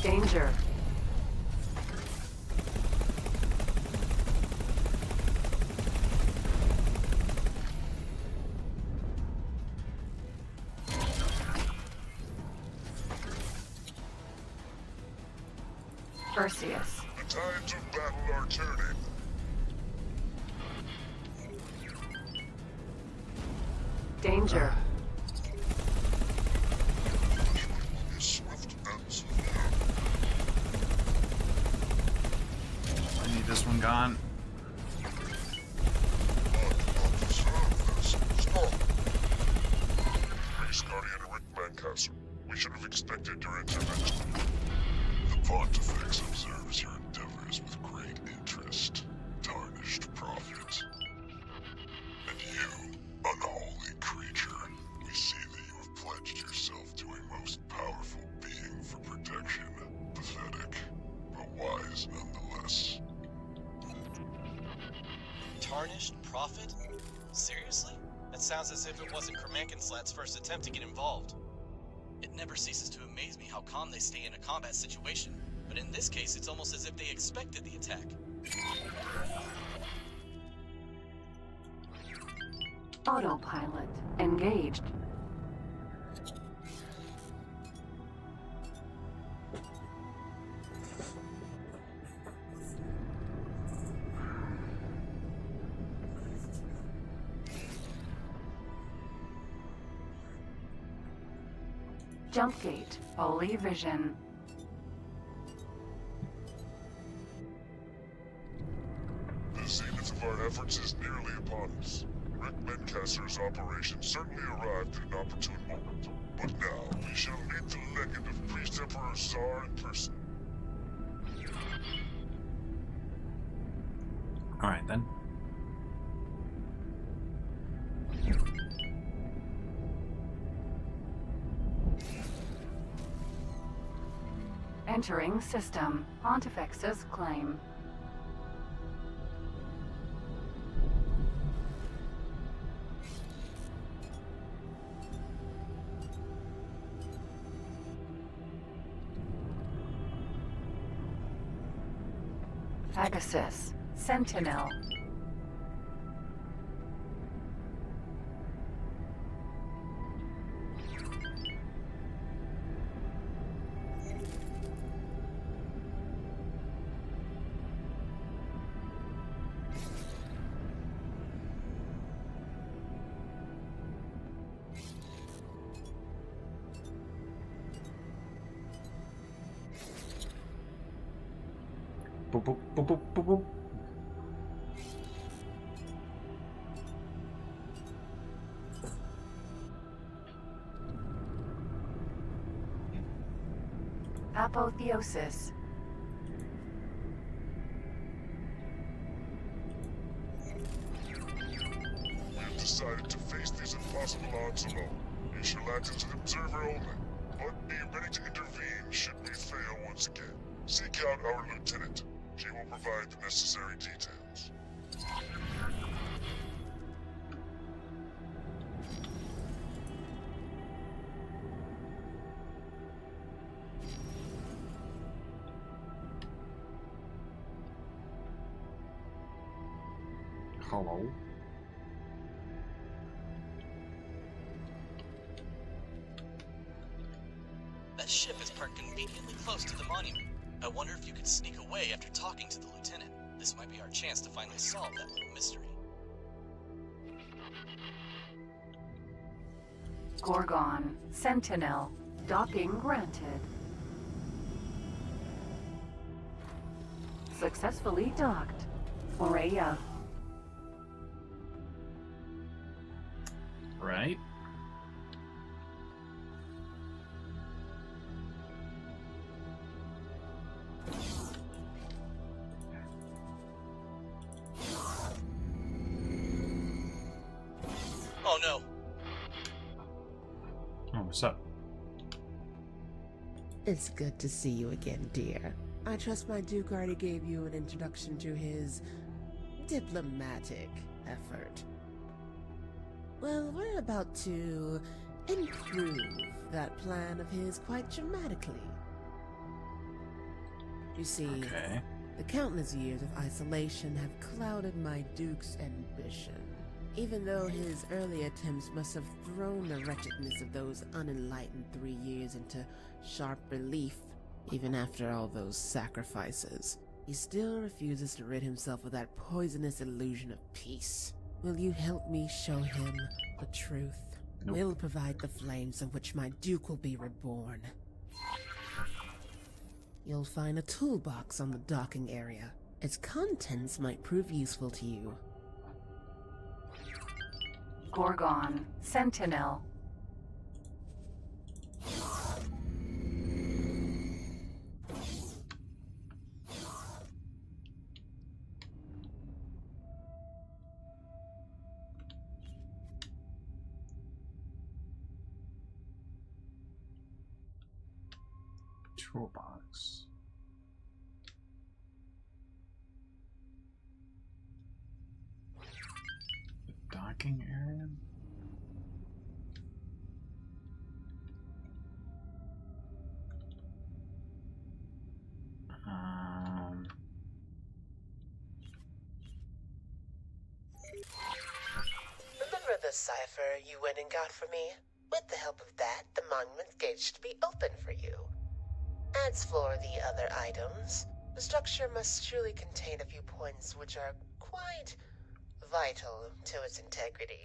Danger. Perseus.
The tides of battle are turning.
Danger.
Be swift and severe.
I need this one gone.
Stop. Priest Guardian Rick Lancaster, we should have expected your intervention. The Pontifex observes your endeavors with great interest. Tarnished prophet. And you, unholy creature, we see that you have pledged yourself to a most powerful being for protection. Pathetic, but wise nonetheless.
Tarnished prophet? Seriously? That sounds as if it wasn't Kermankenslat's first attempt to get involved. It never ceases to amaze me how calm they stay in a combat situation, but in this case it's almost as if they expected the attack.
Autopilot engaged. Jump gate, Holy Vision.
The zenith of our efforts is nearly upon us. Rick Mencaster's operation certainly arrived at an opportune moment. But now, we shall meet the legend of Priest Emperor Tsar in person.
Alright then.
Entering system. Pontifex's claim. Pegasus. Sentinel.
Boop, boop, boop, boop, boop, boop.
Apotheosis.
We have decided to face these impossible odds alone. You shall act as an observer only, but be ready to intervene should we fail once again. Seek out our lieutenant. She will provide the necessary details.
Hello?
That ship is parked conveniently close to the monument. I wonder if you could sneak away after talking to the lieutenant. This might be our chance to finally solve that little mystery.
Gorgon. Sentinel. Docking granted. Successfully docked. Morea.
Right?
Oh no!
Oh, what's up?
It's good to see you again, dear. I trust my Duke already gave you an introduction to his diplomatic effort. Well, we're about to improve that plan of his quite dramatically. You see, the countless years of isolation have clouded my Duke's ambition. Even though his early attempts must have thrown the wretchedness of those unenlightened 3 years into sharp relief, even after all those sacrifices, he still refuses to rid himself of that poisonous illusion of peace. Will you help me show him the truth?
Nope.
We'll provide the flames of which my Duke will be reborn. You'll find a toolbox on the docking area. Its contents might prove useful to you.
Gorgon, Sentinel.
Toolbox. The docking area?
Remember the cipher you went and got for me? With the help of that, the monument gate should be open for you. As for the other items, the structure must surely contain a few points which are quite vital to its integrity.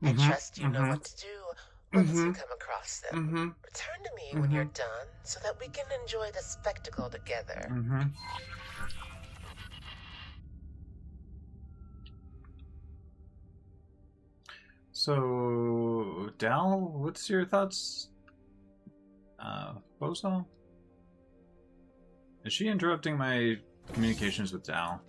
I trust you know what to do once you come across them. Return to me when you're done so that we can enjoy the spectacle together.
So, Dal, what's your thoughts? Bozo? Is she interrupting my communications with Dal?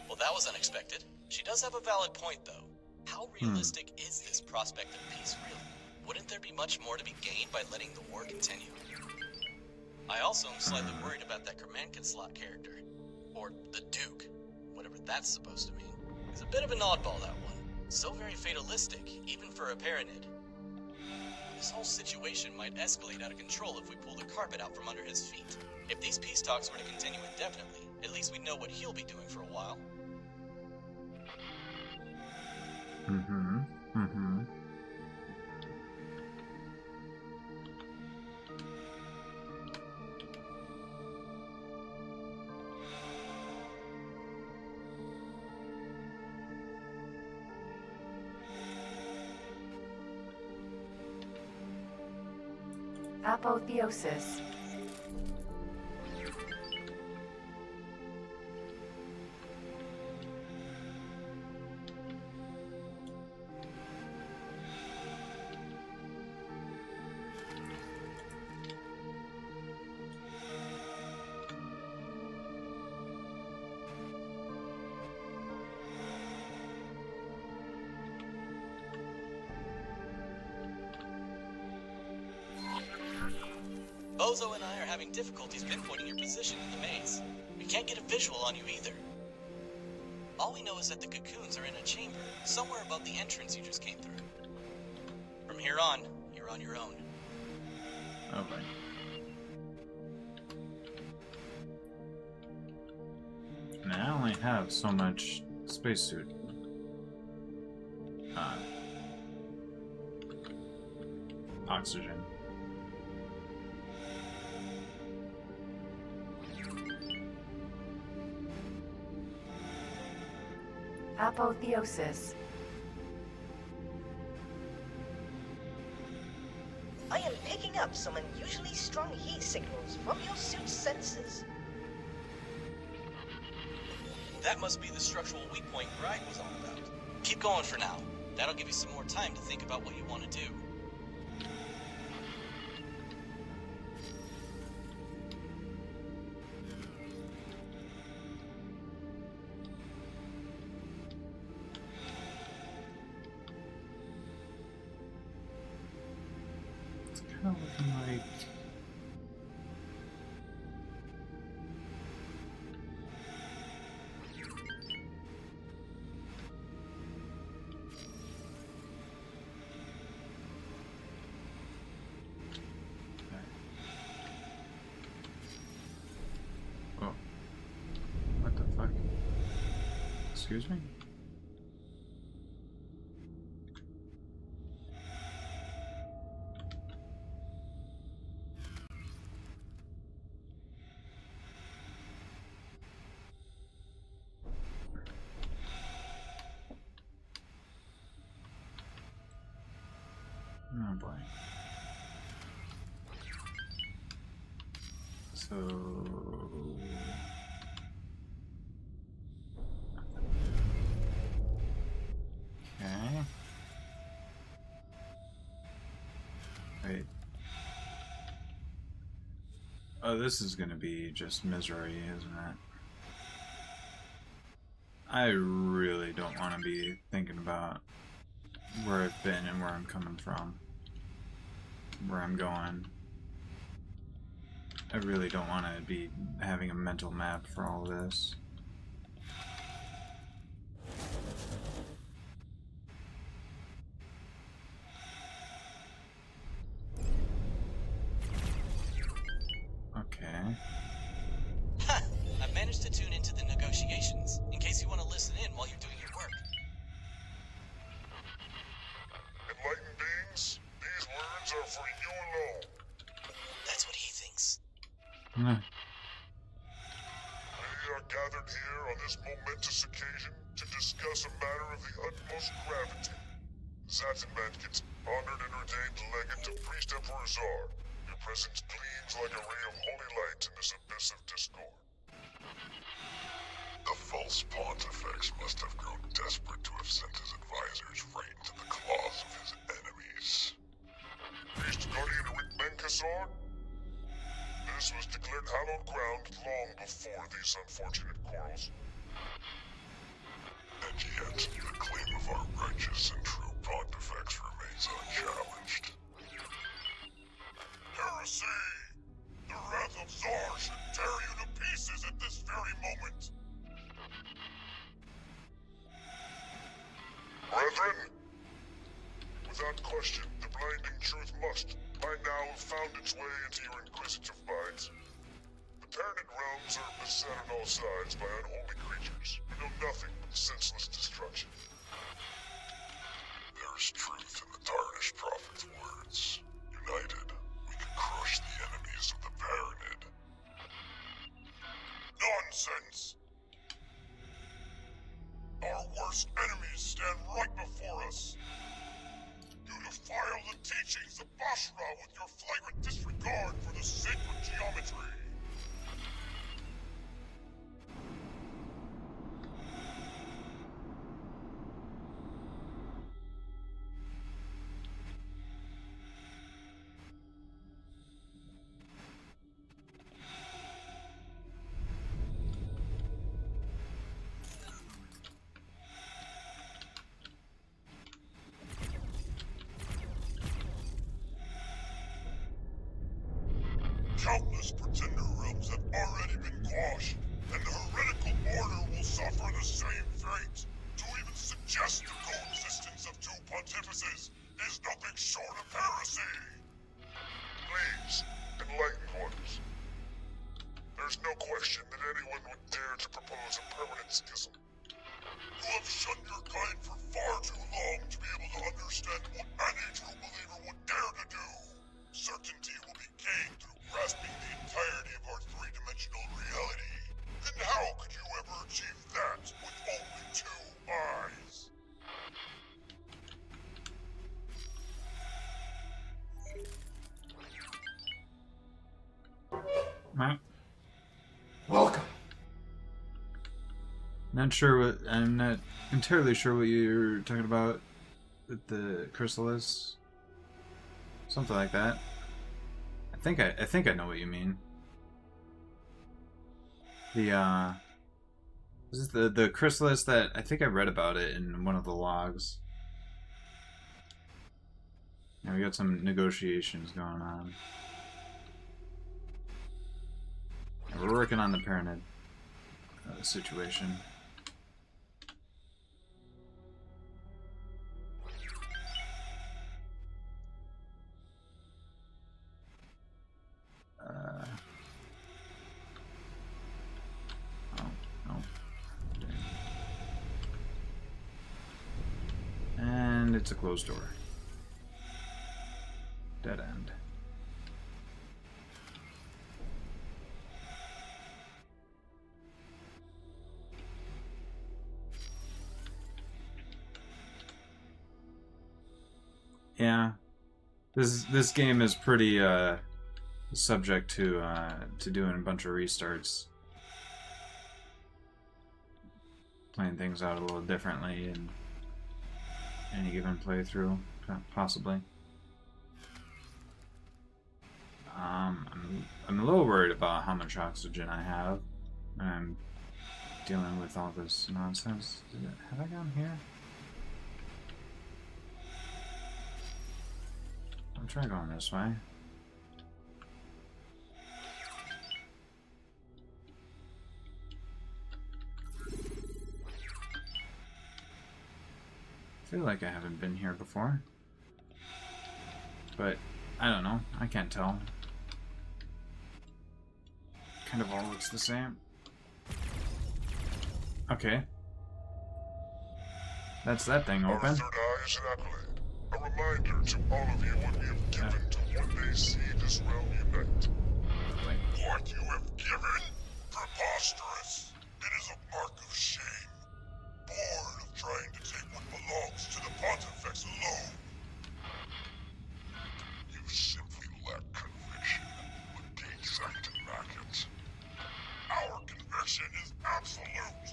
Well, that was unexpected. She does have a valid point, though. How realistic is this prospect of peace, really? Wouldn't there be much more to be gained by letting the war continue? I also am slightly worried about that Kermankin slot character. Or the Duke, whatever that's supposed to mean. He's a bit of an oddball, that one. So very fatalistic, even for a Paranid. This whole situation might escalate out of control if we pull the carpet out from under his feet. If these peace talks were to continue indefinitely, at least we'd know what he'll be doing for a while.
Apotheosis.
Bozo and I are having difficulties pinpointing your position in the maze. We can't get a visual on you either. All we know is that the cocoons are in a chamber, somewhere above the entrance you just came through. From here on, you're on your own.
Okay. And I only have so much spacesuit. Oxygen.
Apotheosis.
I am picking up some unusually strong heat signals from your suit's sensors.
That must be the structural weak point Gride was on about. Keep going for now. That'll give you some more time to think about what you want to do.
It's kind of looking like Excuse me? Oh boy. So... Okay. Wait. Oh, this is gonna be just misery, isn't it? I really don't want to be thinking about where I've been and where I'm coming from. Where I'm going. I really don't want to be having a mental map for all this. Okay.
Ha! I've managed to tune into the negotiations, in case you want to listen in while you're doing your work.
Enlightened beings, these words are for you alone.
That's what he thinks.
We are gathered here on this momentous occasion to discuss a matter of the utmost gravity. Zatenmankit, honored and ordained legate of Priest Emperor Zar, your presence gleams like a ray of holy light in this abyss of discord. The false pontifex must have grown desperate to have sent his advisors right into the claws of his enemies. Priest Guardian Rick Menkasor? This was declared hallowed ground long before these unfortunate quarrels. And yet, the claim of our righteous and true pontifex remains unchallenged. Heresy! The wrath of Zar should tear you to pieces at this very moment! Brethren, without question, the blinding truth must, by now, have found its way into your inquisitive minds. The Paranid realms are beset on all sides by unholy creatures who know nothing but senseless destruction. There is truth in the tarnished prophet's words. United, we can crush the enemies of the Paranid. Nonsense! Our worst enemies stand right before us. You defile the teachings of Bashra with your flagrant disregard for the sacred geometry. Countless pretender realms have already been quashed, and the heretical order will suffer the same fate. To even suggest the coexistence of two pontifices is nothing short of heresy. Please, enlightened ones. There's no question that anyone would dare to propose a permanent schism. You have shunned your kind for far too long to be able to understand what any true believer would dare to do. Certainty will be gained through grasping the entirety of our three-dimensional reality. And how could you ever achieve that with only two eyes?
Welcome.
I'm not entirely sure what you're talking about with the chrysalis. Something like that. I think I know what you mean. The this is the chrysalis that I think I read about it in one of the logs. Now we got some negotiations going on. And we're working on the Paranid situation. It's a closed door. Dead end. Yeah, this game is pretty subject to doing a bunch of restarts, playing things out a little differently in any given playthrough, possibly. I'm a little worried about how much oxygen I have. I'm dealing with all this nonsense. Have I gone here? I'll try going this way. I feel like I haven't been here before. But, I don't know. I can't tell. Kind of all looks the same. Okay. That's that thing open.
Our third eye is an accolade. A reminder to all of you what you have given to one day see this realm unite. What you have given? Preposterous. It is a mark of shame. Bored of trying to take what belongs to the Pontifex alone. You simply lack conviction, but gain second in Mackett. Our conviction is absolute.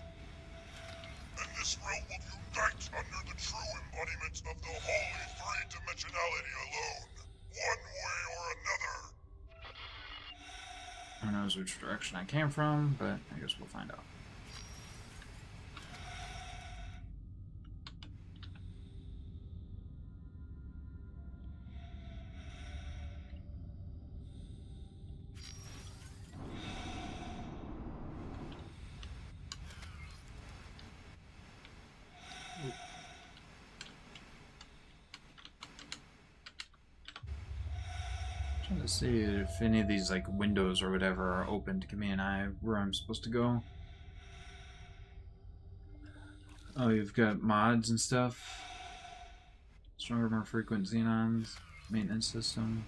And this realm will unite under the true embodiment of the holy three-dimensionality alone. One way or another.
Who knows which direction I came from, but I guess we'll find out. Trying to see if any of these like windows or whatever are open to give me an eye where I'm supposed to go. Oh, you've got mods and stuff. Stronger, more frequent xenons. Maintenance system.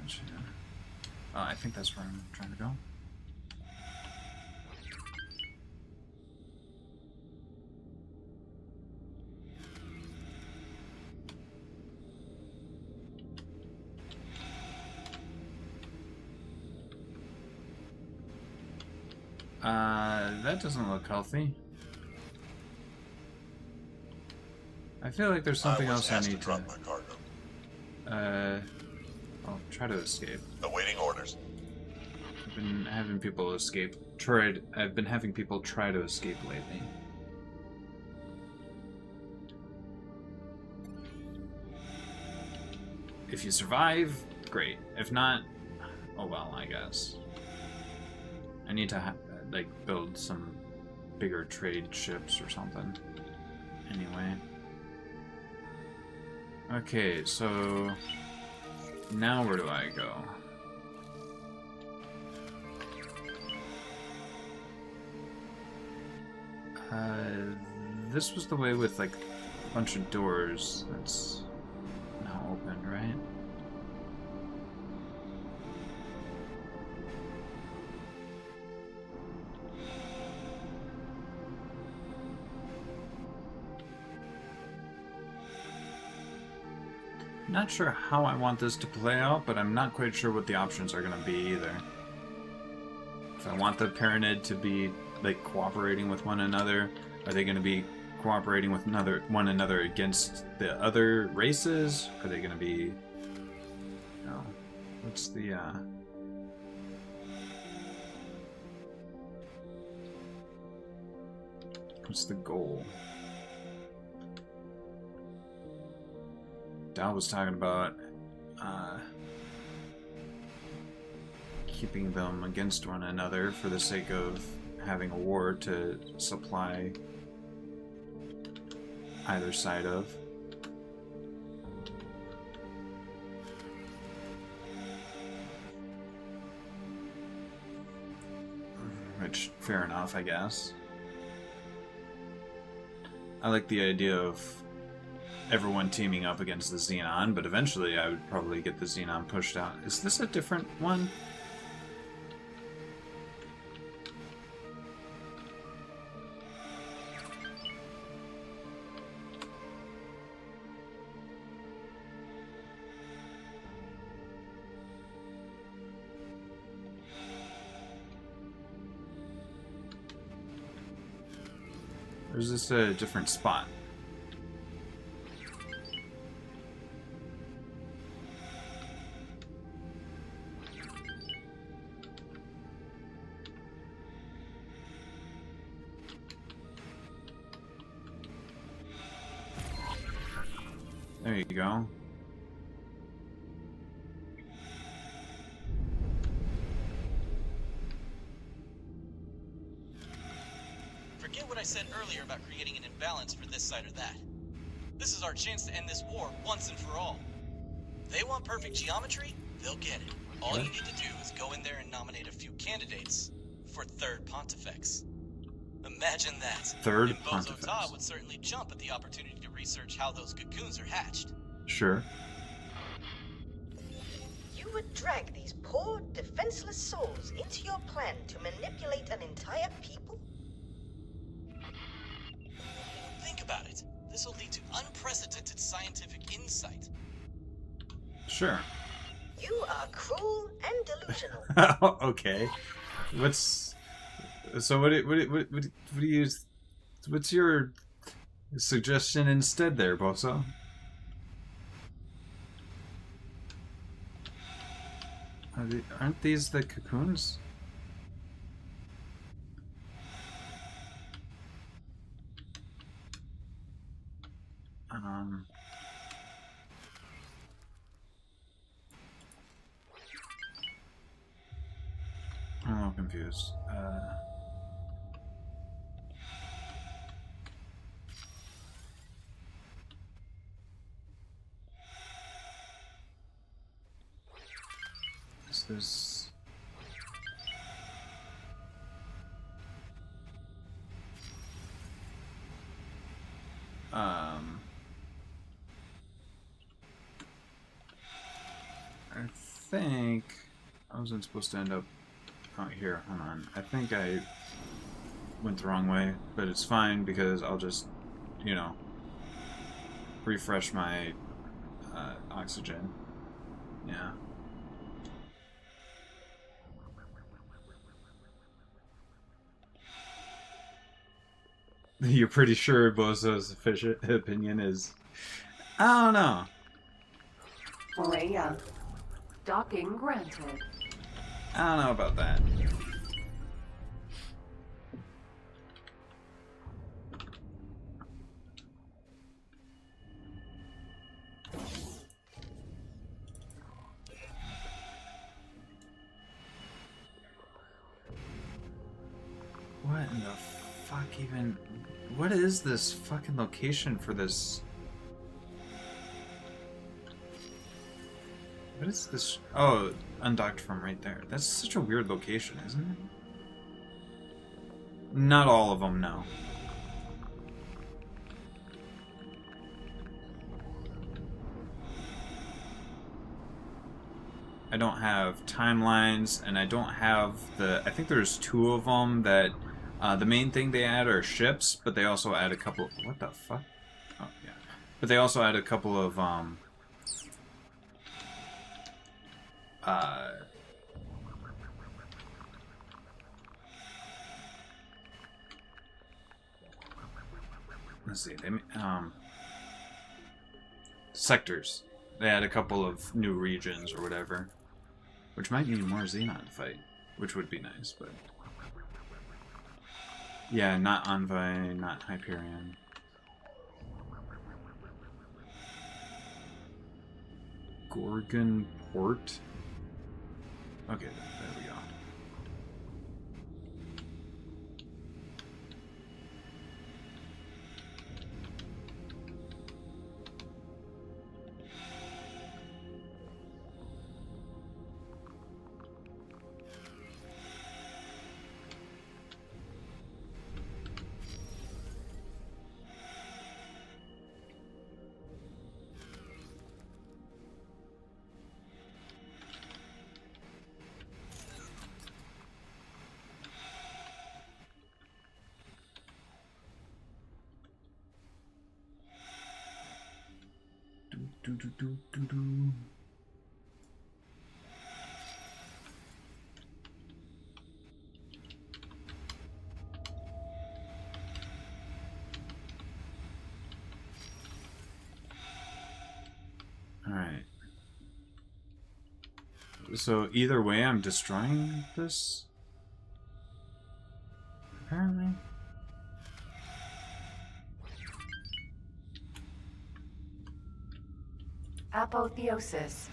Gotcha. Oh, I think that's where I'm trying to go. That doesn't look healthy. I feel like there's something else I need to... I'll try to escape.
Awaiting orders.
I've been having people escape. I've been having people try to escape lately. If you survive, great. If not, oh well, I guess. I need to like build some bigger trade ships or something. Anyway. Okay, so now where do I go? This was the way with like a bunch of doors that's now open, right? Not sure how I want this to play out, but I'm not quite sure what the options are going to be either. If I want the Paranid to be like cooperating with one another, are they going to be cooperating with one another against the other races? Are they going to be, you know, what's the goal? Dal was talking about keeping them against one another for the sake of having a war to supply either side of. Which, fair enough, I guess. I like the idea of everyone teaming up against the Xenon, but eventually I would probably get the Xenon pushed out. Is this a different one? Or is this a different spot? There you go.
Forget what I said earlier about creating an imbalance for this side or that. This is our chance to end this war once and for all. They want perfect geometry? They'll get it. All you need to do is go in there and nominate a few candidates for third pontifex. Imagine that.
Third
Imbozo
pontifex.
Ta would certainly jump at the opportunity to research how those cocoons are hatched.
Sure.
You would drag these poor, defenseless souls into your plan to manipulate an entire people?
Think about it. This will lead to unprecedented scientific insight.
Sure.
You are cruel and delusional.
Okay. What's so? What do you? What's your suggestion instead, there, Boso? Aren't these the cocoons? I'm a little confused. Is this... I think I wasn't supposed to end up out here. Hold on. I think I went the wrong way, but it's fine because I'll just, you know, refresh my oxygen. Yeah. You're pretty sure Bozo's opinion is... I don't know.
Leia. Docking granted.
I don't know about that. What in the fuck even... What is this fucking location for this? What is this? Oh, undocked from right there. That's such a weird location, isn't it? Not all of them, no. I don't have timelines, and I don't have the... I think there's two of them that... the main thing they add are ships, but they also add a couple... What the fuck? Oh, yeah. But they also add a couple of, let's see, they, sectors. They add a couple of new regions or whatever, which might mean more Xenon fight, which would be nice, but... Yeah, not Envoy, not Hyperion. Gorgon Port? Okay, there we go. Alright. So either way, I'm destroying this? Apparently.
Apotheosis.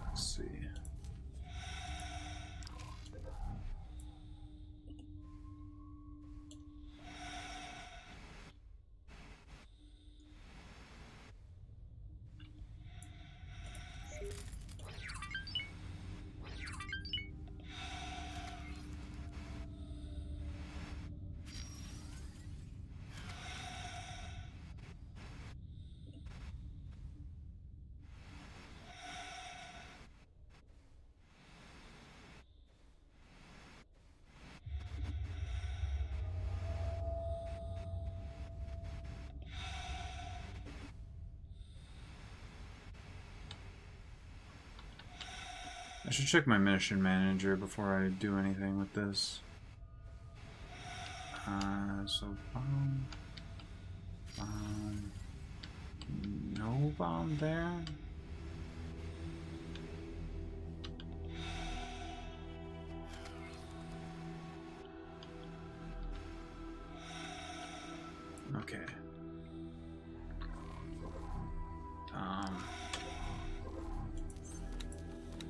Let's see. I should check my mission manager before I do anything with this. So bomb, no bomb there. Okay.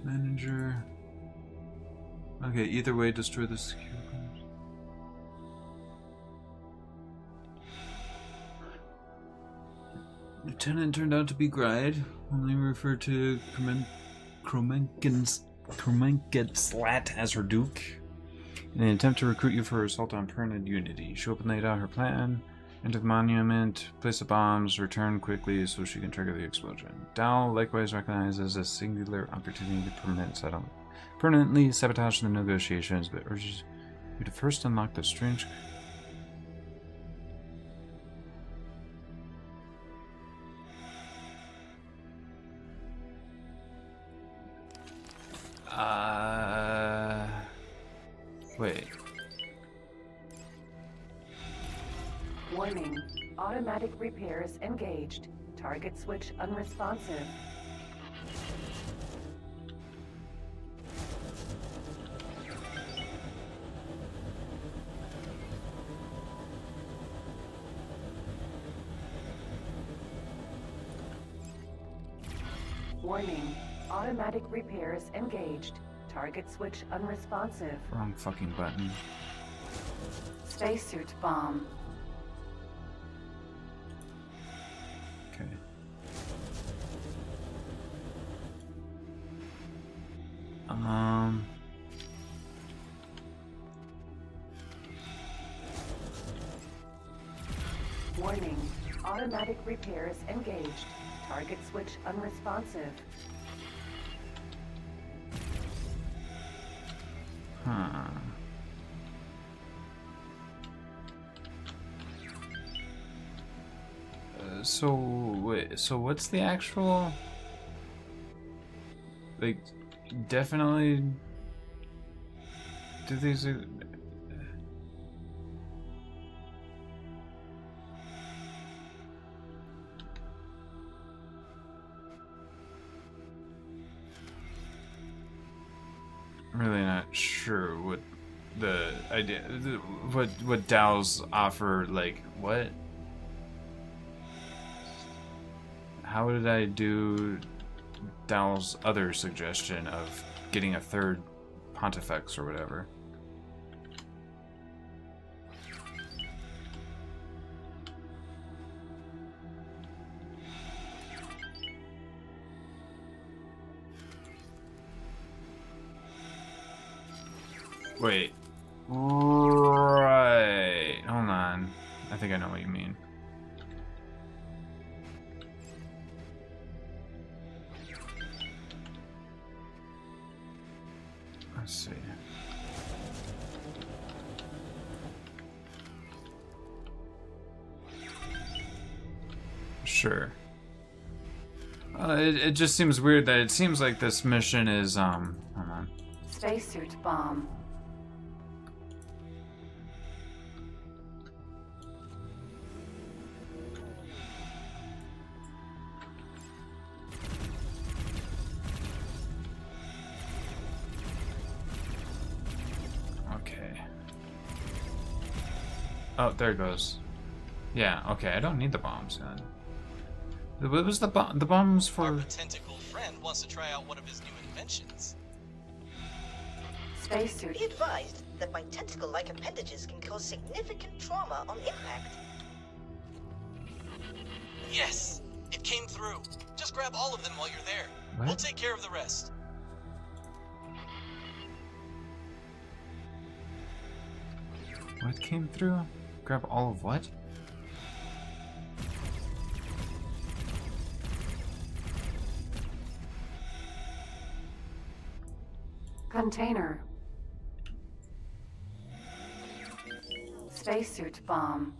Manager. Okay, either way, destroy the secure code. Lieutenant turned out to be Gride, only referred to Kromenkenslat as her Duke. In an attempt to recruit you for her assault on permanent unity. She openly laid out her plan. Enter the monument, place the bombs, return quickly so she can trigger the explosion. Dal likewise recognizes a singular opportunity to permanently sabotage the negotiations, but urges you to first unlock the strange... Wait.
Warning. Automatic repairs engaged. Target switch unresponsive. Warning. Automatic repairs engaged. Target switch unresponsive.
Wrong fucking button.
Spacesuit bomb.
Okay.
Warning. Automatic repairs engaged. Target switch unresponsive.
Huh. So wait, so what's the actual, like, definitely do these I'm really not sure what the idea, what DAOs offer, like, what? How did I do Dal's other suggestion of getting a third Pontifex or whatever? Wait. Right. Hold on. I think I know what you mean. Let's see. Sure. It just seems weird that it seems like this mission is, hold on.
Spacesuit bomb.
Okay. Oh, there it goes. Yeah, okay, I don't need the bombs then. What was the bomb? The bombs for...
Our tentacle friend wants to try out one of his new inventions.
Spacesuit.
Be advised that my tentacle-like appendages can cause significant trauma on impact.
Yes, it came through. Just grab all of them while you're there.
What?
We'll take care of the rest.
What came through? Grab all of what?
Container. Spacesuit bomb.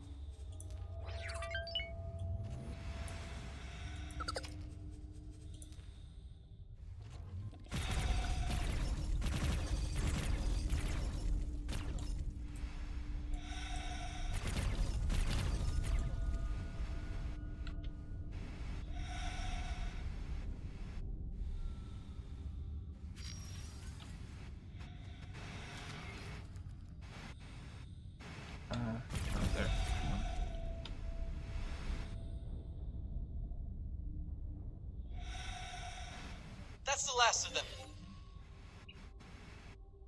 Right there.
That's the last of them.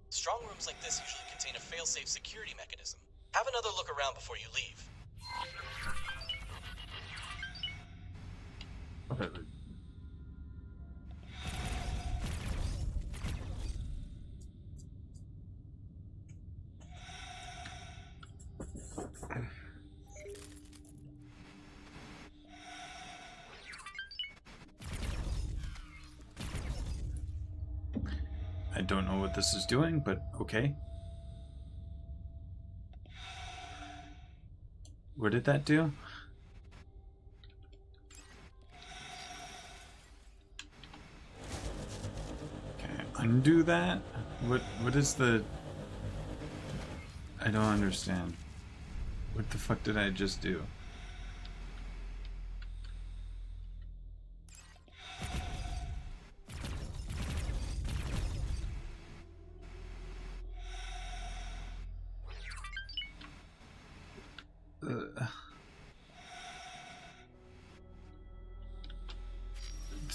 Strong rooms like this usually contain a fail-safe security mechanism. Have another look around before you leave.
Okay. I don't know what this is doing, but okay. What did that do? Okay, undo that? What is the... I don't understand. What the fuck did I just do?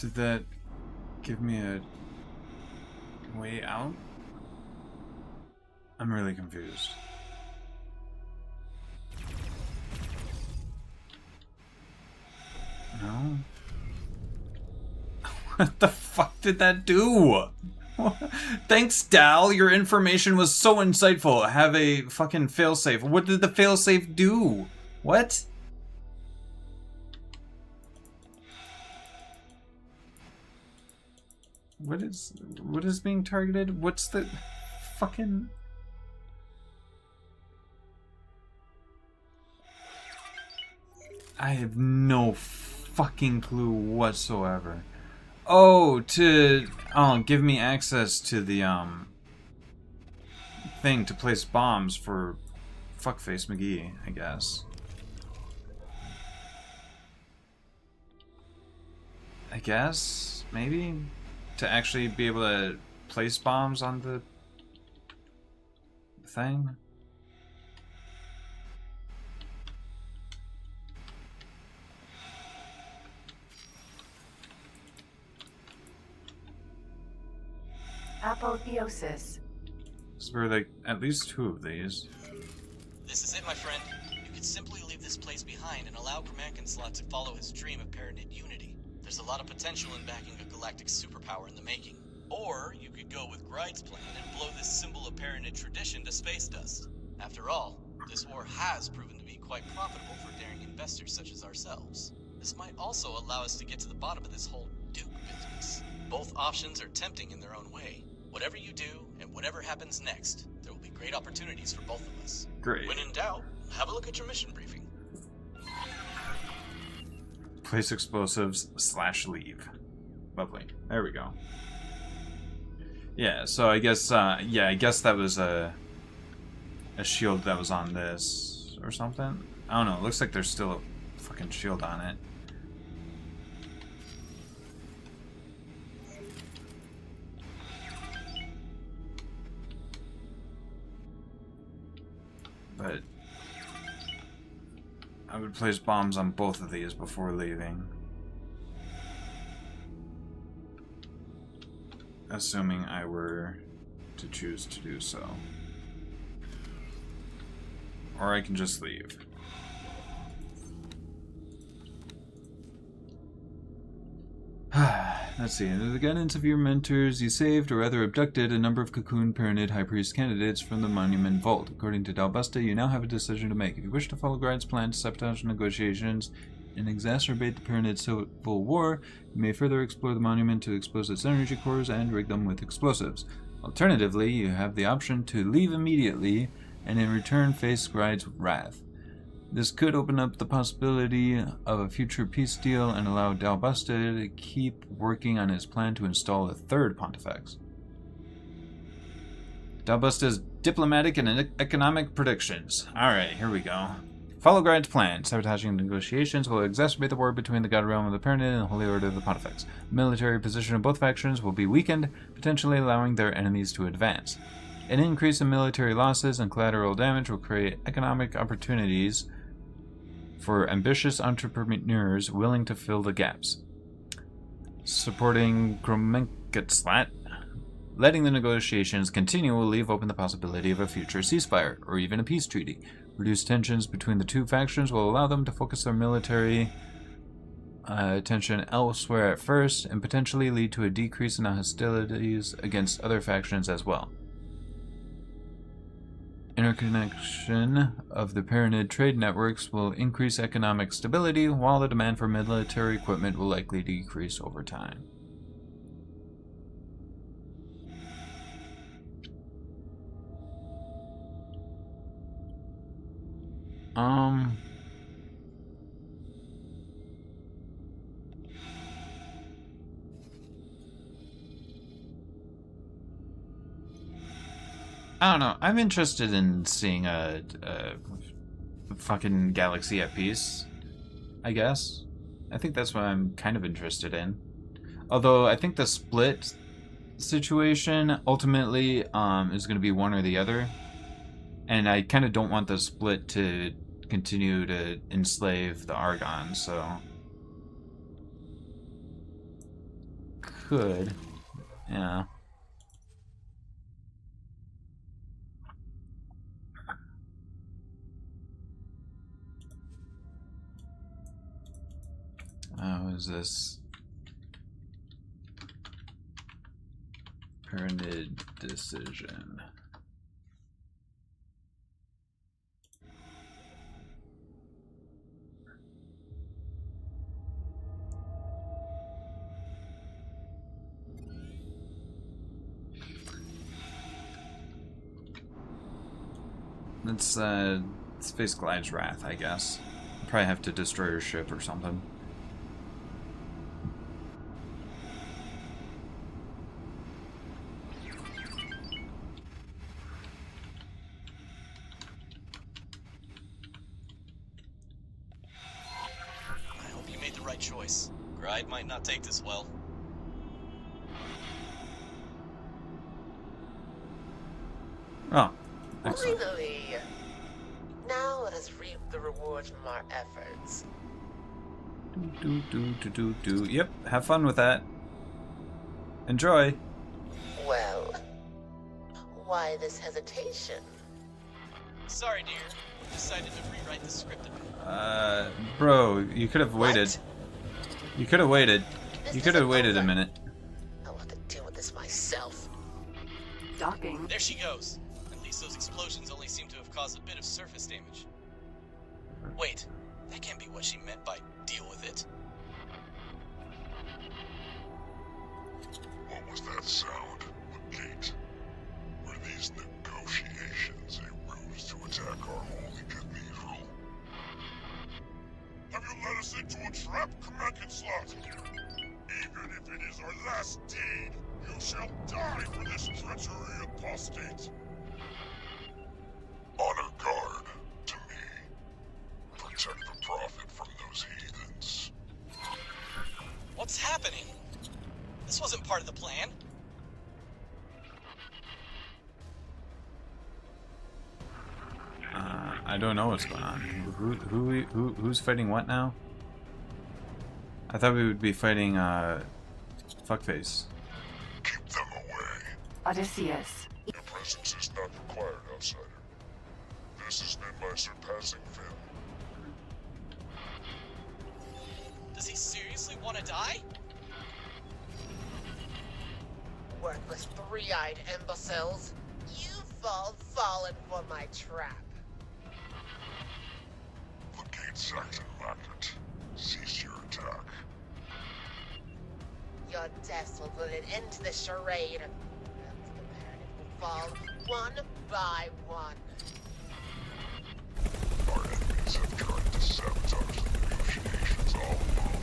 Did that give me a way out? I'm really confused. No? What the fuck did that do? Thanks, Dal. Your information was so insightful. Have a fucking failsafe. What did the failsafe do? What? What is being targeted? What's the fucking... I have no fucking clue whatsoever. Oh, give me access to the thing to place bombs for fuckface McGee, I guess. I guess, maybe, to actually be able to place bombs on the thing.
Apotheosis.
So we're like at least 2 of these.
This is it, my friend. You could simply leave this place behind and allow Kramankinslot to follow his dream of Paranid unity. There's a lot of potential in backing a galactic superpower in the making. Or you could go with Gride's plan and blow this symbol of Paranid tradition to space dust. After all, this war has proven to be quite profitable for daring investors such as ourselves. This might also allow us to get to the bottom of this whole Duke business. Both options are tempting in their own way. Whatever you do, and whatever happens next, there will be great opportunities for both of us.
Great.
When in doubt, have a look at your mission briefing.
Place explosives / leave. Lovely. There we go. Yeah, so I guess, I guess that was a shield that was on this or something. I don't know. It looks like there's still a fucking shield on it. But I would place bombs on both of these before leaving. Assuming I were to choose to do so. Or I can just leave. Let's see. Under the guidance of your mentors, you saved or rather abducted a number of Cocoon Pyramid High Priest candidates from the Monument Vault. According to Dalbusta, you now have a decision to make. If you wish to follow Gride's plan to sabotage negotiations and exacerbate the Pyramid Civil War, you may further explore the monument to expose its energy cores and rig them with explosives. Alternatively, you have the option to leave immediately and in return face Gride's wrath. This could open up the possibility of a future peace deal and allow Dalbusta to keep working on his plan to install a third Pontifex. Dalbusta's diplomatic and economic predictions. Alright, here we go. Follow Gride's plan. Sabotaging negotiations will exacerbate the war between the God Realm of the Pyramid and the Holy Order of the Pontifex. The military position of both factions will be weakened, potentially allowing their enemies to advance. An increase in military losses and collateral damage will create economic opportunities for ambitious entrepreneurs willing to fill the gaps. Supporting Gromenketslat, letting the negotiations continue will leave open the possibility of a future ceasefire, or even a peace treaty. Reduced tensions between the two factions will allow them to focus their military attention elsewhere at first, and potentially lead to a decrease in hostilities against other factions as well. Interconnection of the Pyramid trade networks will increase economic stability, while the demand for military equipment will likely decrease over time. I don't know. I'm interested in seeing a fucking galaxy at peace, I guess. I think that's what I'm kind of interested in. Although I think the split situation ultimately is going to be one or the other. And I kind of don't want the split to continue to enslave the Argon, so... Could. Yeah. How is this? Pyramid decision. Let's face Glide's wrath, I guess. Probably have to destroy her ship or something.
I hope you made the right choice. Gride might not take this well.
Oh, excellent.
Finally! Now let us reap the rewards from our efforts.
Yep, have fun with that. Enjoy.
Well, why this hesitation?
Sorry, dear. We decided to rewrite the script a bit.
Bro, you could have waited.
What?
You could have waited. You could have waited a minute.
I'll have to deal with this myself.
Docking.
There she goes. At least those explosions only seem to have caused a bit of surface damage. Wait, that can't be what she meant by deal with it.
What was that sound? Kate? Were these negotiations a ruse to attack our holy cathedral? Have you led us into a trap, Commander? slut! Even if it is our last deed, you shall die for this treachery, apostate! Honor guard to me. Protect the prophet from those heathens.
What's happening? This wasn't part of the plan.
I don't know what's going on. Who's fighting what now? I thought we would be fighting Fuckface.
Keep them away.
Odysseus.
Your presence is not required, outsider. This has been my surpassing failure.
Does he seriously want to die?
Worthless three-eyed imbeciles. You've all fallen for my trap.
The gates act and lack it. Cease your attack.
Your deaths will put an end to the charade. And the planet will fall one by one.
Our enemies have tried to sabotage the negotiations all along.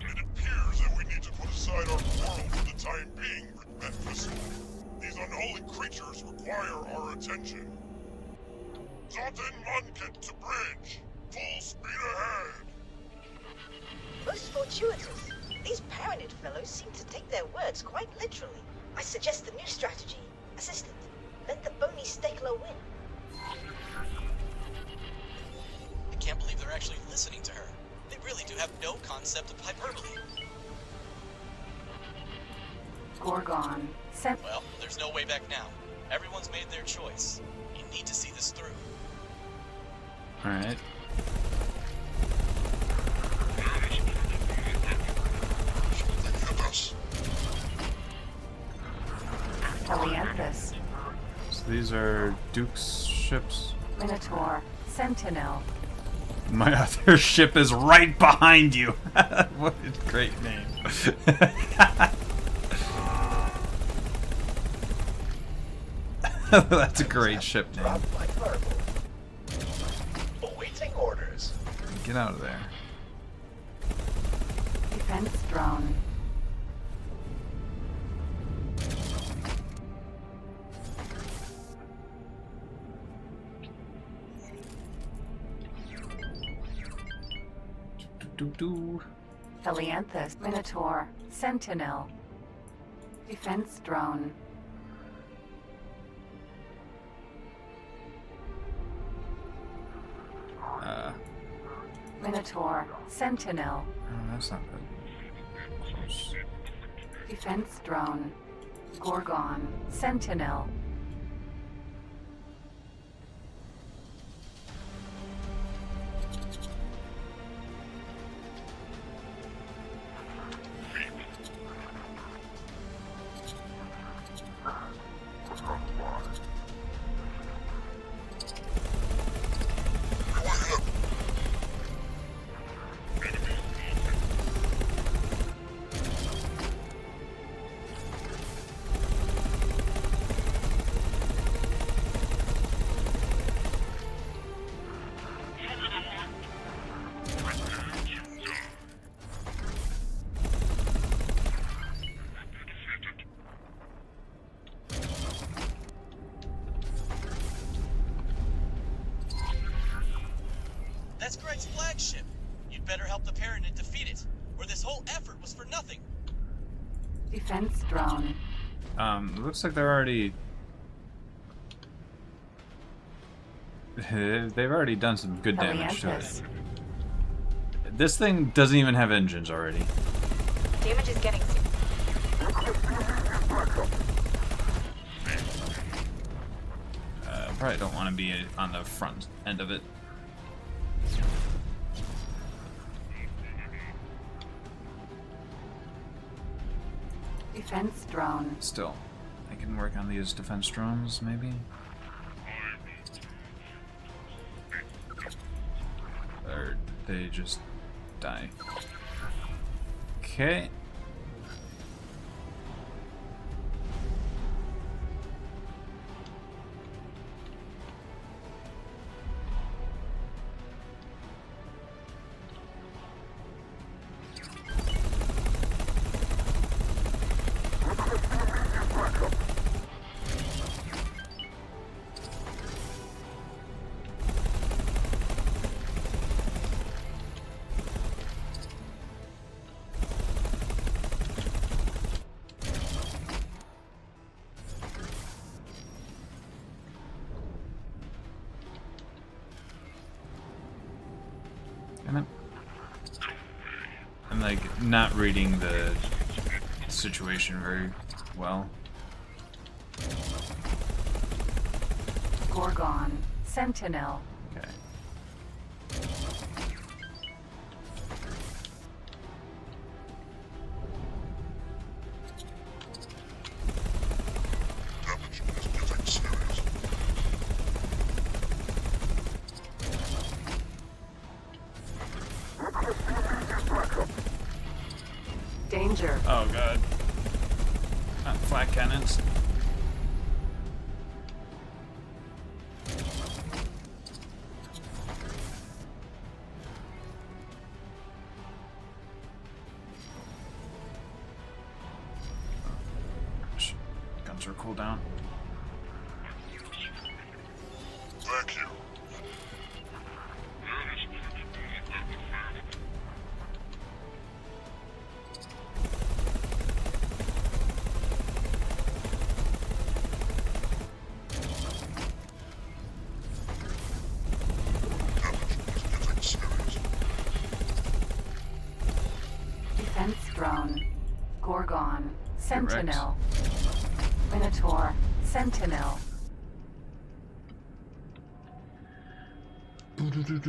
It appears that we need to put aside our quarrel for the time being, Memphis. These unholy creatures require our attention. Zotin Munket to bridge! Full speed ahead!
Most fortuitous. These Paranid fellows seem to take their words quite literally. I suggest the new strategy. Assistant, let the bony Stekler win.
I can't believe they're actually listening to her. They really do have no concept of hyperbole.
Gorgon.
Well, there's no way back now. Everyone's made their choice. You need to see this through.
Alright.
Helianthus.
So these are Duke's ships.
Minotaur. Sentinel.
My other ship is right behind you. What a great name. That's a great ship name.
Awaiting orders.
Get out of there.
Defense drone. Helianthus. Minotaur. Sentinel. Defense drone. Minotaur. Sentinel.
Oh, that's not good. Close.
Defense drone. Gorgon. Sentinel.
That's Greg's flagship. You'd better help the Paranid defeat it, or this whole effort was for nothing.
Defense drone.
Looks like they're already... They've already done some good damage to it. This thing doesn't even have engines already.
Damage is getting...
Probably don't want to be on the front end of it.
Defense drone.
Still, I can work on these defense drones, maybe? Or they just die. Okay. like, not reading the situation very well.
Gorgon, Sentinel.
Okay.
Danger.
Oh god. Not flat cannons. Guns are cooldown.
Thank you.
Defense drone. Gorgon, Sentinel. Minotaur, Sentinel. Minotaur,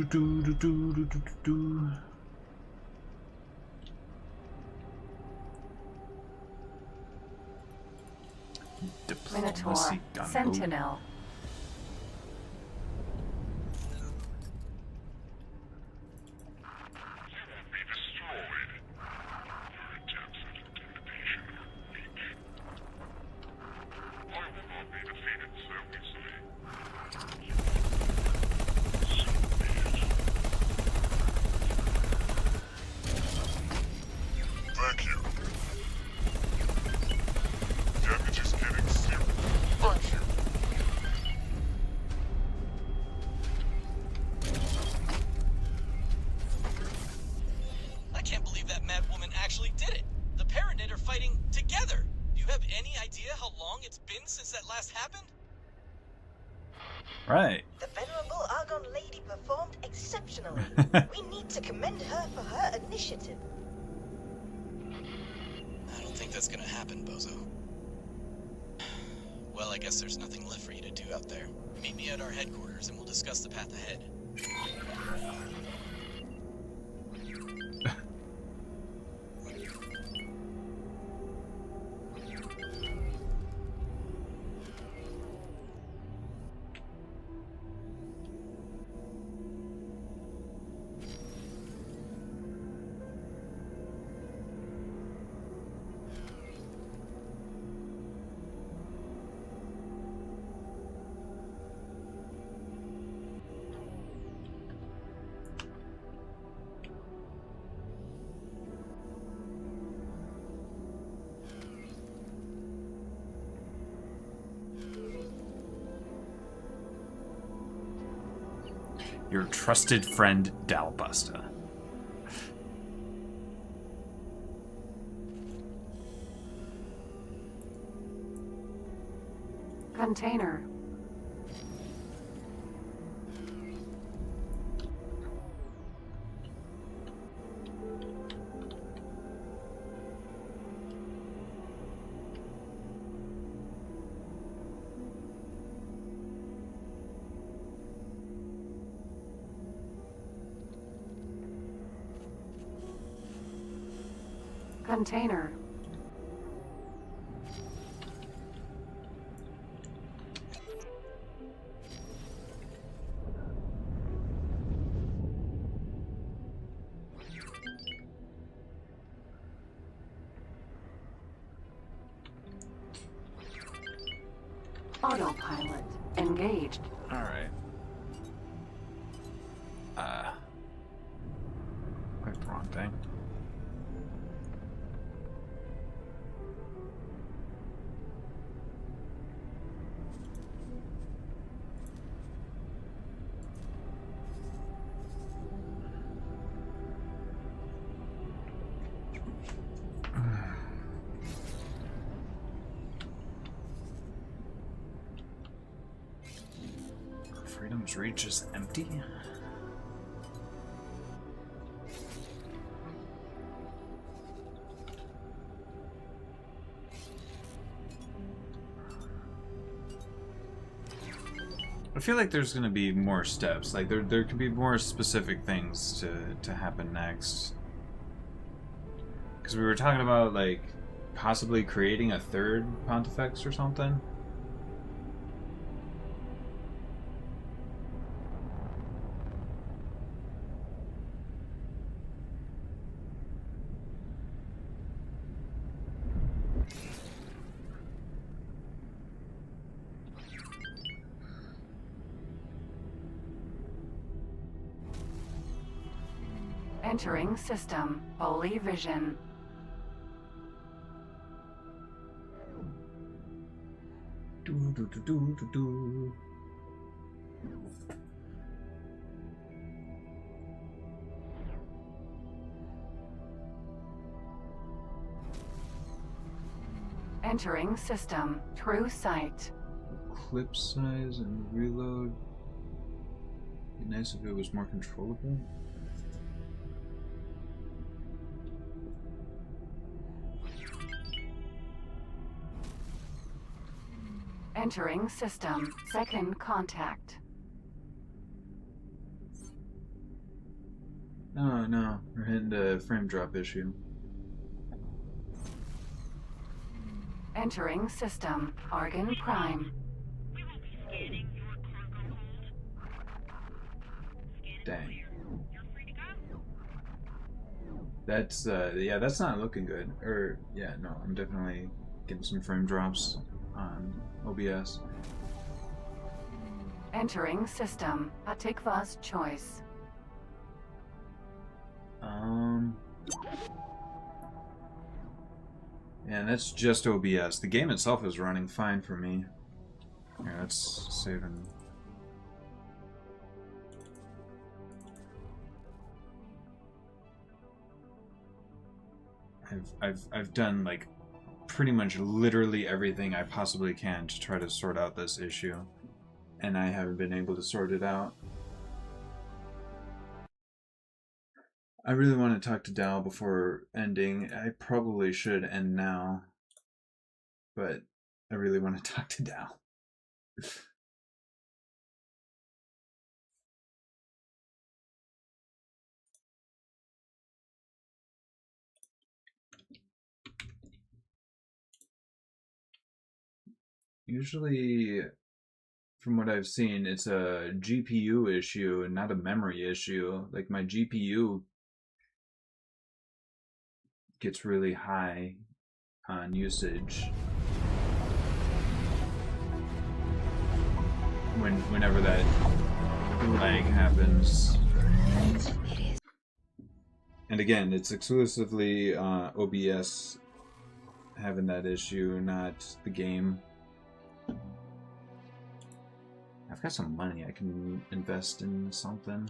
Diplomacy gunboat.
Sentinel.
Thank you. Damage is getting serious. Thank you.
I can't believe that mad woman actually did it. The Paranid are fighting together. Do you have any idea how long it's been since that last happened?
Right.
The venerable Argon lady performed exceptionally. We need to commend her for her initiative.
I don't think that's gonna happen, Bozo. Well, I guess there's nothing left for you to do out there. Meet me at our headquarters and we'll discuss the path ahead.
Your trusted friend, Dalbusta.
Container. Container. Autopilot engaged.
All right. Clicked the wrong thing. Freedom's Reach is empty. I feel like there's gonna be more steps. Like there could be more specific things to happen next. Because we were talking about like possibly creating a third Pontifex or something.
Entering system. Holy vision. Entering system. True sight.
Clip size and reload. Be nice if it was more controllable.
Entering system. Second contact.
Oh no, we're hitting the frame drop issue.
Entering system. Argon Prime.
Dang. That's yeah, that's not looking good. Or yeah, no, I'm definitely getting some frame drops on OBS.
Entering system. Atikva's choice.
Yeah, and that's just OBS. The game itself is running fine for me. Here, let's save and I've done like pretty much literally everything I possibly can to try to sort out this issue, and I haven't been able to sort it out. I really want to talk to Dal before ending. I probably should end now, but I really want to talk to Dal. Usually, from what I've seen, it's a GPU issue and not a memory issue. Like my GPU gets really high on usage whenever that lag happens. And again, it's exclusively OBS having that issue, not the game. I've got some money I can invest in something.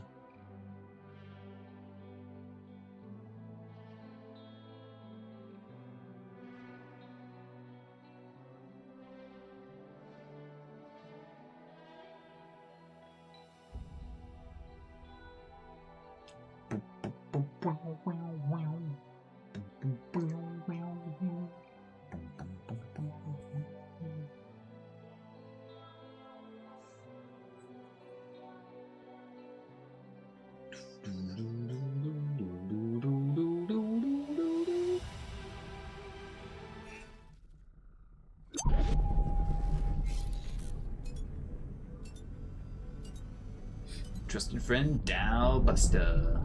Trusted friend Dal Buster.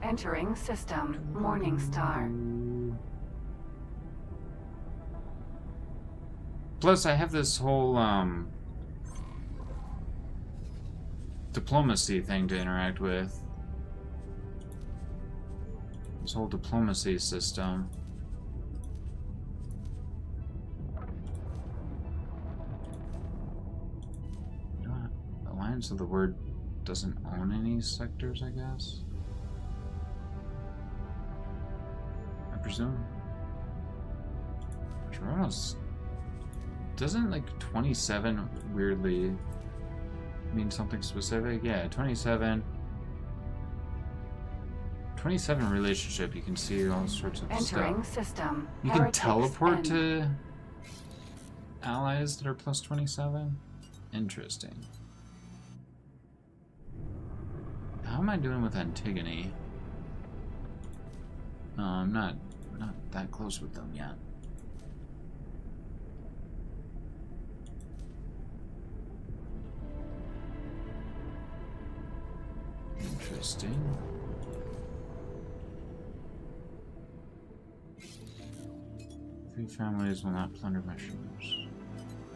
Entering system. Morningstar.
Plus, I have this whole diplomacy thing to interact with. This whole diplomacy system. You know what? Alliance of the Word doesn't own any sectors, I guess. I presume. Toronto's doesn't like 27 weirdly mean something specific? Yeah, 27. 27 relationship, you can see all sorts of
Entering
stuff.
system.
You can
Heretics
teleport
end.
to allies that are plus 27? Interesting. How am I doing with Antigone? I'm not that close with them yet. Interesting. Free families will not plunder my ships.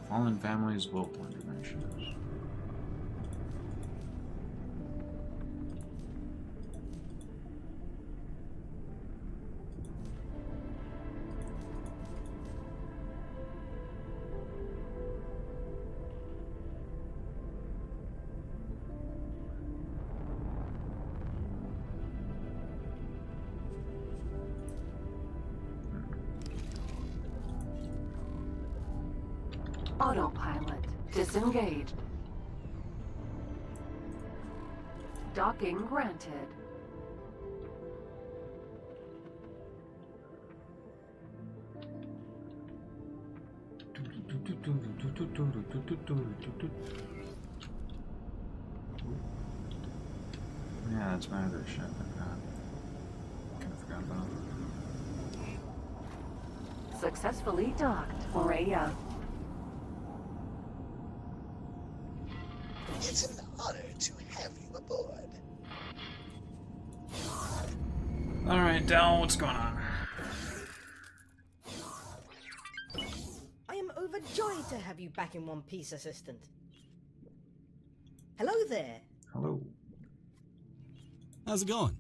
Fallen families will plunder my ships.
Autopilot disengaged. Docking granted.
Yeah, that's my other ship. Kind of forgot about.
Successfully docked. Morea.
It's an honor to have you aboard.
Alright, Dell, what's going on?
I am overjoyed to have you back in one piece, Assistant. Hello there.
Hello.
How's it going?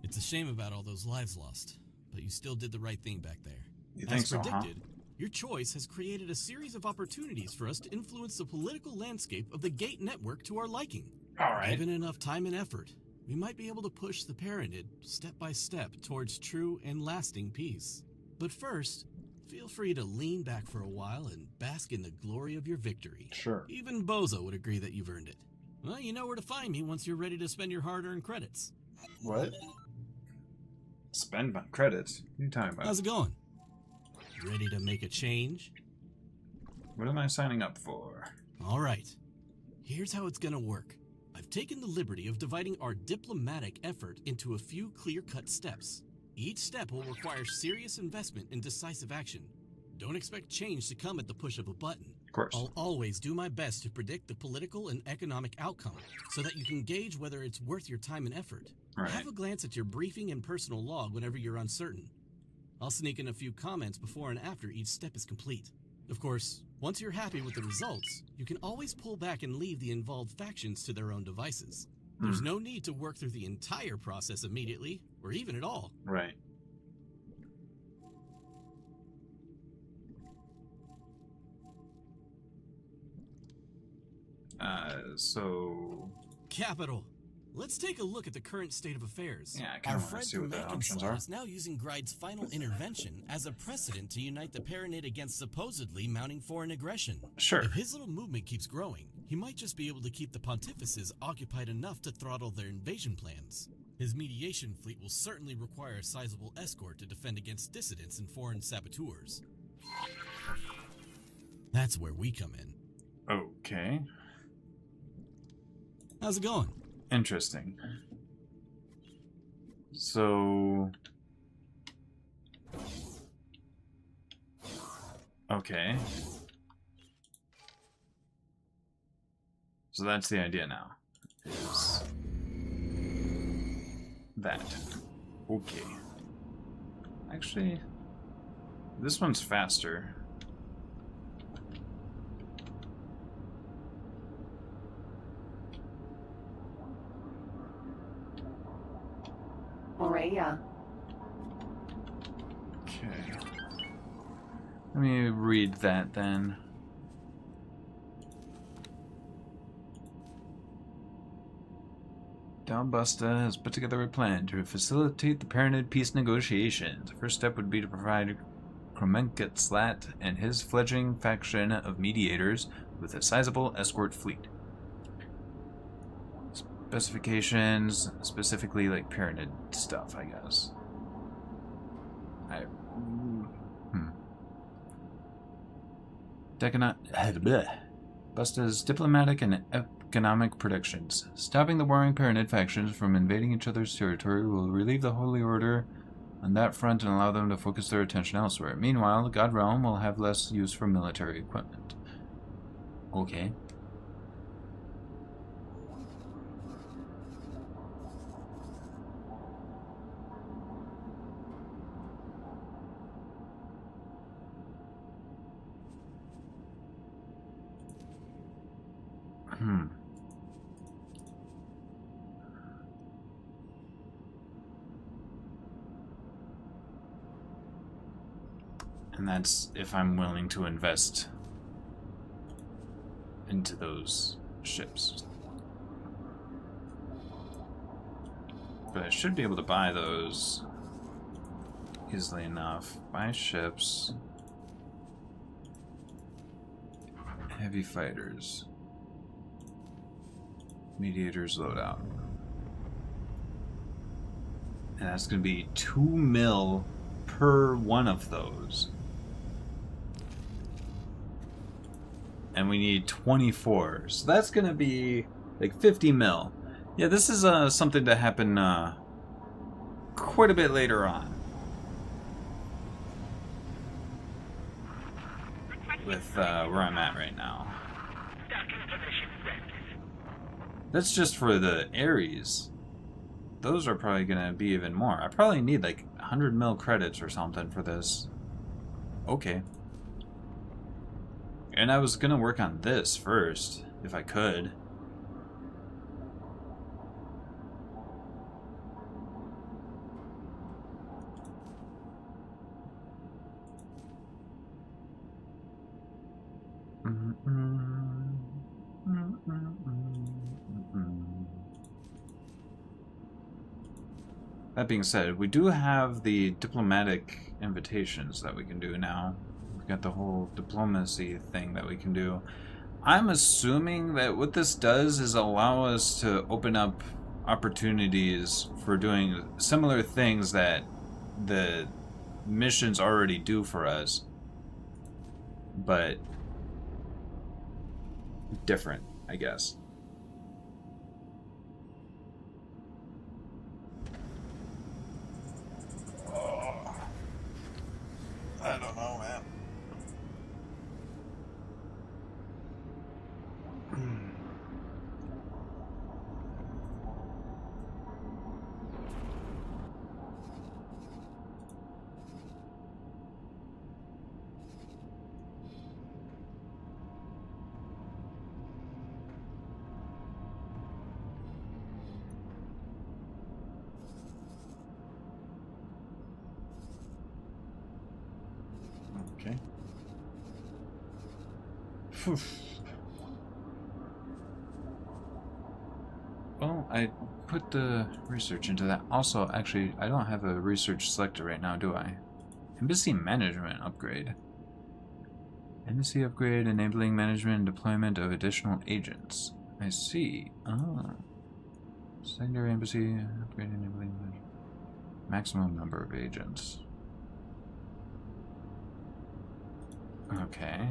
It's a shame about all those lives lost, but you still did the right thing back there.
You think
As
so, huh?
predicted, your choice has created a series of opportunities for us to influence the political landscape of the Gate Network to our liking.
Alright.
Given enough time and effort, we might be able to push the Paranid step by step towards true and lasting peace. But first, feel free to lean back for a while and bask in the glory of your victory.
Sure.
Even Bozo would agree that you've earned it. Well, you know where to find me once you're ready to spend your hard-earned credits.
What? Spend my credits? What are you talking about?
How's it going? Ready to make a change?
What am I signing up for?
All right. Here's how it's gonna work. I've taken the liberty of dividing our diplomatic effort into a few clear-cut steps. Each step will require serious investment and decisive action. Don't expect change to come at the push of a button.
Of course.
I'll always do my best to predict the political and economic outcome so that you can gauge whether it's worth your time and effort.
Right.
Have a glance at your briefing and personal log whenever you're uncertain. I'll sneak in a few comments before and after each step is complete. Of course, once you're happy with the results, you can always pull back and leave the involved factions to their own devices. There's no need to work through the entire process immediately, or even at all.
Right. So...
Capital. Let's take a look at the current state of affairs.
Yeah, I
Our
kind of want
friend
to see what the
from
options
Mankinside
are.
is now using Gride's final intervention as a precedent to unite the Paranid against supposedly mounting foreign aggression.
Sure.
If his little movement keeps growing, he might just be able to keep the pontifices occupied enough to throttle their invasion plans. His mediation fleet will certainly require a sizable escort to defend against dissidents and foreign saboteurs. That's where we come in.
Okay.
How's it going?
Interesting. So... Okay. So that's the idea now. Is that. Okay. Actually, this one's faster.
Morea.
Okay. Let me read that then. Dalbusta has put together a plan to facilitate the Paranid peace negotiations. The first step would be to provide Kromenkatslat and his fledgling faction of mediators with a sizable escort fleet. Specifications, specifically like pyramid stuff, I guess. Busta's diplomatic and economic predictions. Stopping the warring Pyramid factions from invading each other's territory will relieve the Holy Order on that front and allow them to focus their attention elsewhere. Meanwhile, the God Realm will have less use for military equipment. Okay. And that's if I'm willing to invest into those ships. But I should be able to buy those easily enough. Buy ships. Heavy fighters. Mediators loadout. And that's going to be 2 mil per one of those. And we need 24. So that's going to be like 50 mil. Yeah, this is something to happen quite a bit later on. With where I'm at right now. That's just for the Ares. Those are probably going to be even more. I probably need like 100 mil credits or something for this. Okay. And I was going to work on this first, if I could. That being said, we do have the diplomatic invitations that we can do now. We've got the whole diplomacy thing that we can do. I'm assuming that what this does is allow us to open up opportunities for doing similar things that the missions already do for us, but different, I guess. I don't know, man. Okay. Well, I put the research into that. Also, actually, I don't have a research selected right now, do I? Embassy management upgrade. Embassy upgrade enabling management and deployment of additional agents. I see. Oh. Secondary embassy upgrade enabling maximum number of agents. Okay.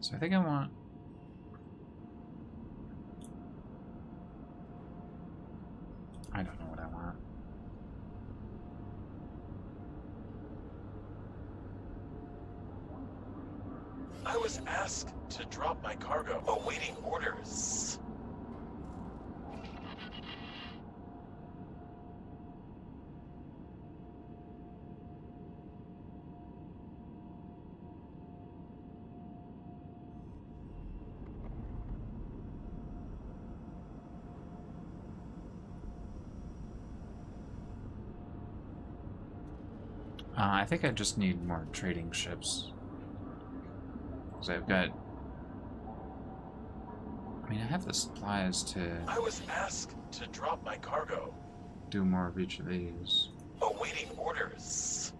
So I think I want... I don't know what I want.
was asked to drop my cargo, awaiting orders.
I think I just need more trading ships. Because I've got... I mean, I have the supplies to...
I was asked to drop my cargo,
do more of each of these.
awaiting orders.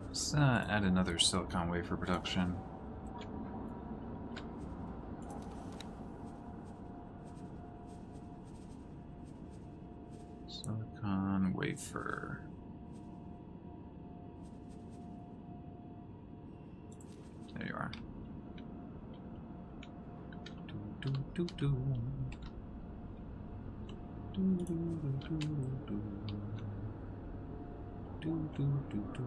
Let's add another silicon wafer production. Silicon wafer. There you are. Do, do, do, do. Do, do, do, do, do. Do, do, do, do.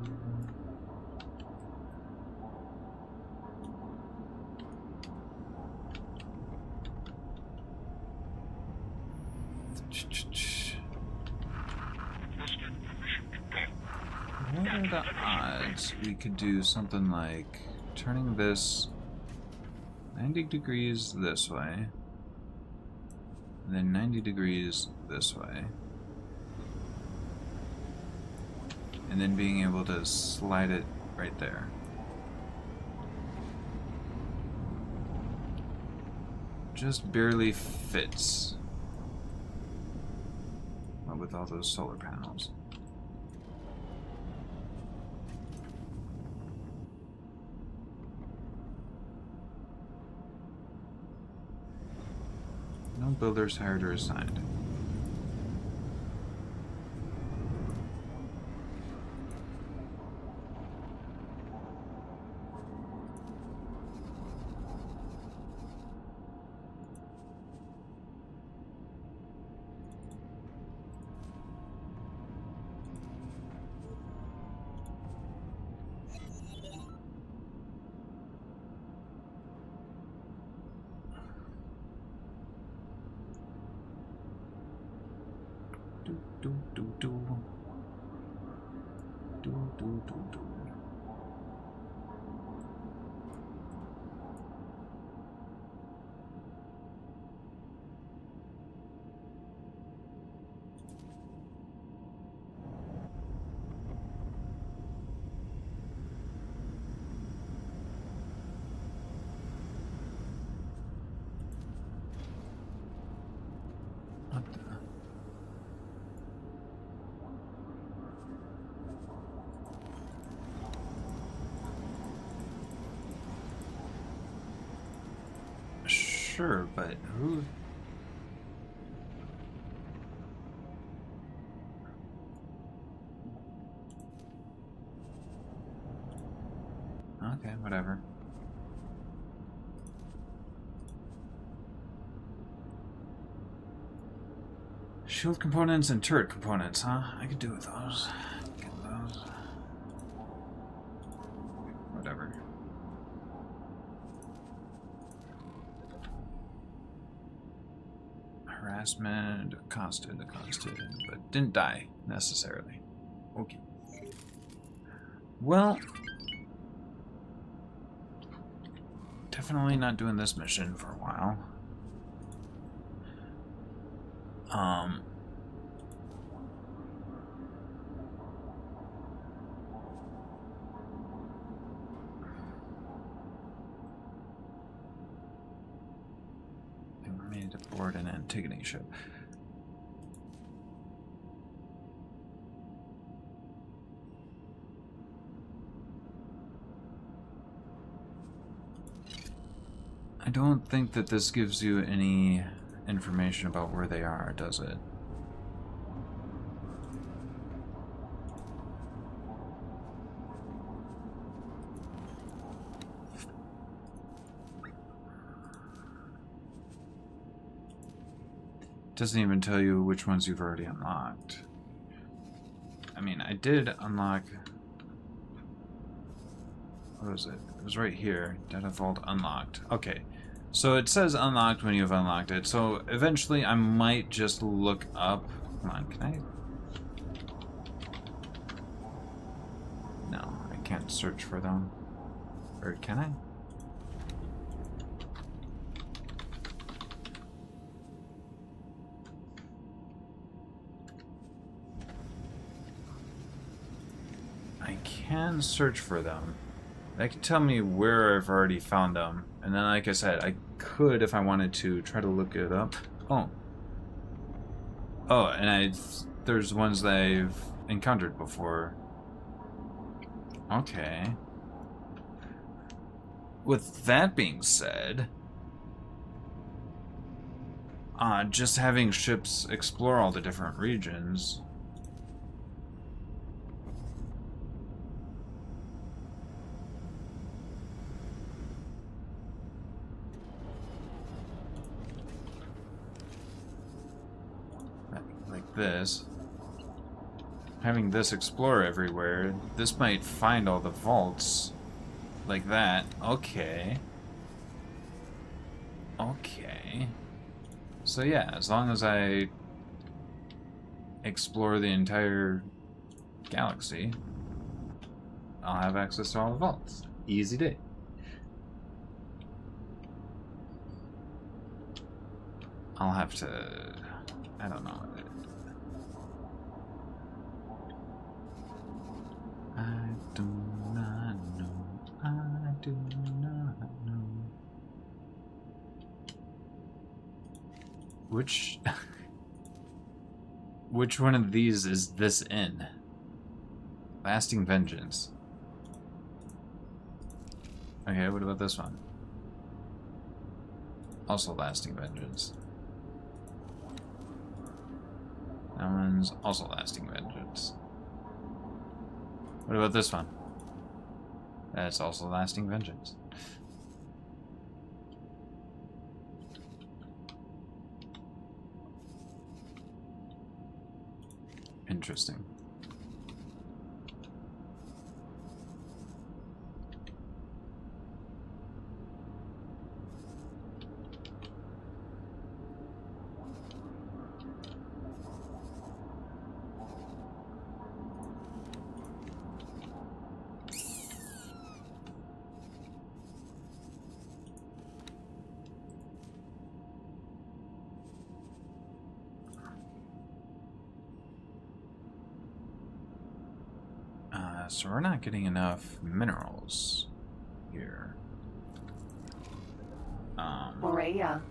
What are the odds we could do something like turning this 90 degrees this way, and then 90 degrees this way, and then being able to slide it right there? Just barely fits. Well, with all those solar panels. No builders hired or assigned. Do do do do do do do. What the? Sure, but who? Okay, whatever. Shield components and turret components, huh? I could do with those. Get those. Whatever. Harassment, accosted, but didn't die, necessarily. Okay. Well, definitely not doing this mission for a while. Antigone ship. I don't think that this gives you any information about where they are, does it? Doesn't even tell you which ones you've already unlocked. I mean, I did unlock... What was it? It was right here. Data vault unlocked. Okay. So it says unlocked when you've unlocked it. So eventually I might just look up... Come on, can I... No, I can't search for them. Or can I? I can search for them. That can tell me where I've already found them. And then, like I said, I could, if I wanted to, try to look it up. Oh. Oh, and there's ones that I've encountered before. Okay. With that being said, just having ships explore all the different regions... this, having this explore everywhere, this might find all the vaults like that. Okay. Okay. So yeah, as long as I explore the entire galaxy, I'll have access to all the vaults. Easy day. I'll have to... I don't know. I do not know. I do not know. Which one of these is this in? Lasting Vengeance. Okay, what about this one? Also Lasting Vengeance. That one's also Lasting Vengeance. What about this one? That's also Lasting Vengeance. Interesting. So we're not getting enough minerals here.
Morea.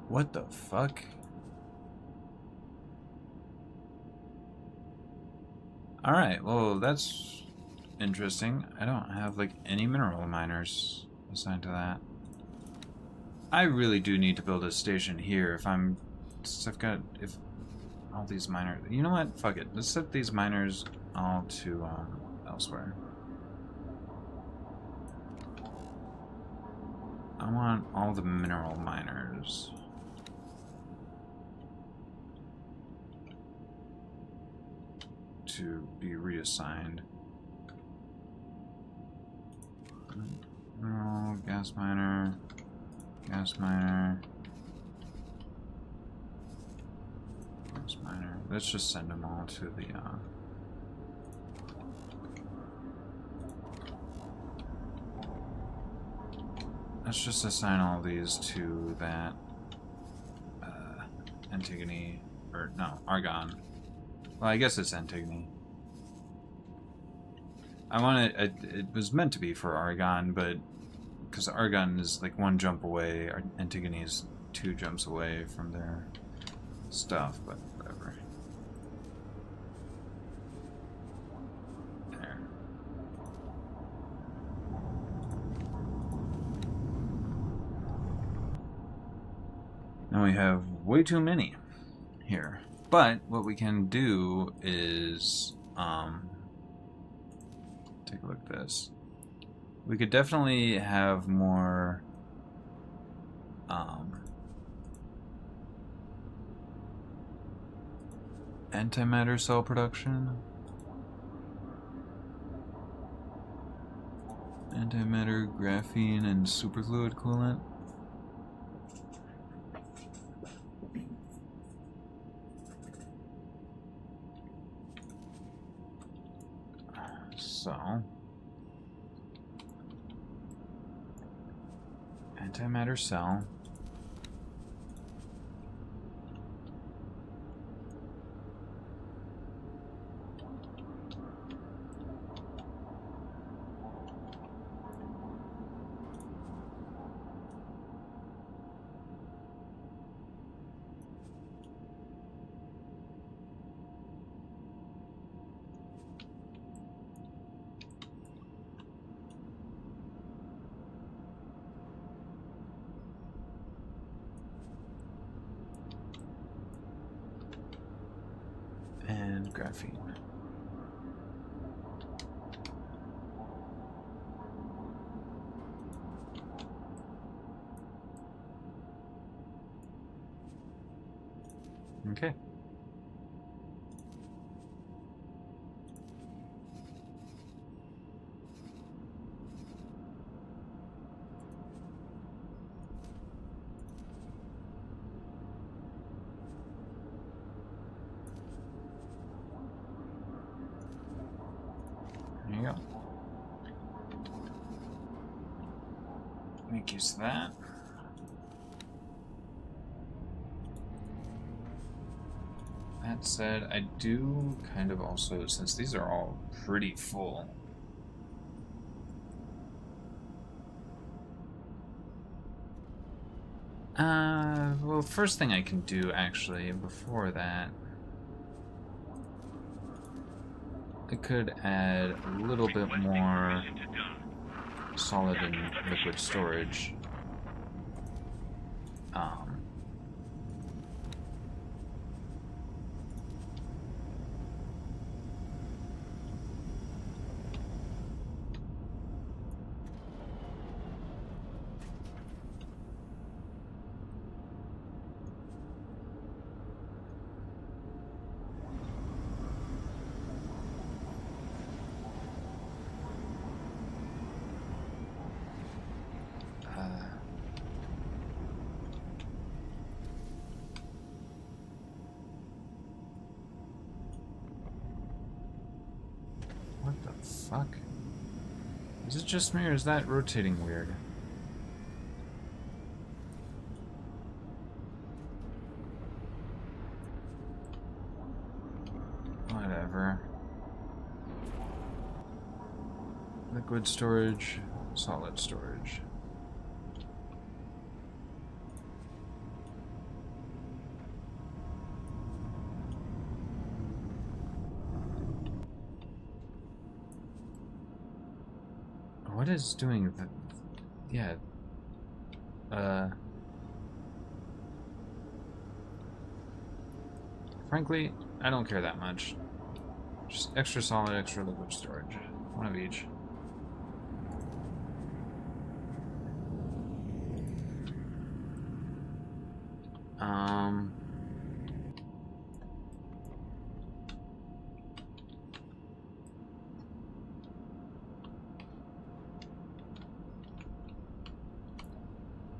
What the fuck? Alright, well that's interesting. I don't have like any mineral miners assigned to that. I really do need to build a station here if if all these miners... You know what? Fuck it. Let's set these miners all to elsewhere. I want all the mineral miners. To be reassigned. Mineral, gas miner... Gas miner. Gas miner. Let's just send them all to the, Let's just assign all these to that, Antigone, or no, Argon. Well, I guess it's Antigone. I want it. It was meant to be for Argon, but because Argon is like 1 jump away, Antigone is 2 jumps away from their stuff, but whatever. There. Now we have way too many here. But what we can do is take a look at this. We could definitely have more antimatter cell production. Antimatter, graphene, and superfluid coolant. So, antimatter cell. And graphene. Okay. There you go. Make use of that. That said, I do kind of also, since these are all pretty full, well, first thing I can do actually before that, I could add a little bit more solid and liquid storage. What the fuck? Is it just me or is that rotating weird? Whatever. Liquid storage, solid storage. What is doing the... Yeah. Frankly, I don't care that much. Just extra solid, extra liquid storage. One of each.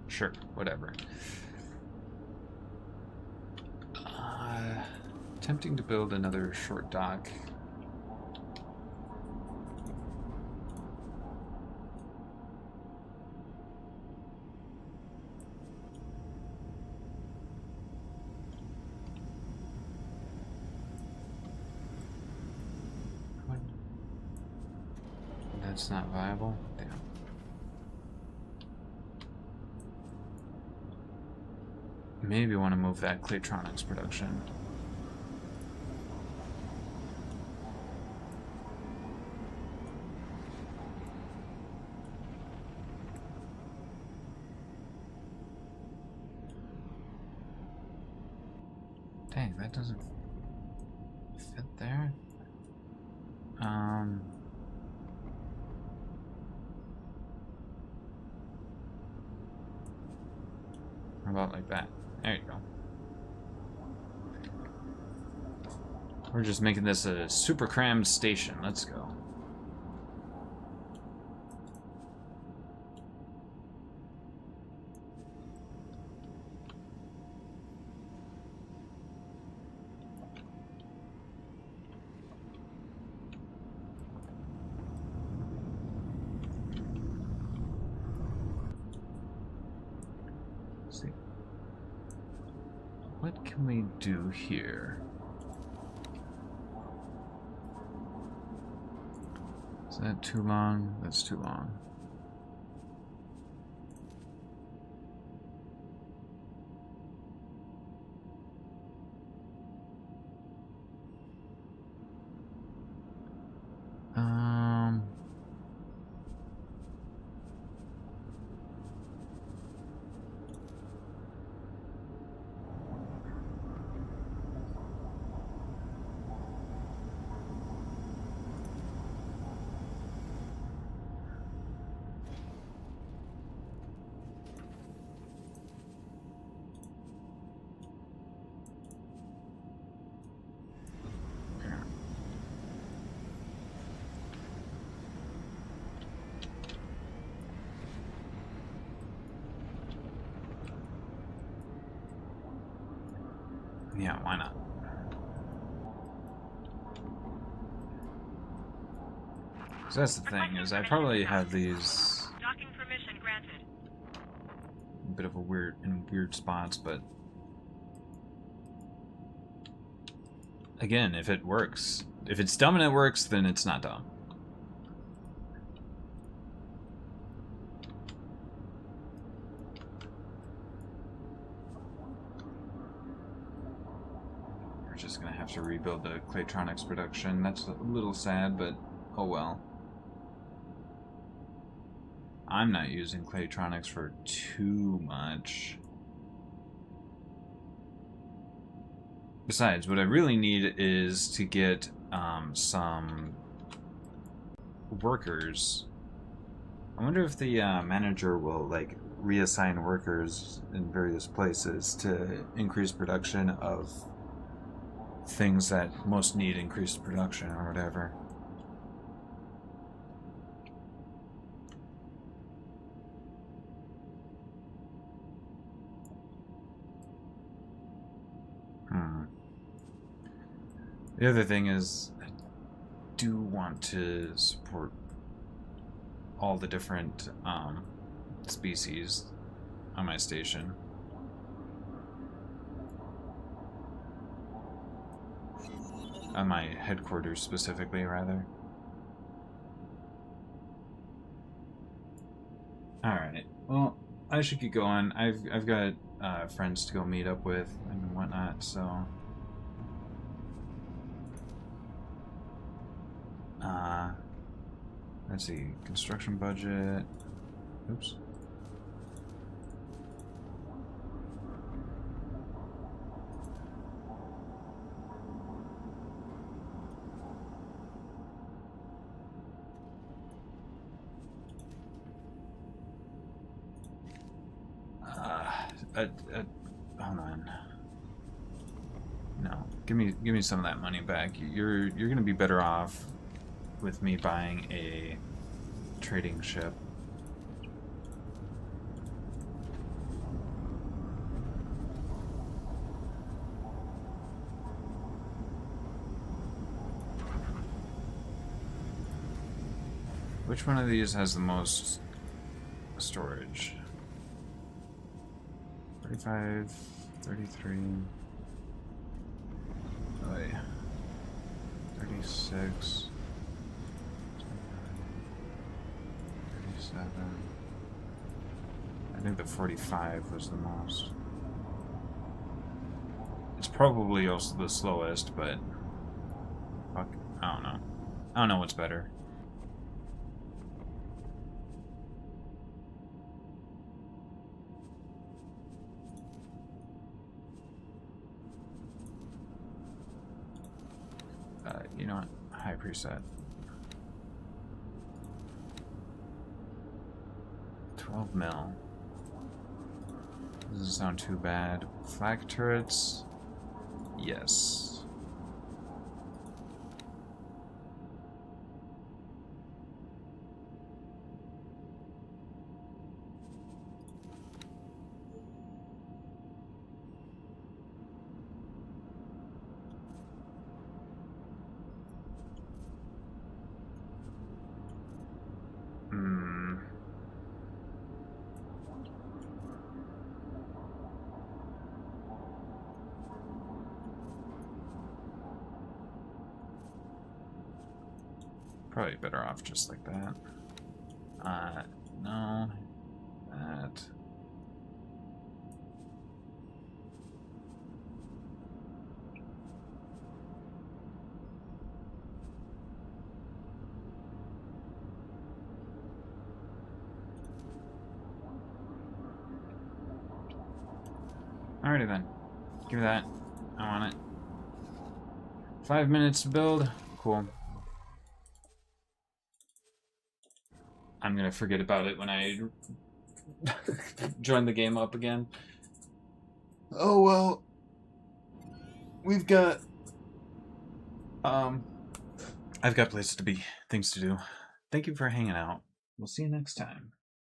Sure, whatever. Attempting to build another short dock. That's not viable. Damn. Maybe want to move that Claytronics production. Dang, that doesn't fit there. How about like that? There you go. We're just making this a super crammed station. Let's go. What can we do here? Is that too long? That's too long. Yeah, why not? So that's the thing, is I probably have these
Docking permission granted.
a bit of a weird spots, but again, if it works, if it's dumb and it works, then it's not dumb. Just gonna have to rebuild the Claytronics production. That's a little sad, but oh well. I'm not using Claytronics for too much. Besides, what I really need is to get some workers. I wonder if the manager will like reassign workers in various places to increase production of things that most need increased production or whatever. The other thing is, I do want to support all the different species on my station. On my headquarters specifically, rather. Alright, well, I should get going. I've got friends to go meet up with and whatnot, so... let's see, construction budget... Oops. Hold on. No, give me some of that money back. You're gonna be better off with me buying a trading ship. Which one of these has the most storage? 35, 33, oh yeah, 36, 47. I think the 45 was the most. It's probably also the slowest, but fuck, I don't know. I don't know what's better. You know what? High preset. 12 mil. Doesn't sound too bad. Flak turrets? Yes. Probably better off just like that. No. That. Alrighty then. Give me that. I want it. 5 minutes to build. Cool. I'm gonna forget about it when I join the game up again. Oh well. We've got I've got places to be, things to do. Thank you for hanging out. We'll see you next time.